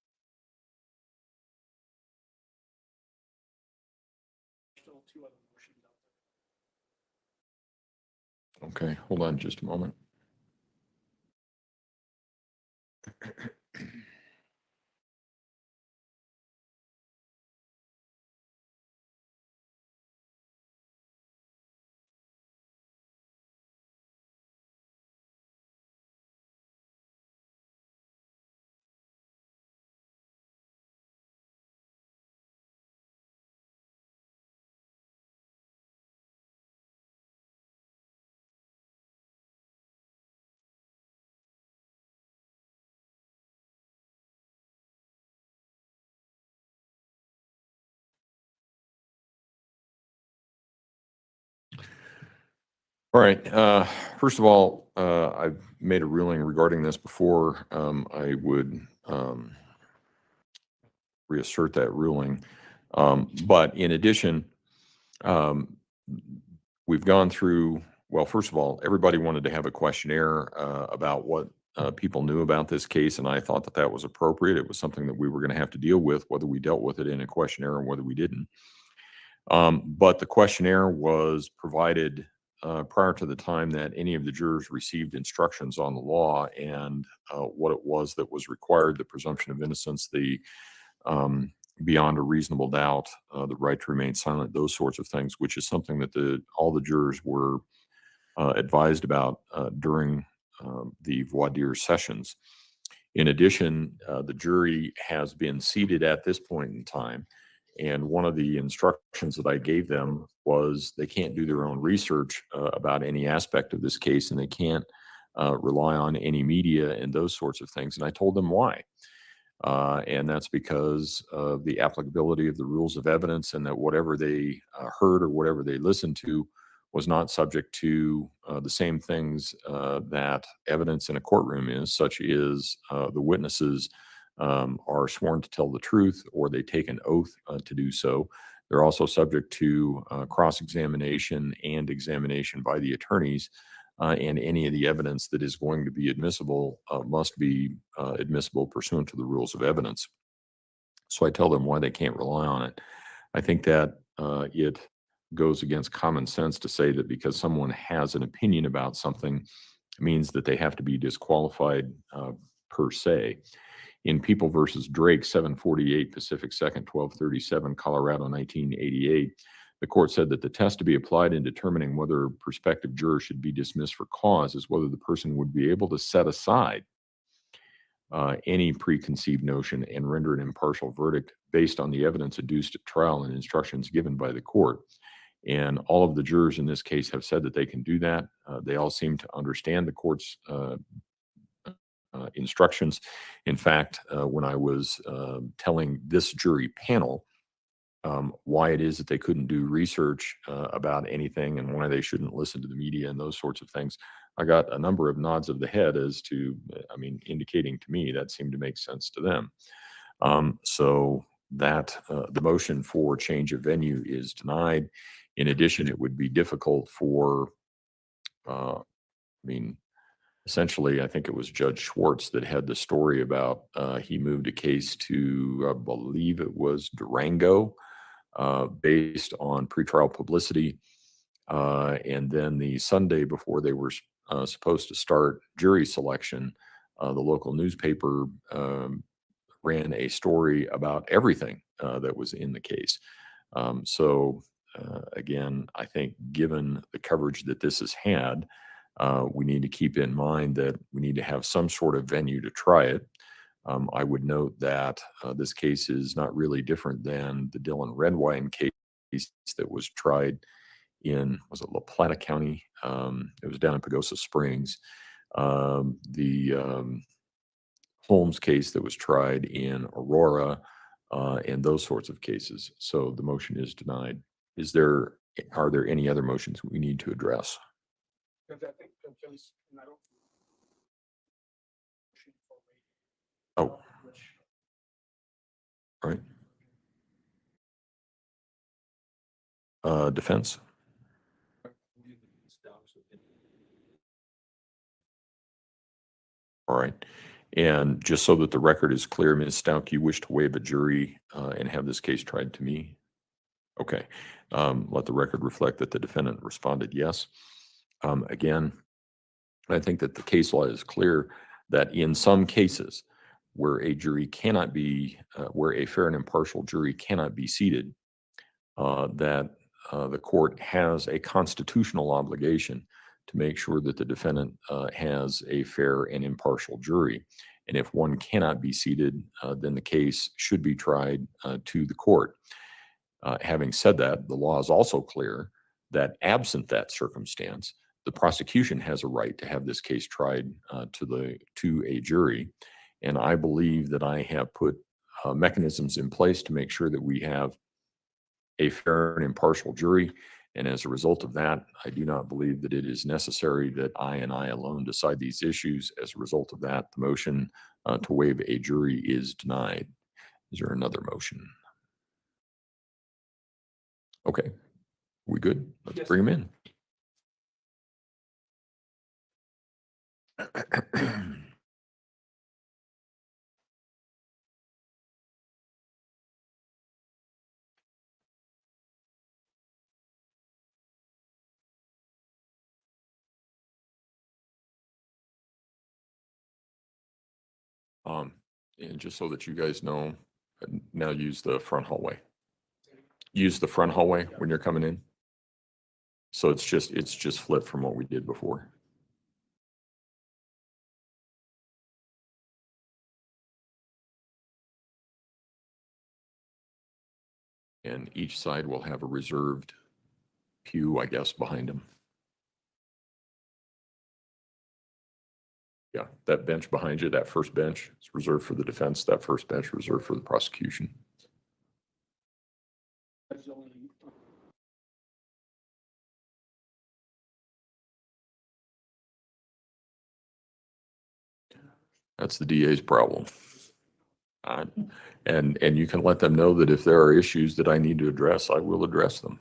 Still two other motions out there. Okay, hold on just a moment. All right. First of all, I've made a ruling regarding this before. I would reassert that ruling. But in addition, um, we've gone through, well, first of all, everybody wanted to have a questionnaire about what people knew about this case, and I thought that that was appropriate. It was something that we were going to have to deal with, whether we dealt with it in a questionnaire or whether we didn't. But the questionnaire was provided prior to the time that any of the jurors received instructions on the law and what it was that was required, the presumption of innocence, the beyond a reasonable doubt, the right to remain silent, those sorts of things, which is something that all the jurors were advised about during the voir dire sessions. In addition, the jury has been seated at this point in time. And one of the instructions that I gave them was they can't do their own research about any aspect of this case, and they can't rely on any media and those sorts of things. And I told them why. And that's because of the applicability of the rules of evidence, and that whatever they heard or whatever they listened to was not subject to the same things that evidence in a courtroom is, such as the witnesses are sworn to tell the truth or they take an oath to do so. They're also subject to cross-examination and examination by the attorneys, and any of the evidence that is going to be admissible must be admissible pursuant to the rules of evidence. So I tell them why they can't rely on it. I think that it goes against common sense to say that because someone has an opinion about something means that they have to be disqualified per se. In People versus Drake, 748 Pacific 2nd, 1237, Colorado, 1988, the court said that the test to be applied in determining whether a prospective juror should be dismissed for cause is whether the person would be able to set aside any preconceived notion and render an impartial verdict based on the evidence adduced at trial and instructions given by the court. And all of the jurors in this case have said that they can do that. They all seem to understand the court's instructions. In fact, when I was telling this jury panel why it is that they couldn't do research about anything and why they shouldn't listen to the media and those sorts of things, I got a number of nods of the head as to, I mean, indicating to me that seemed to make sense to them. So that the motion for change of venue is denied. In addition, it would be difficult for, I mean, essentially, I think it was Judge Schwartz that had the story about he moved a case to, I believe it was Durango, based on pretrial publicity. And then the Sunday before they were supposed to start jury selection, the local newspaper ran a story about everything that was in the case. So again, I think given the coverage that this has had, we need to keep in mind that we need to have some sort of venue to try it. I would note that this case is not really different than the Dylan Redwine case that was tried in, was it La Plata County? It was down in Pagosa Springs. The Holmes case that was tried in Aurora, and those sorts of cases. So the motion is denied. Are there any other motions we need to address? Because I think, because, and I don't. Oh, right. Defense. All right. And just so that the record is clear, Ms. Stauch, you wish to waive a jury and have this case tried to me? Okay. Let the record reflect that the defendant responded yes. Again, I think that the case law is clear that in some cases where a jury cannot be, where a fair and impartial jury cannot be seated, that the court has a constitutional obligation to make sure that the defendant has a fair and impartial jury. And if one cannot be seated, then the case should be tried to the court. Having said that, the law is also clear that absent that circumstance, the prosecution has a right to have this case tried to a jury. And I believe that I have put mechanisms in place to make sure that we have a fair and impartial jury. And as a result of that, I do not believe that it is necessary that I and I alone decide these issues. As a result of that, the motion to waive a jury is denied. Is there another motion? Okay, we good? Let's Yes. bring him in. And just so that you guys know, now use the front hallway. Use the front hallway when you're coming in. So it's just flipped from what we did before. And each side will have a reserved pew, I guess, behind them. Yeah, that bench behind you, that first bench is reserved for the defense, that first bench reserved for the prosecution. There's only, That's the DA's problem. And you can let them know that if there are issues that I need to address, I will address them.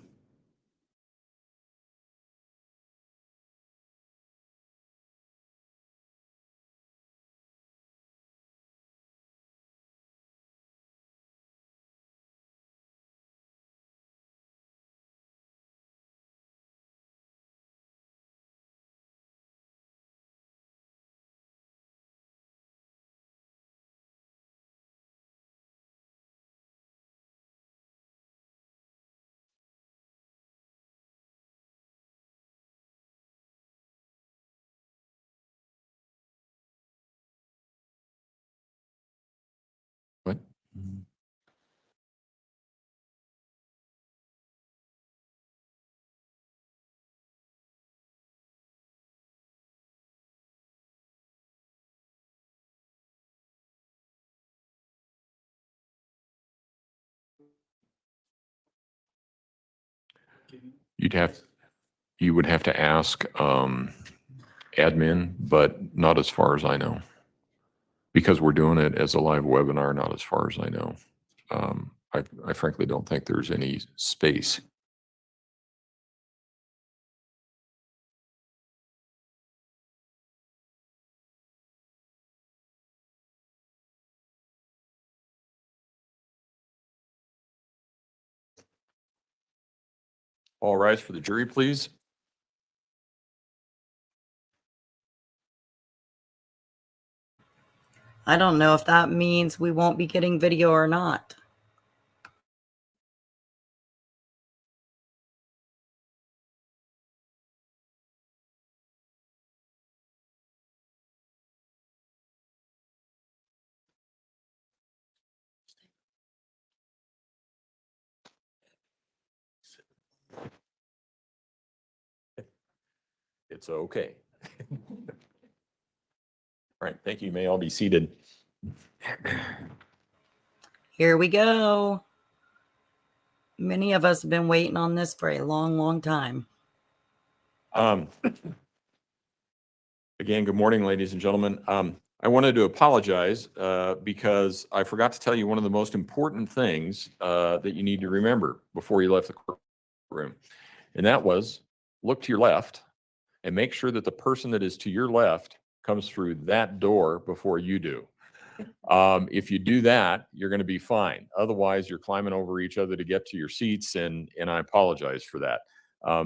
What? You would have to ask admin, but not as far as I know. Because we're doing it as a live webinar, not as far as I know. I frankly don't think there's any space. All rise for the jury, please. I don't know if that means we won't be getting video or not. It's okay. All right, thank you. You may all be seated. Here we go. Many of us have been waiting on this for a long, long time. Again, good morning, ladies and gentlemen. I wanted to apologize because I forgot to tell you one of the most important things that you need to remember before you left the courtroom. And that was look to your left and make sure that the person that is to your left comes through that door before you do. If you do that, you're going to be fine. Otherwise, you're climbing over each other to get to your seats, and I apologize for that.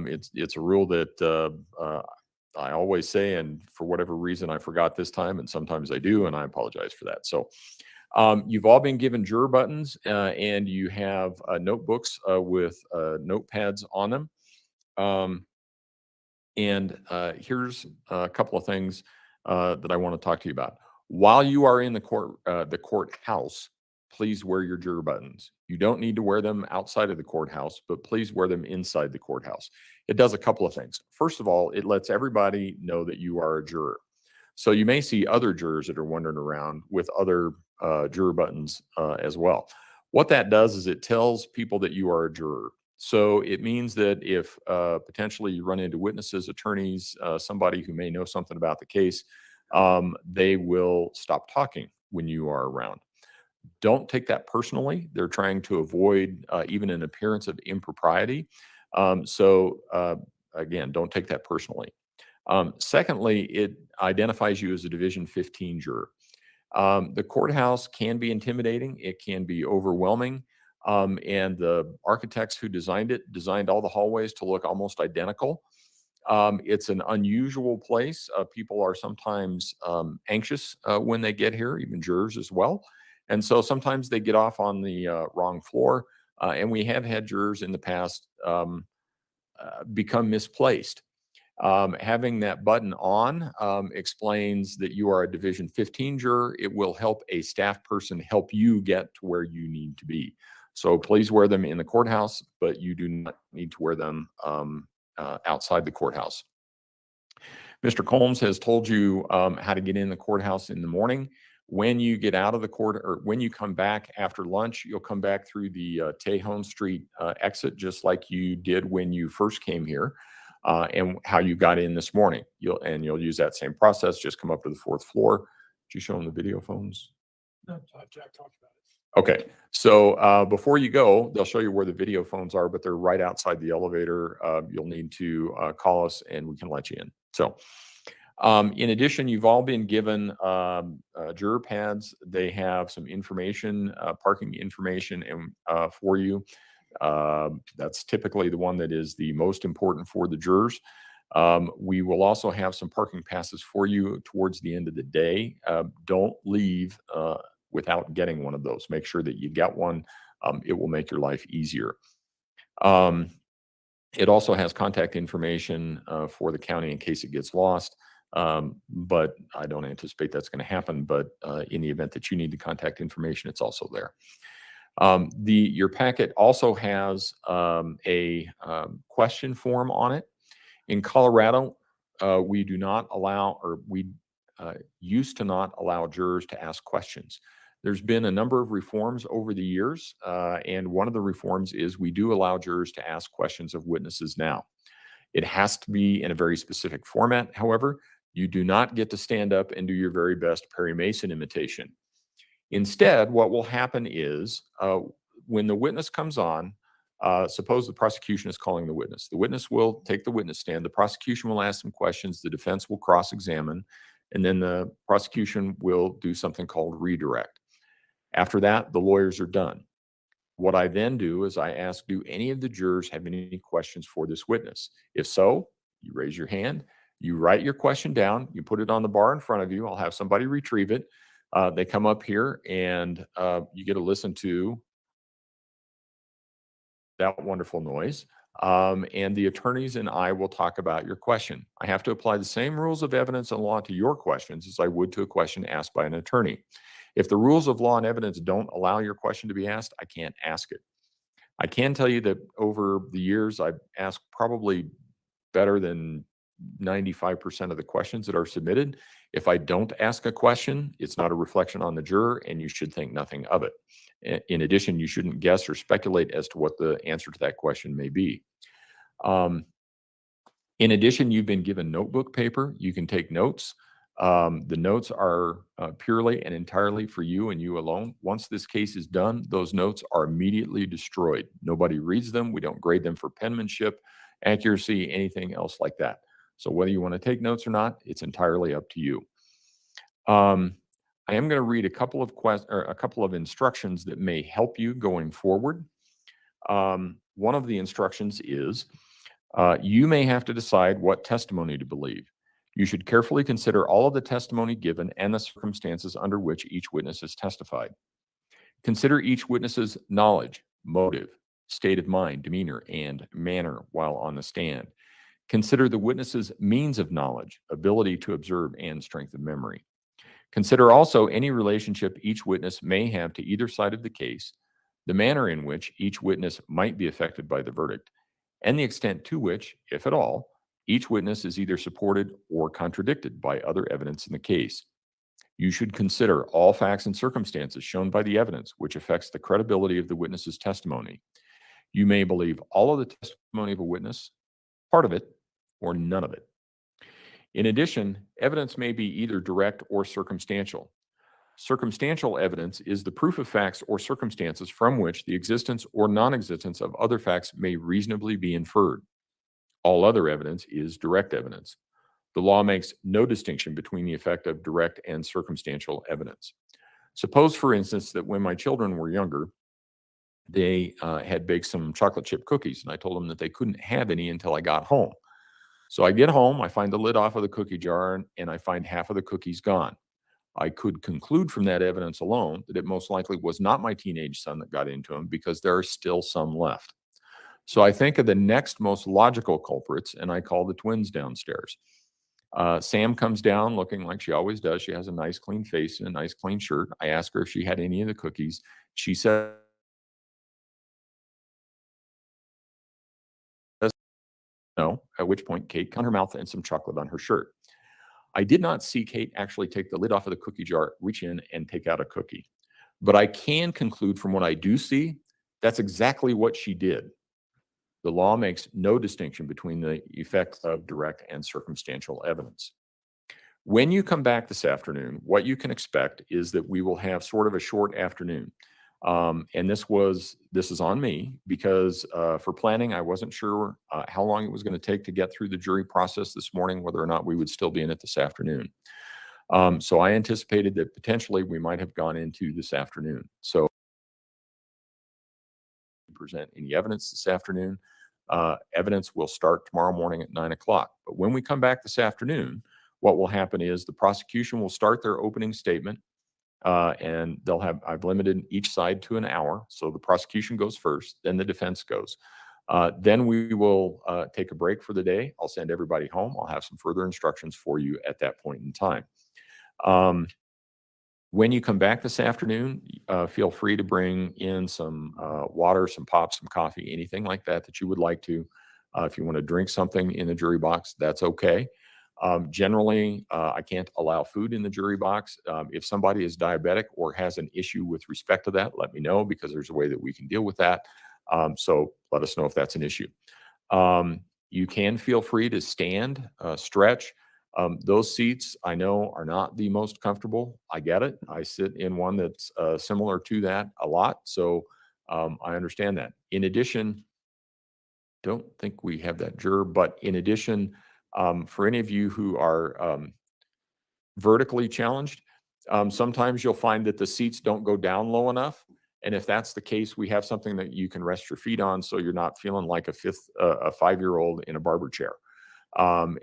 It's a rule that I always say, and for whatever reason, I forgot this time, and sometimes I do, and I apologize for that. So you've all been given juror buttons, and you have notebooks with notepads on them. Here's a couple of things that I want to talk to you about. While you are in the courthouse, please wear your juror buttons. You don't need to wear them outside of the courthouse, but please wear them inside the courthouse. It does a couple of things. First of all, it lets everybody know that you are a juror. So you may see other jurors that are wandering around with other juror buttons as well. What that does is it tells people that you are a juror. So it means that if potentially you run into witnesses, attorneys, somebody who may know something about the case, they will stop talking when you are around. Don't take that personally. They're trying to avoid even an appearance of impropriety. Again, don't take that personally. Secondly, it identifies you as a Division 15 juror. The courthouse can be intimidating. It can be overwhelming. And the architects who designed it designed all the hallways to look almost identical. It's an unusual place. People are sometimes anxious when they get here, even jurors as well. And so sometimes they get off on the wrong floor. And we have had jurors in the past become misplaced. Having that button on explains that you are a Division 15 juror. It will help a staff person help you get to where you need to be. So please wear them in the courthouse, but you do not need to wear them outside the courthouse. Mr. Combs has told you how to get in the courthouse in the morning. When you get out of the court, or when you come back after lunch, you'll come back through the Tejon Street exit, just like you did when you first came here, and how you got in this morning. You'll use that same process. Just come up to the 4th floor. Did you show them the video phones? No, Jack talked about it. Okay, so before you go, they'll show you where the video phones are, but they're right outside the elevator. You'll need to call us and we can let you in. So in addition, you've all been given juror pads. They have some information, parking information for you. That's typically the one that is the most important for the jurors. We will also have some parking passes for you towards the end of the day. Don't leave without getting one of those. Make sure that you get one. It will make your life easier. It also has contact information for the county in case it gets lost. But I don't anticipate that's going to happen. But in the event that you need the contact information, it's also there. Your packet also has a question form on it. In Colorado, we do not allow, or we used to not allow jurors to ask questions. There's been a number of reforms over the years, and one of the reforms is we do allow jurors to ask questions of witnesses now. It has to be in a very specific format. However, you do not get to stand up and do your very best Perry Mason imitation. Instead, what will happen is when the witness comes on, suppose the prosecution is calling the witness will take the witness stand, the prosecution will ask some questions, the defense will cross-examine, and then the prosecution will do something called redirect. After that, the lawyers are done. What I then do is I ask, do any of the jurors have any questions for this witness? If so, you raise your hand, you write your question down, you put it on the bar in front of you. I'll have somebody retrieve it. They come up here and you get to listen to that wonderful noise. And the attorneys and I will talk about your question. I have to apply the same rules of evidence and law to your questions as I would to a question asked by an attorney. If the rules of law and evidence don't allow your question to be asked, I can't ask it. I can tell you that over the years, I've asked probably better than 95% of the questions that are submitted. If I don't ask a question, it's not a reflection on the juror, and you should think nothing of it. In addition, you shouldn't guess or speculate as to what the answer to that question may be. In addition, you've been given notebook paper. You can take notes. The notes are purely and entirely for you and you alone. Once this case is done, those notes are immediately destroyed. Nobody reads them. We don't grade them for penmanship, accuracy, anything else like that. So whether you want to take notes or not, it's entirely up to you. I am going to read a couple of instructions that may help you going forward. One of the instructions is you may have to decide what testimony to believe. You should carefully consider all of the testimony given and the circumstances under which each witness has testified. Consider each witness's knowledge, motive, state of mind, demeanor, and manner while on the stand. Consider the witness's means of knowledge, ability to observe, and strength of memory. Consider also any relationship each witness may have to either side of the case, the manner in which each witness might be affected by the verdict, and the extent to which, if at all, each witness is either supported or contradicted by other evidence in the case. You should consider all facts and circumstances shown by the evidence which affects the credibility of the witness's testimony. You may believe all of the testimony of a witness, part of it, or none of it. In addition, evidence may be either direct or circumstantial. Circumstantial evidence is the proof of facts or circumstances from which the existence or non-existence of other facts may reasonably be inferred. All other evidence is direct evidence. The law makes no distinction between the effect of direct and circumstantial evidence. Suppose, for instance, that when my children were younger, they had baked some chocolate chip cookies, and I told them that they couldn't have any until I got home. So I get home, I find the lid off of the cookie jar, and I find half of the cookies gone. I could conclude from that evidence alone that it most likely was not my teenage son that got into them, because there are still some left. So I think of the next most logical culprits, and I call the twins downstairs. Sam comes down looking like she always does. She has a nice clean face and a nice clean shirt. I ask her if she had any of the cookies. She says no, at which point Kate cut her mouth and some chocolate on her shirt. I did not see Kate actually take the lid off of the cookie jar, reach in, and take out a cookie. But I can conclude from what I do see, that's exactly what she did. The law makes no distinction between the effects of direct and circumstantial evidence. When you come back this afternoon, what you can expect is that we will have sort of a short afternoon. And this is on me, because for planning, I wasn't sure how long it was going to take to get through the jury process this morning, whether or not we would still be in it this afternoon. So I anticipated that potentially we might have gone into this afternoon. So present any evidence this afternoon. Evidence will start tomorrow morning at 9 o'clock. But when we come back this afternoon, what will happen is the prosecution will start their opening statement, and I've limited each side to an hour. So the prosecution goes first, then the defense goes. Then we will take a break for the day. I'll send everybody home. I'll have some further instructions for you at that point in time. When you come back this afternoon, feel free to bring in some water, some pop, some coffee, anything like that that you would like to. If you want to drink something in the jury box, that's okay. Generally, I can't allow food in the jury box. If somebody is diabetic or has an issue with respect to that, let me know, because there's a way that we can deal with that. So let us know if that's an issue. You can feel free to stand, stretch. Those seats I know are not the most comfortable. I get it. I sit in one that's similar to that a lot. So I understand that. In addition, don't think we have that juror, but in addition, for any of you who are vertically challenged, sometimes you'll find that the seats don't go down low enough. And if that's the case, we have something that you can rest your feet on, so you're not feeling like a 5-year-old in a barber chair. And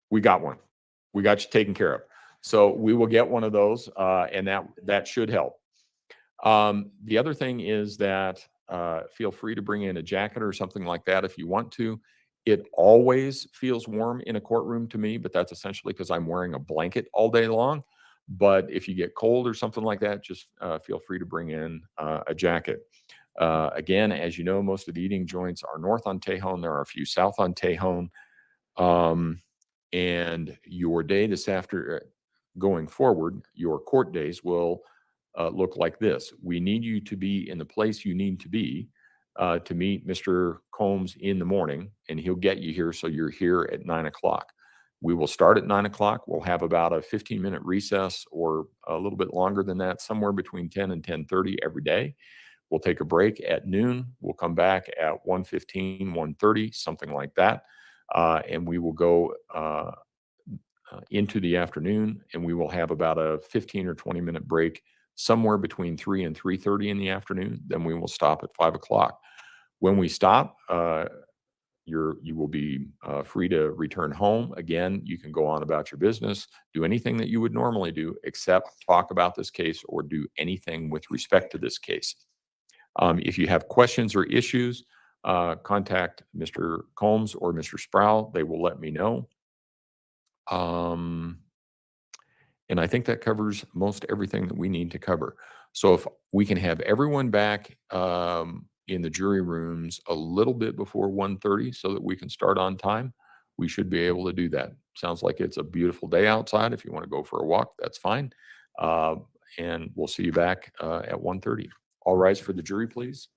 we got one. We got you taken care of. So we will get one of those, and that should help. The other thing is that feel free to bring in a jacket or something like that if you want to. It always feels warm in a courtroom to me, but that's essentially because I'm wearing a blanket all day long. But if you get cold or something like that, just feel free to bring in a jacket. Again, as you know, most of the eating joints are north on Tejon. There are a few south on Tejon. And your day this going forward, your court days will look like this. We need you to be in the place you need to be to meet Mr. Combs in the morning, and he'll get you here so you're here at 9 o'clock. We will start at 9 o'clock. We'll have about a 15-minute recess, or a little bit longer than that, somewhere between 10 and 10:30 every day. We'll take a break at noon. We'll come back at 1:15, 1:30, something like that. And we will go into the afternoon, and we will have about a 15 or 20-minute break somewhere between 3 and 3:30 in the afternoon. Then we will stop at 5 o'clock. When we stop, you will be free to return home. Again, you can go on about your business, do anything that you would normally do, except talk about this case or do anything with respect to this case. If you have questions or issues, contact Mr. Combs or Mr. Sproul. They will let me know. And I think that covers most everything that we need to cover. So if we can have everyone back in the jury rooms a little bit before 1:30 so that we can start on time, we should be able to do that. Sounds like it's a beautiful day outside. If you want to go for a walk, that's fine. And we'll see you back at 1:30. All rise for the jury, please.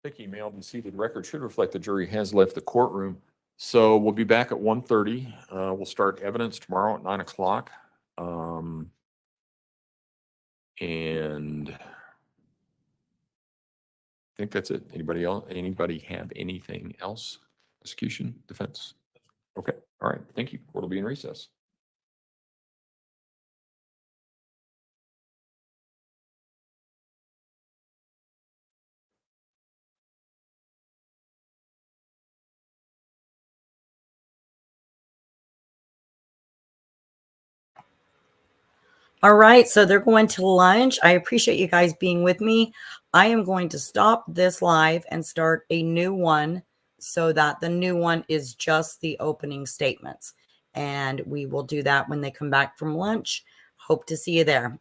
Thank you. May all be seated. Record should reflect the jury has left the courtroom. So we'll be back at 1:30. We'll start evidence tomorrow at 9 o'clock. And I think that's it. Anybody else? Anybody have anything else? Prosecution, defense? Okay. All right. Thank you. Court will be in recess. All right, so they're going to lunch. I appreciate you guys being with me. I am going to stop this live and start a new one so that the new one is just the opening statements. And we will do that when they come back from lunch. Hope to see you there.